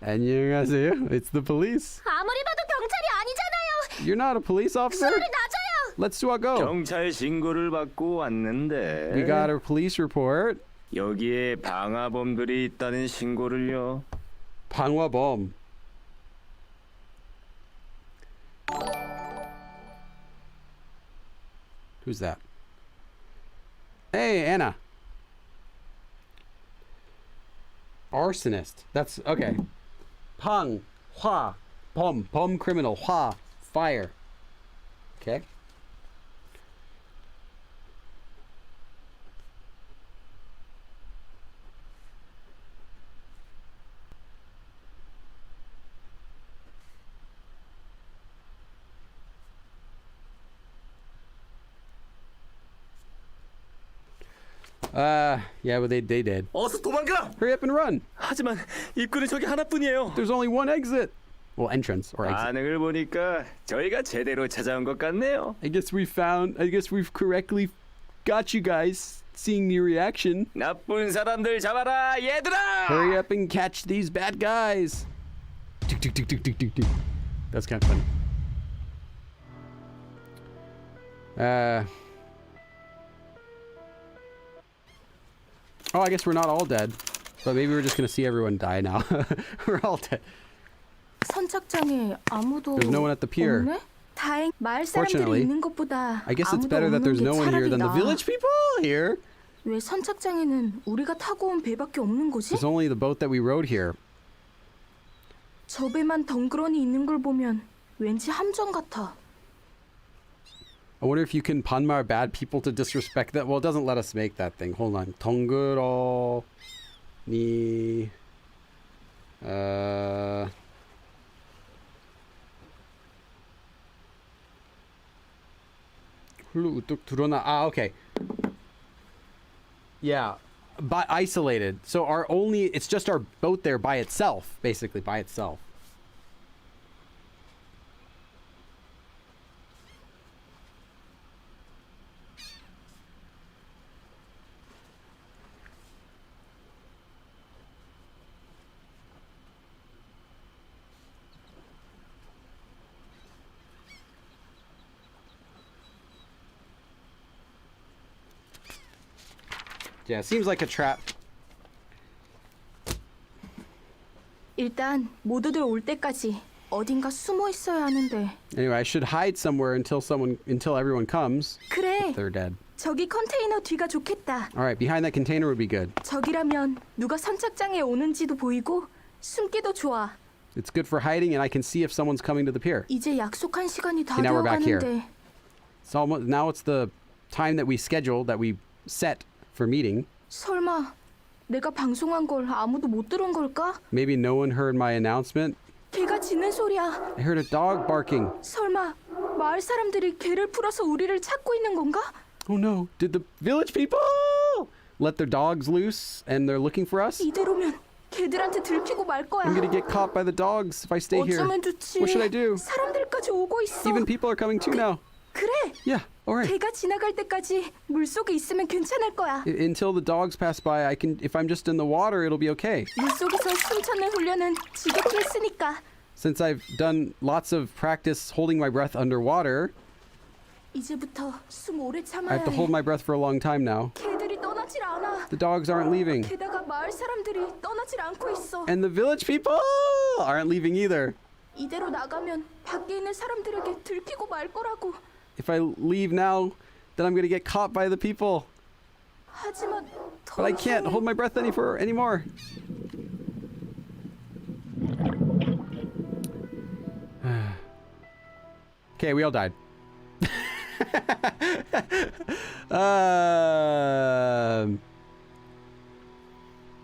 안녕하세요. It's the police. 아무리 봐도 경찰이 아니잖아요. You're not a police officer? 소리 낮아요. Let's do a go. 경찰 신고를 받고 왔는데 We got a police report. 여기에 방화범들이 있다는 신고를요. 방화범. Who's that? Hey, Anna. Arsonist. That's okay. Pang, hua, bomb criminal, hua, fire. Okay. Yeah, but they did. 어서 도망가! Hurry up and run. 하지만 입구는 저기 하나뿐이에요. There's only one exit. Well, entrance or exit. 반응을 보니까 저희가 제대로 찾아온 것 같네요. I guess we've correctly got you guys seeing the reaction. 나쁜 사람들 잡아라, 얘들아! Hurry up and catch these bad guys. Tick, tick, tick, tick, tick, tick, tick. That's kind of funny. Oh, I guess we're not all dead. But maybe we're just gonna see everyone die now. We're all dead. 선착장에 아무도 There's no one at the pier. 없네? 다행 마을 Fortunately, 사람들이 있는 것보다 I guess it's 아무도 better that 없는 there's 게 no one here 차라리 than the 나아. village people here. 왜 선착장에는 우리가 타고 온 배밖에 없는 거지? It's only the boat that we rode here. 저 배만 덩그러니 있는 걸 보면 왠지 함정 같아. I wonder if you can 반말 bad people to disrespect that. Well, it doesn't let us make that thing. Hold on. 덩그러니 훌루 우뚝 드러나. Ah, okay. Yeah, but isolated. So our only, it's just our boat there by itself, basically by itself. Yeah, it seems like a trap. 일단 모두들 올 때까지 어딘가 숨어 있어야 하는데. Anyway, I should hide somewhere until everyone comes. 그래. They're dead. 저기 컨테이너 뒤가 좋겠다. All right, behind that container would be good. 저기라면 누가 선착장에 오는지도 보이고 숨기도 좋아. It's good for hiding, and I can see if someone's coming to the pier. 이제 약속한 시간이 다 Okay, now we're back here. 되어가는데. It's almost, now it's the time that we scheduled, that we set for meeting. 설마 내가 방송한 걸 아무도 못 들은 걸까? Maybe no one heard my announcement. 개가 짖는 소리야. I heard a dog barking. 설마 마을 사람들이 개를 풀어서 우리를 찾고 있는 건가? Oh no, did the village people let their dogs loose and they're looking for us? 이대로면 개들한테 들키고 말 거야. I'm gonna get caught by the dogs if I stay here. 어쩌면 좋지. What should I do? 사람들까지 오고 있어. Even people are coming too now. 그래. Yeah, all right. 개가 지나갈 때까지 물속에 있으면 괜찮을 거야. Until the dogs pass by, I can. If I'm just in the water, it'll be okay. 물속에서 숨 찾는 훈련은 지겹게 했으니까. Since I've done lots of practice holding my breath underwater, 이제부터 숨 오래 I 참아야 have to 해. hold my breath for a long time now. 개들이 떠나질 않아. The dogs aren't leaving. 게다가 마을 사람들이 떠나질 않고 있어. And the village people aren't leaving either. 이대로 나가면 밖에 있는 사람들에게 들키고 말 거라고. If I leave now, then I'm gonna get caught by the people. 하지만 But I can't hold my breath anymore. Okay, we all died.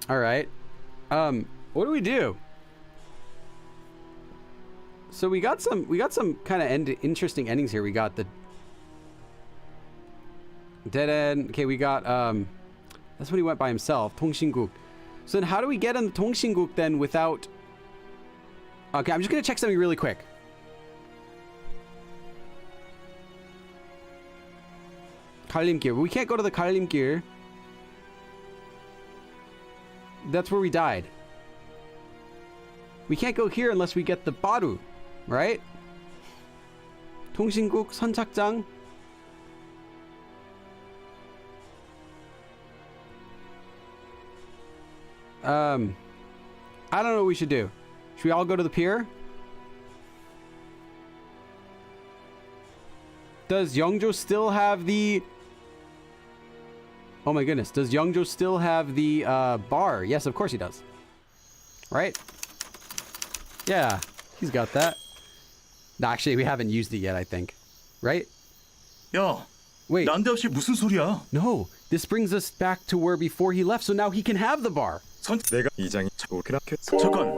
All right. What do we do? So we got some kind of interesting endings here. We got the dead end. Okay, we got that's when he went by himself. Tongsinguk. So then how do we get in the Tongsinguk then without? Okay, I'm just gonna check something really quick. Kalimgir. We can't go to the Kalimgir. That's where we died. We can't go here unless we get the Baru, right? 통신국 선착장. I don't know what we should do. Should we all go to the pier? Does Yeongjo still have the... Oh my goodness. Does Yeongjo still have the bar? Yes, of course he does. Right? Yeah, he's got that. No, actually, we haven't used it yet, I think. Right? 야, Wait. 난데없이 무슨 소리야? No, this brings us back to where before he left, so now he can have the bar. 내가 이장이 그렇게 잠깐.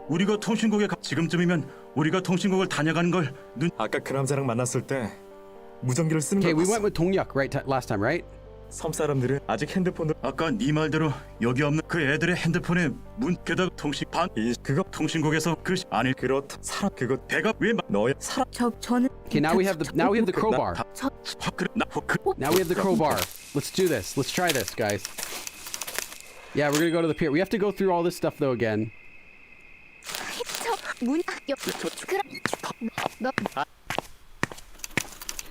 우리가 통신국에 지금쯤이면 우리가 통신국을 다녀가는 걸 아까 그 남자랑 만났을 때 무전기를 쓰는 Okay, 걸 we 봤어. went with Dongyuk last time, right? 섬 사람들은 아직 핸드폰을 아까 네 말대로 여기 없는 그 애들의 핸드폰에 게다가 그거 통신국에서 아니 그렇다. 사람 그거 배가 왜 너의 사람 저는 Okay, now we have the crowbar. 그 Now we have the crowbar. Let's do this. Let's try this, guys. Yeah, we're gonna go to the pier. We have to go through all this stuff though again.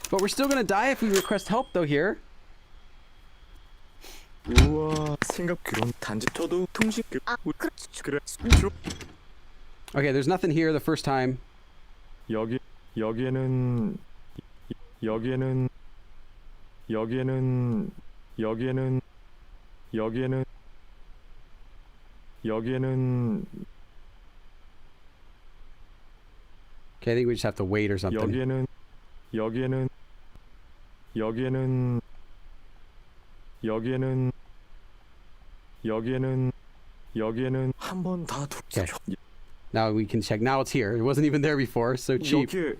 But we're still gonna die if we request help though here. 우와 생각 그런 단지 저도 통신 그래 Okay, there's nothing here the first time. 여기에는 Okay, I think we just have to wait or something. 여기에는 한 번 다 Okay. Now we can check. Now it's here. It wasn't even there before. So cheap. 여기에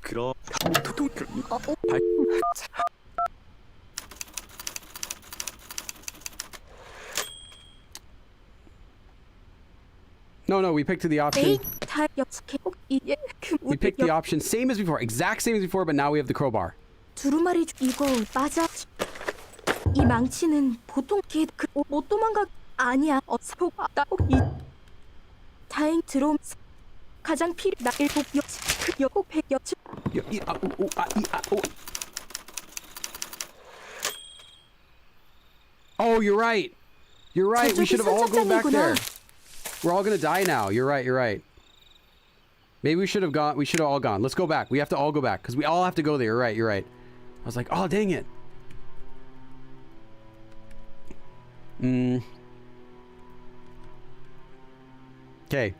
그럼 No, we picked the option. 다 역습해. 이게 We picked the option same as before, exact same as before, but now we have the crowbar. 두루마리 이거 맞아. 이 망치는 보통 못 도망가 아니야. 이 다행 들어옴 가장 나 일곱 여꼭 백 여치. Oh, you're right. You're right. We should have all gone back there. We're all gonna die now. You're right. Maybe we should have gone. We should have all gone. Let's go back. We have to all go back because we all have to go there. You're right. I was like, oh, dang it. Okay.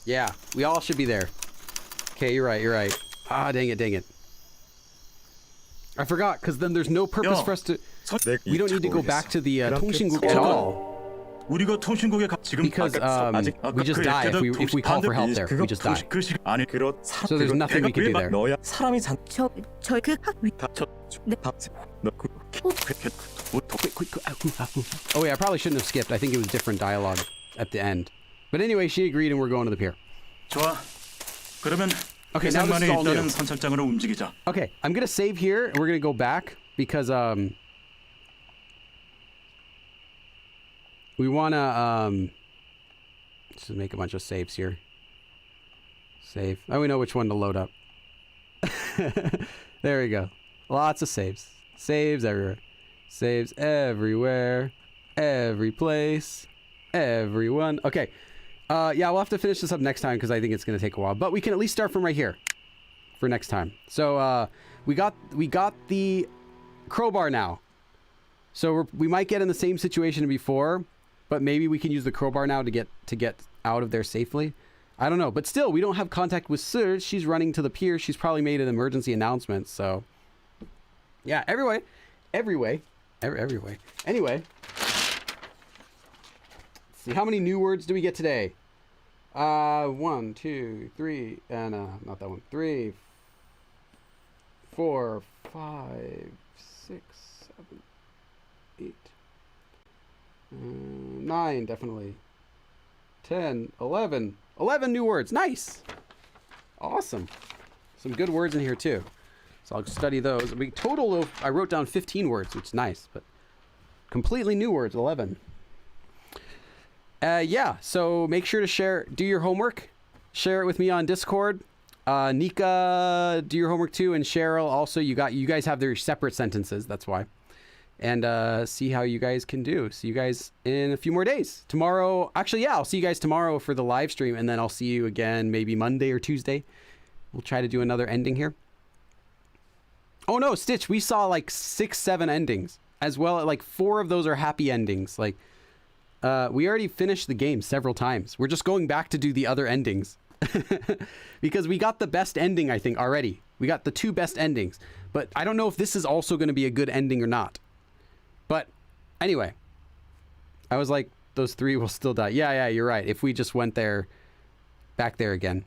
Yeah, we all should be there. Okay, you're right. Ah, dang it. I forgot, because then there's no purpose for us to... We don't need to go back to the 통신국 at all. 우리가 통신국에 지금 Because we just die if we call for help there. We just die. 아니 So there's nothing we can do there. 너야 사람이 Oh yeah, I probably shouldn't have skipped. I think it was different dialogue at the end. But anyway, she agreed and we're going to the pier. 좋아. 그러면 Okay, now this 해상만에 is all 있다는 new. 선착장으로 움직이자. Okay, I'm gonna save here and we're gonna go back because we wanna just make a bunch of saves here. Save. Oh, we know which one to load up. There we go. Lots of saves. Saves everywhere. Saves everywhere. Every place. Everyone. Okay. Yeah, we'll have to finish this up next time because I think it's going to take a while. But we can at least start from right here for next time. So we got the crowbar now. So we might get in the same situation as before, but maybe we can use the crowbar now to get out of there safely. I don't know, but still, we don't have contact with Serge. She's running to the pier. She's probably made an emergency announcement. So yeah, every way. Anyway. See, how many new words do we get today? 1, 2, 3, and not that one. 3, 4, 5, 6, 7, 8, 9, definitely. 10, 11. 11 new words. Nice. Awesome. Some good words in here too. So I'll study those. I wrote down 15 words, which is nice, but completely new words, 11. Yeah, so make sure to do your homework. Share it with me on Discord. Nika, do your homework too, and Cheryl also. You guys have their separate sentences, that's why. And see how you guys can do. See you guys in a few more days. Tomorrow, actually, yeah, I'll see you guys tomorrow for the live stream, and then I'll see you again maybe Monday or Tuesday. We'll try to do another ending here. Oh no, Stitch, we saw like 6, 7 endings. As well, like 4 of those are happy endings. Like, we already finished the game several times. We're just going back to do the other endings. Because we got the best ending, I think, already. We got the 2 best endings. But I don't know if this is also going to be a good ending or not. But anyway, I was like, those 3 will still die. Yeah, you're right. If we just went back there again.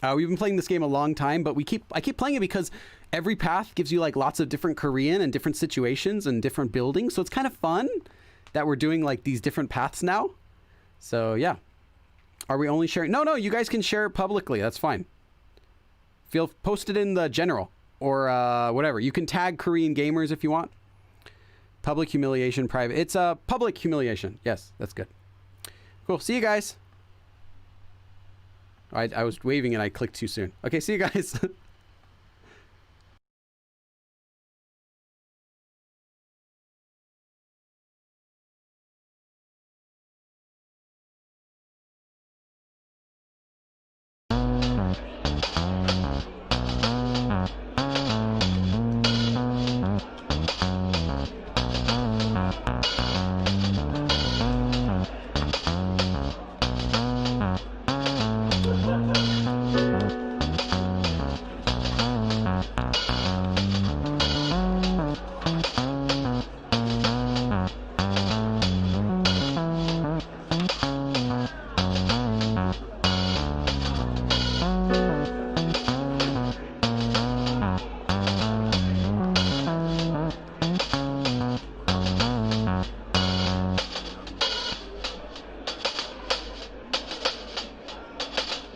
We've been playing this game a long time, but I keep playing it because every path gives you like lots of different Korean and different situations and different buildings. So it's kind of fun that we're doing like these different paths now. So yeah. Are we only sharing? No, you guys can share it publicly. That's fine. Post it in the general or whatever. You can tag Korean gamers if you want. Public humiliation, private. It's a public humiliation. Yes, that's good. Cool. See you guys. I was waving and I clicked too soon. Okay, see you guys.